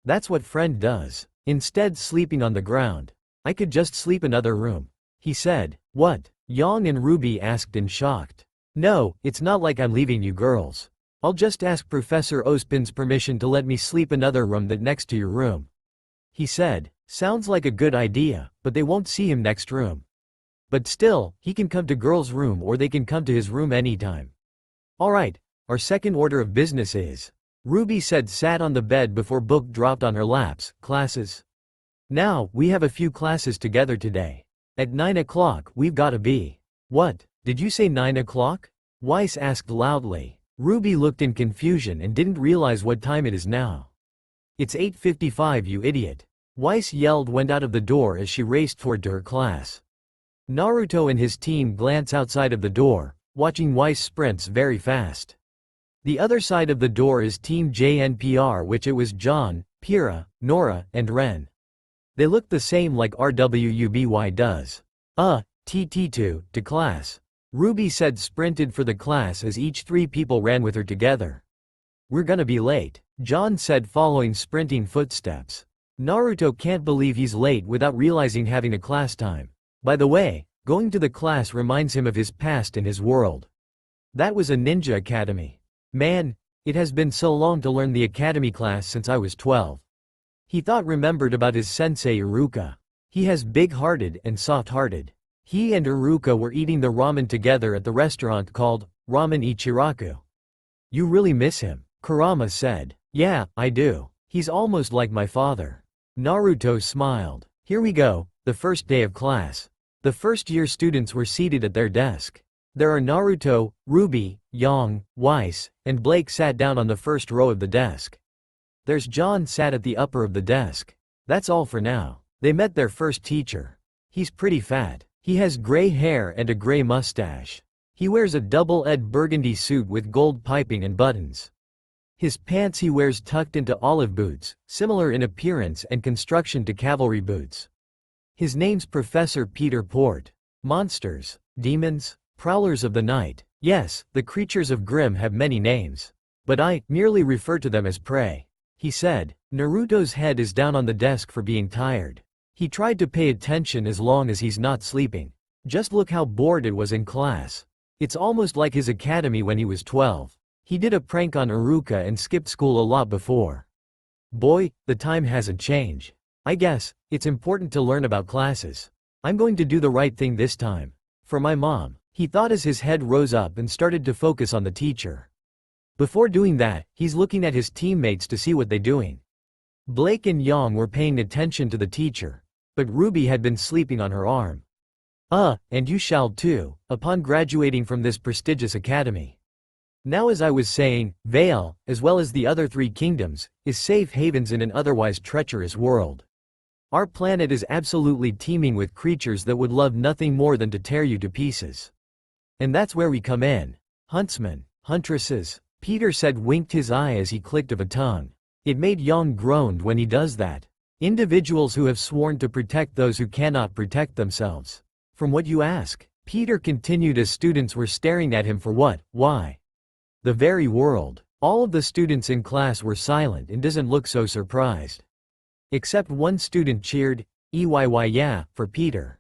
That's what friend does. Instead sleeping on the ground. I could just sleep another room. He said. What? Yang and Ruby asked in shocked. No, it's not like I'm leaving you girls. I'll just ask Professor Ospin's permission to let me sleep another room that next to your room. He said. Sounds like a good idea, but they won't see him next room. But still, he can come to girls' room or they can come to his room anytime. Alright, our second order of business is. Ruby said sat on the bed before book dropped on her laps, classes. Now, we have a few classes together today. At 9 o'clock we've gotta be. What, did you say 9 o'clock? Weiss asked loudly. Ruby looked in confusion and didn't realize what time it is now. It's 8:55 you idiot. Weiss yelled went out of the door as she raced toward to her class. Naruto and his team glance outside of the door, watching Weiss sprints very fast. The other side of the door is Team JNPR which it was John, Pira, Nora, and Ren. They look the same like RWUBY does. TT2, to class. Ruby said sprinted for the class as each 3 people ran with her together. We're gonna be late, John said following sprinting footsteps. Naruto can't believe he's late without realizing having a class time. By the way, going to the class reminds him of his past in his world. That was a ninja academy. Man, it has been so long to learn the academy class since I was 12. He remembered about his sensei Iruka. He has big-hearted and soft-hearted. He and Iruka were eating the ramen together at the restaurant called Ramen Ichiraku. You really miss him, Kurama said. Yeah, I do. He's almost like my father. Naruto smiled. Here we go, the first day of class. The first-year students were seated at their desk. There are Naruto, Ruby, Yang, Weiss, and Blake sat down on the first row of the desk. There's John sat at the upper of the desk. That's all for now. They met their first teacher. He's pretty fat. He has gray hair and a gray mustache. He wears a double-edged burgundy suit with gold piping and buttons. His pants he wears tucked into olive boots, similar in appearance and construction to cavalry boots. His name's Professor Peter Port. Monsters, demons, prowlers of the night. Yes, the creatures of Grimm have many names. But I merely refer to them as prey. He said. Naruto's head is down on the desk for being tired. He tried to pay attention as long as he's not sleeping. Just look how bored it was in class. It's almost like his academy when he was 12. He did a prank on Iruka and skipped school a lot before. Boy, the time hasn't changed. I guess, it's important to learn about classes. I'm going to do the right thing this time. For my mom, he thought as his head rose up and started to focus on the teacher. Before doing that, he's looking at his teammates to see what they're doing. Blake and Yang were paying attention to the teacher. but Ruby had been sleeping on her arm. And you shall too, upon graduating from this prestigious academy. Now, as I was saying, Vale, as well as the other 3 kingdoms, is safe havens in an otherwise treacherous world. Our planet is absolutely teeming with creatures that would love nothing more than to tear you to pieces. And that's where we come in. Huntsmen, huntresses, Peter said, winked his eye as he clicked of a tongue. It made Yang groaned when he does that. Individuals who have sworn to protect those who cannot protect themselves. From what you ask? Peter continued as students were staring at him for what, why? The very world. All of the students in class were silent and doesn't look so surprised. Except one student cheered, yeah, for Peter.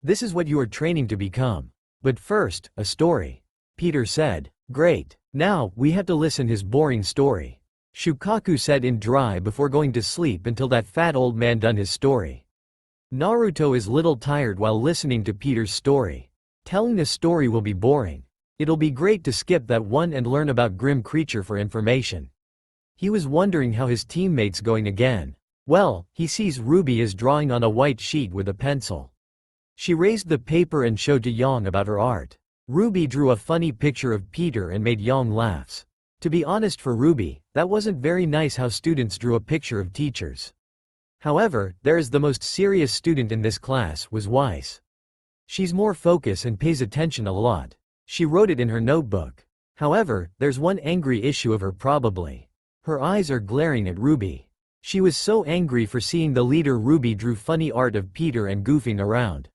This is what you are training to become. But first, a story. Peter said. Great. Now, we have to listen his boring story. Shukaku said in dry before going to sleep until that fat old man done his story. Naruto is little tired while listening to Peter's story. Telling a story will be boring. It'll be great to skip that one and learn about Grim Creature for information. He was wondering how his teammate's going again. Well, he sees Ruby is drawing on a white sheet with a pencil. She raised the paper and showed to Yang about her art. Ruby drew a funny picture of Peter and made Yang laughs. To be honest, for Ruby, that wasn't very nice how students drew a picture of teachers. However, there is the most serious student in this class was Weiss. She's more focused and pays attention a lot. She wrote it in her notebook. However, there's one angry issue of her probably. Her eyes are glaring at Ruby. She was so angry for seeing the leader Ruby drew funny art of Peter and goofing around.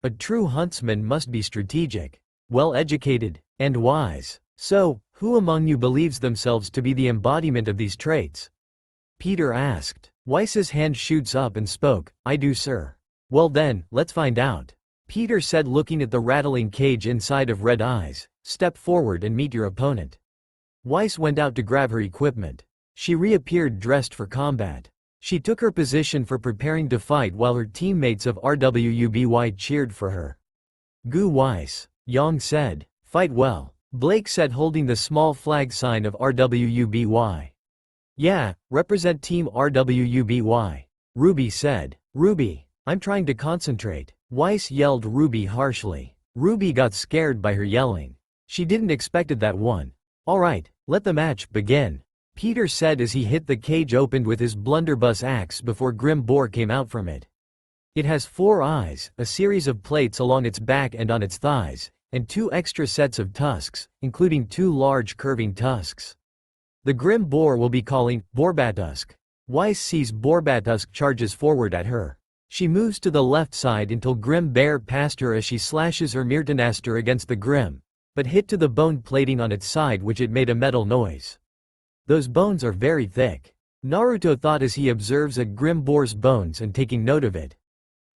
A true huntsman must be strategic, well-educated, and wise. So, who among you believes themselves to be the embodiment of these traits? Peter asked. Weiss's hand shoots up and spoke, I do, sir. Well then, let's find out. Peter said, looking at the rattling cage inside of Red Eyes. Step forward and meet your opponent. Weiss went out to grab her equipment. She reappeared dressed for combat. She took her position for preparing to fight while her teammates of RWUBY cheered for her. Gu Weiss. Yang said. Fight well. Blake said, holding the small flag sign of RWUBY. Yeah, represent Team RWUBY. Ruby said. Ruby, I'm trying to concentrate. Weiss yelled Ruby harshly. Ruby got scared by her yelling. She didn't expected that one. Alright, let the match begin. Peter said as he hit the cage opened with his blunderbuss axe before Grim Boar came out from it. It has 4 eyes, a series of plates along its back and on its thighs, and 2 extra sets of tusks, including 2 large curving tusks. The Grim Boar will be calling Borbatusk. Weiss sees Borbatusk charges forward at her. She moves to the left side until Grim Bear passed her as she slashes her Mirtanaster against the Grim, but hit to the bone plating on its side, which it made a metal noise. Those bones are very thick. Naruto thought as he observes a Grim Boar's bones and taking note of it.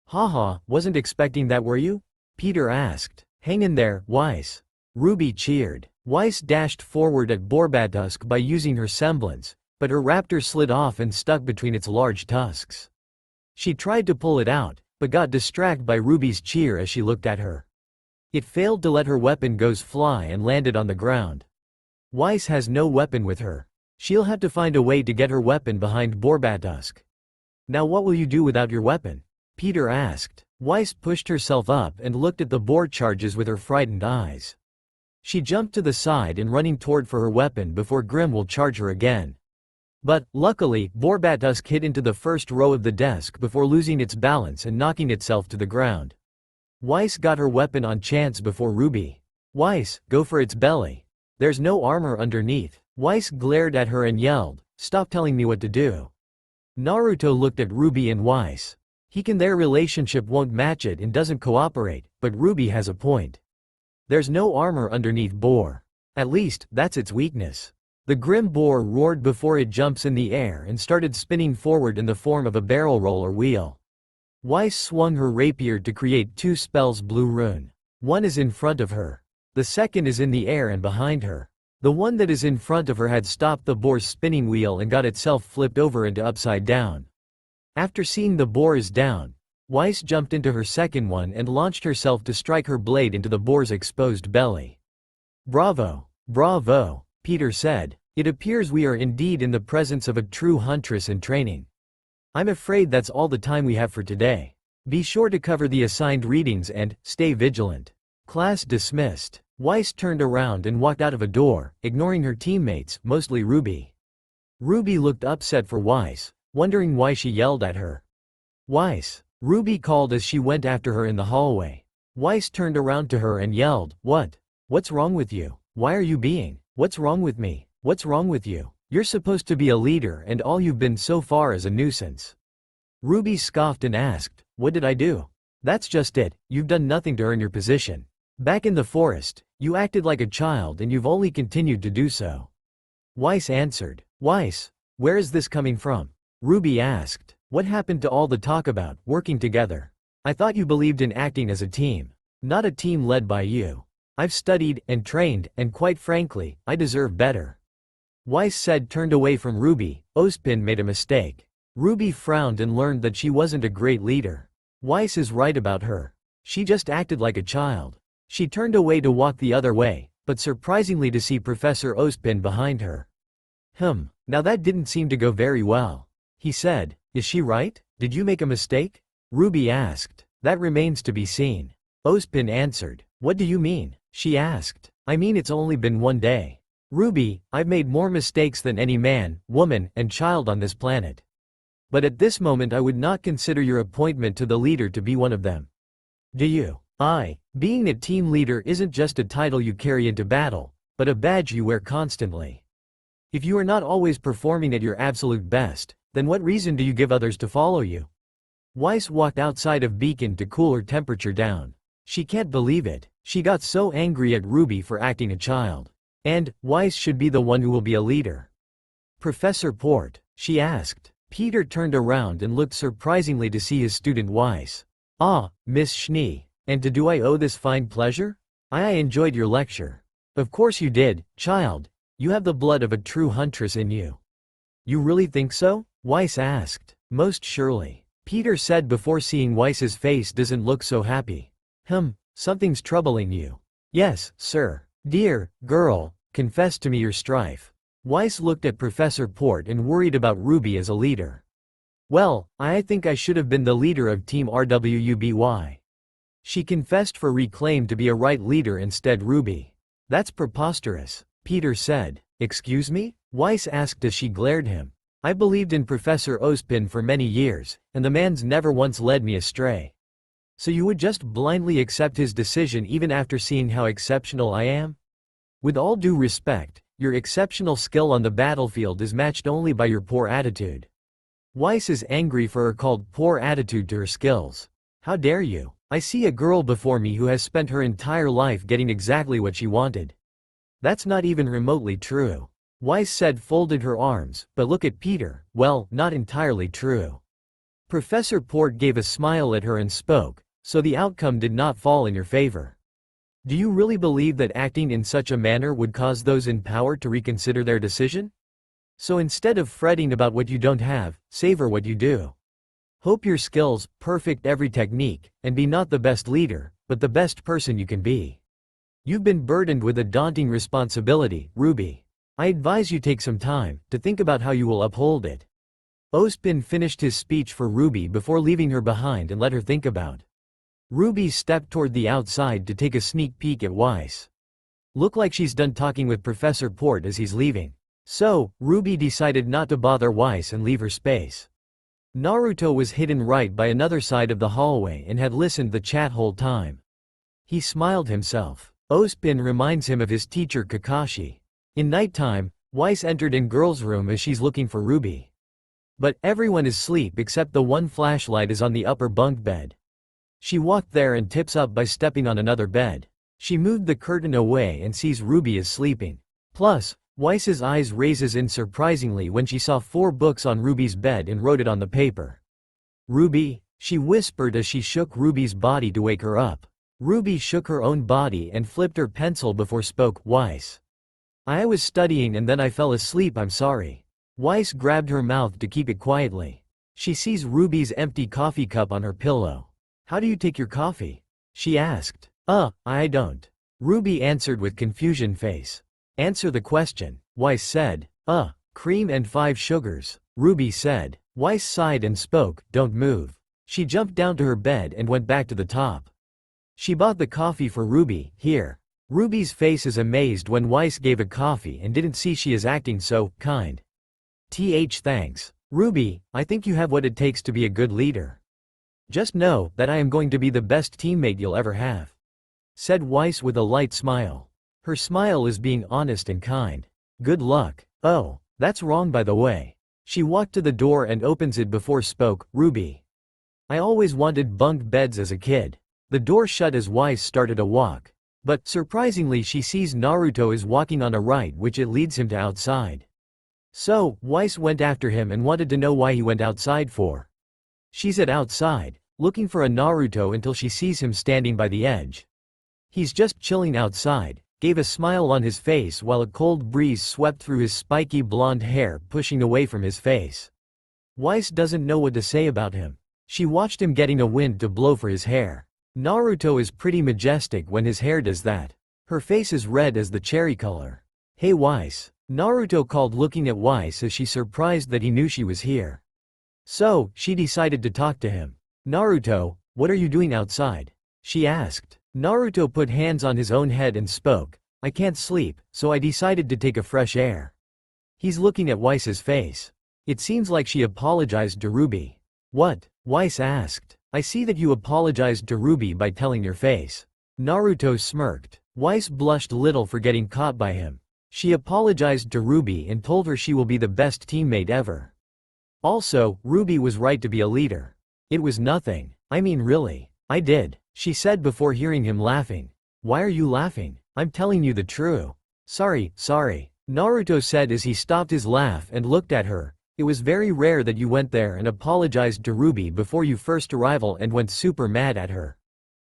Haha, wasn't expecting that, were you? Peter asked. Hang in there, Weiss. Ruby cheered. Weiss dashed forward at Borbatusk by using her semblance, but her raptor slid off and stuck between its large tusks. She tried to pull it out, but got distracted by Ruby's cheer as she looked at her. It failed to let her weapon goes fly and landed on the ground. Weiss has no weapon with her. She'll have to find a way to get her weapon behind Borbatusk. Now what will you do without your weapon? Peter asked. Weiss pushed herself up and looked at the boar charges with her frightened eyes. She jumped to the side and running toward for her weapon before Grim will charge her again. But, luckily, Borbatusk hit into the first row of the desk before losing its balance and knocking itself to the ground. Weiss got her weapon on chance before Ruby. Weiss, go for its belly. There's no armor underneath. Weiss glared at her and yelled, stop telling me what to do. Naruto looked at Ruby and Weiss. Their relationship won't match it and doesn't cooperate, but Ruby has a point. There's no armor underneath Boar. At least, that's its weakness. The Grim Boar roared before it jumps in the air and started spinning forward in the form of a barrel roll or wheel. Weiss swung her rapier to create 2 spells blue rune. One is in front of her. The second is in the air and behind her. The one that is in front of her had stopped the boar's spinning wheel and got itself flipped over into upside down. After seeing the boar is down, Weiss jumped into her second one and launched herself to strike her blade into the boar's exposed belly. Bravo! Bravo! Peter said. It appears we are indeed in the presence of a true huntress in training. I'm afraid that's all the time we have for today. Be sure to cover the assigned readings and stay vigilant. Class dismissed. Weiss turned around and walked out of a door, ignoring her teammates, mostly Ruby. Ruby looked upset for Weiss, wondering why she yelled at her. Weiss, Ruby called as she went after her in the hallway. Weiss turned around to her and yelled, "What? What's wrong with you? Why are you being? What's wrong with me? What's wrong with you? You're supposed to be a leader and all you've been so far is a nuisance." Ruby scoffed and asked, "What did I do?" "That's just it, you've done nothing to earn your position. Back in the forest, you acted like a child and you've only continued to do so." Weiss answered. "Weiss, where is this coming from?" Ruby asked. "What happened to all the talk about working together? I thought you believed in acting as a team, not a team led by you. I've studied and trained and quite frankly, I deserve better." Weiss said turned away from Ruby. Ozpin made a mistake. Ruby frowned and learned that she wasn't a great leader. Weiss is right about her. She just acted like a child. She turned away to walk the other way, but surprisingly to see Professor Ozpin behind her. Now that didn't seem to go very well. He said, "Is she right? Did you make a mistake?" Ruby asked. "That remains to be seen." Ozpin answered. "What do you mean?" she asked. "I mean it's only been one day. Ruby, I've made more mistakes than any man, woman, and child on this planet. But at this moment I would not consider your appointment to the leader to be one of them. Do you? Being a team leader isn't just a title you carry into battle, but a badge you wear constantly. If you are not always performing at your absolute best, then what reason do you give others to follow you?" Weiss walked outside of Beacon to cool her temperature down. She can't believe it. She got so angry at Ruby for acting a child. And, Weiss should be the one who will be a leader. "Professor Port?" she asked. Peter turned around and looked surprisingly to see his student Weiss. "Ah, Miss Schnee. And to do I owe this fine pleasure? I enjoyed your lecture." "Of course you did, child. You have the blood of a true huntress in you." "You really think so?" Weiss asked. "Most surely," Peter said before seeing Weiss's face doesn't look so happy. Something's troubling you." "Yes, sir." "Dear girl, confess to me your strife." Weiss looked at Professor Port and worried about Ruby as a leader. "Well, I think I should have been the leader of Team RWUBY." She confessed for reclaim to be a right leader instead Ruby. "That's preposterous," Peter said. "Excuse me?" Weiss asked as she glared him. "I believed in Professor Ozpin for many years, and the man's never once led me astray. So you would just blindly accept his decision even after seeing how exceptional I am? With all due respect, your exceptional skill on the battlefield is matched only by your poor attitude." Weiss is angry for her called poor attitude to her skills. "How dare you? I see a girl before me who has spent her entire life getting exactly what she wanted." "That's not even remotely true," Weiss said, folded her arms, "but look at Peter, well, not entirely true." Professor Port gave a smile at her and spoke, "So the outcome did not fall in your favor. Do you really believe that acting in such a manner would cause those in power to reconsider their decision? So instead of fretting about what you don't have, savor what you do. Hope your skills, perfect every technique, and be not the best leader, but the best person you can be. You've been burdened with a daunting responsibility, Ruby. I advise you take some time to think about how you will uphold it." Ozpin finished his speech for Ruby before leaving her behind and let her think about. Ruby stepped toward the outside to take a sneak peek at Weiss. Look like she's done talking with Professor Port as he's leaving. So, Ruby decided not to bother Weiss and leave her space. Naruto was hidden right by another side of the hallway and had listened the chat whole time. He smiled himself. Ozpin reminds him of his teacher Kakashi. In nighttime, Weiss entered in girl's room as she's looking for Ruby. But everyone is asleep except the one flashlight is on the upper bunk bed. She walked there and tips up by stepping on another bed. She moved the curtain away and sees Ruby is sleeping. Plus, Weiss's eyes raises in surprisingly when she saw 4 books on Ruby's bed and wrote it on the paper. "Ruby," she whispered as she shook Ruby's body to wake her up. Ruby shook her own body and flipped her pencil before spoke. "Weiss. I was studying and then I fell asleep, I'm sorry." Weiss grabbed her mouth to keep it quietly. She sees Ruby's empty coffee cup on her pillow. "How do you take your coffee?" she asked. I don't." Ruby answered with confusion face. "Answer the question," Weiss said. Cream and 5 sugars," Ruby said. Weiss sighed and spoke, "Don't move." She jumped down to her bed and went back to the top. She bought the coffee for Ruby, here. Ruby's face is amazed when Weiss gave a coffee and didn't see she is acting so kind. Thanks. Ruby, I think you have what it takes to be a good leader. Just know that I am going to be the best teammate you'll ever have, said Weiss with a light smile. Her smile is being honest and kind. Good luck. Oh, that's wrong by the way. She walked to the door and opens it before spoke, Ruby. I always wanted bunk beds as a kid. The door shut as Weiss started a walk. But, surprisingly, she sees Naruto is walking on a right, which it leads him to outside. So, Weiss went after him and wanted to know why he went outside for. She's at outside, looking for a Naruto until she sees him standing by the edge. He's just chilling outside, gave a smile on his face while a cold breeze swept through his spiky blonde hair, pushing away from his face. Weiss doesn't know what to say about him. She watched him getting a wind to blow for his hair. Naruto is pretty majestic when his hair does that. Her face is red as the cherry color. Hey Weiss, Naruto called, looking at Weiss as she surprised that he knew she was here. So, she decided to talk to him. Naruto, what are you doing outside? She asked. Naruto put hands on his own head and spoke. I can't sleep, so I decided to take a fresh air. He's looking at Weiss's face. It seems like she apologized to Ruby. What? Weiss asked. I see that you apologized to Ruby by telling your face. Naruto smirked. Weiss blushed little for getting caught by him. She apologized to Ruby and told her she will be the best teammate ever. Also, Ruby was right to be a leader. It was nothing. I mean really. I did, she said before hearing him laughing. Why are you laughing? I'm telling you the truth. Sorry, Naruto said as he stopped his laugh and looked at her. It was very rare that you went there and apologized to Ruby before your first arrival and went super mad at her.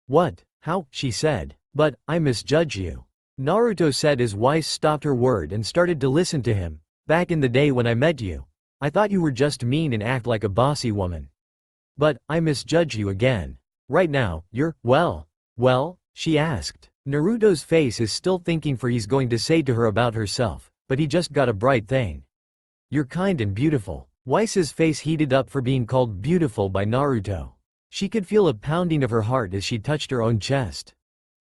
What? How? She said. But, I misjudge you. Naruto said as Weiss stopped her word and started to listen to him. Back in the day when I met you, I thought you were just mean and act like a bossy woman. But, I misjudge you again. Right now, you're, well, she asked. Naruto's face is still thinking for he's going to say to her about herself, but he just got a bright thing. You're kind and beautiful. Weiss's face heated up for being called beautiful by Naruto. She could feel a pounding of her heart as she touched her own chest.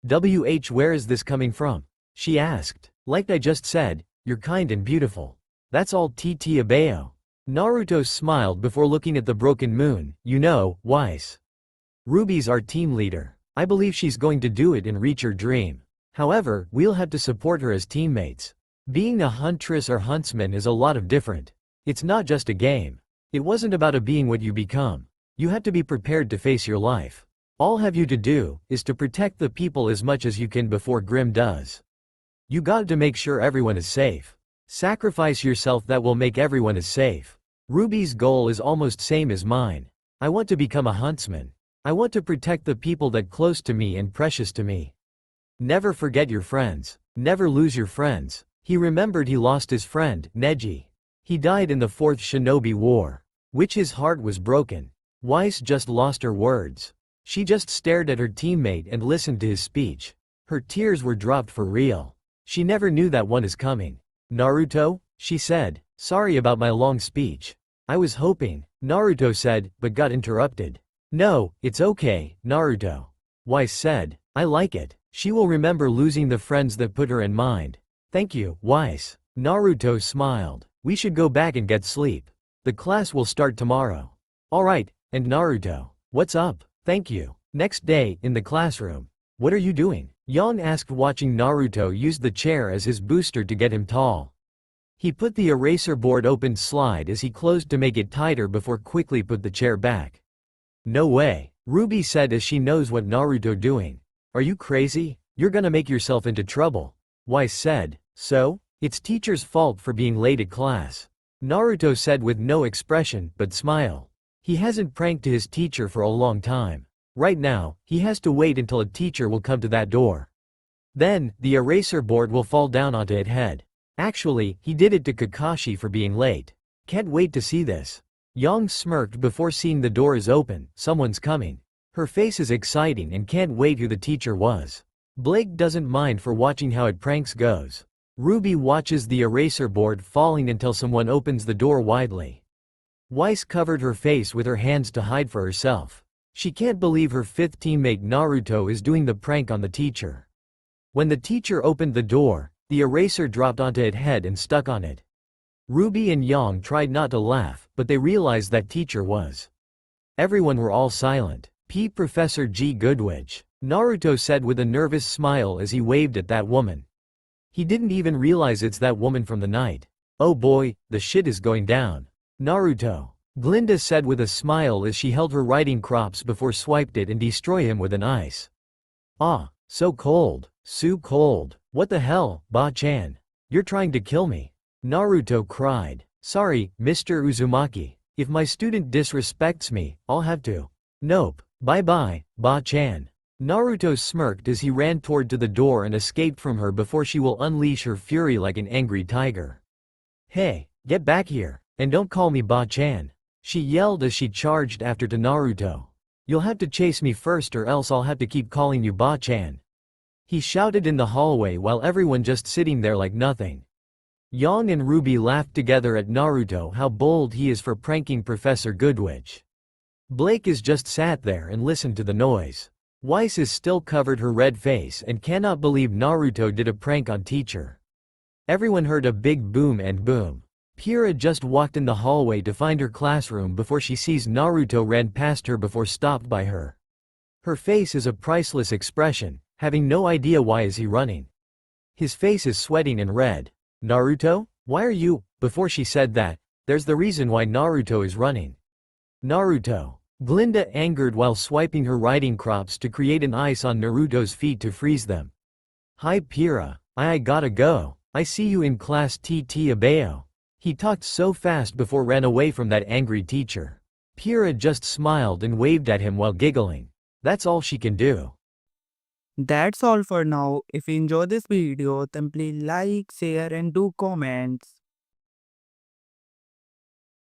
Where is this coming from? She asked. Like I just said, you're kind and beautiful. That's all Abayo. Naruto smiled before looking at the broken moon. You know, Weiss. Ruby's our team leader. I believe she's going to do it and reach her dream. However, we'll have to support her as teammates. Being a huntress or huntsman is a lot of different. It's not just a game. It wasn't about a being what you become. You had to be prepared to face your life. All have you to do is to protect the people as much as you can before Grim does. You got to make sure everyone is safe. Sacrifice yourself, that will make everyone is safe. Ruby's goal is almost same as mine. I want to become a huntsman. I want to protect the people that close to me and precious to me. Never forget your friends. Never lose your friends. He remembered he lost his friend, Neji. He died in the 4th Shinobi War, which his heart was broken. Weiss just lost her words. She just stared at her teammate and listened to his speech. Her tears were dropped for real. She never knew that one is coming. Naruto? She said. Sorry about my long speech. I was hoping, Naruto said, but got interrupted. No, it's okay, Naruto. Weiss said. I like it. She will remember losing the friends that put her in mind. Thank you, Weiss. Naruto smiled. We should go back and get sleep. The class will start tomorrow. Alright, and Naruto. What's up? Thank you. Next day, in the classroom. What are you doing? Yang asked, watching Naruto use the chair as his booster to get him tall. He put the eraser board open slide as he closed to make it tighter before quickly put the chair back. No way, Ruby said as she knows what Naruto doing. Are you crazy? You're gonna make yourself into trouble. Weiss said. So? It's teacher's fault for being late at class. Naruto said with no expression but smile. He hasn't pranked to his teacher for a long time. Right now, he has to wait until a teacher will come to that door. Then, the eraser board will fall down onto its head. Actually, he did it to Kakashi for being late. Can't wait to see this. Yang smirked before seeing the door is open. Someone's coming. Her face is exciting and can't wait who the teacher was. Blake doesn't mind for watching how it pranks goes. Ruby watches the eraser board falling until someone opens the door widely. Weiss covered her face with her hands to hide for herself. She can't believe her fifth teammate Naruto is doing the prank on the teacher. When the teacher opened the door, the eraser dropped onto its head and stuck on it. Ruby and Yang tried not to laugh, but they realized that teacher was. Everyone were all silent. Professor G. Goodwich, Naruto said with a nervous smile as he waved at that woman. He didn't even realize it's that woman from the night. Oh boy, the shit is going down. Naruto, Glinda said with a smile as she held her riding crops before swiped it and destroy him with an ice. Ah, so cold, cold. What the hell, Ba-chan? You're trying to kill me. Naruto cried. Sorry, Mr. Uzumaki. If my student disrespects me, I'll have to. Nope. Bye-bye, Ba-chan. Naruto smirked as he ran toward to the door and escaped from her before she will unleash her fury like an angry tiger. Hey, get back here, and don't call me Ba-chan. She yelled as she charged after to Naruto. You'll have to chase me first or else I'll have to keep calling you Ba-chan. He shouted in the hallway while everyone just sitting there like nothing. Yang and Ruby laughed together at Naruto how bold he is for pranking Professor Goodwich. Blake is just sat there and listened to the noise. Weiss is still covered her red face and cannot believe Naruto did a prank on teacher. Everyone heard a big boom and boom. Pyrrha just walked in the hallway to find her classroom before she sees Naruto ran past her before stopped by her. Her face is a priceless expression, having no idea why is he running. His face is sweating and red. Naruto, why are you? Before she said that, there's the reason why Naruto is running. Naruto. Glinda angered while swiping her riding crops to create an ice on Naruto's feet to freeze them. Hi Pyrrha, I gotta go. I see you in class TT Abeo. He talked so fast before ran away from that angry teacher. Pyrrha just smiled and waved at him while giggling. That's all she can do. That's all for now. If you enjoy this video, then please like, share and do comments.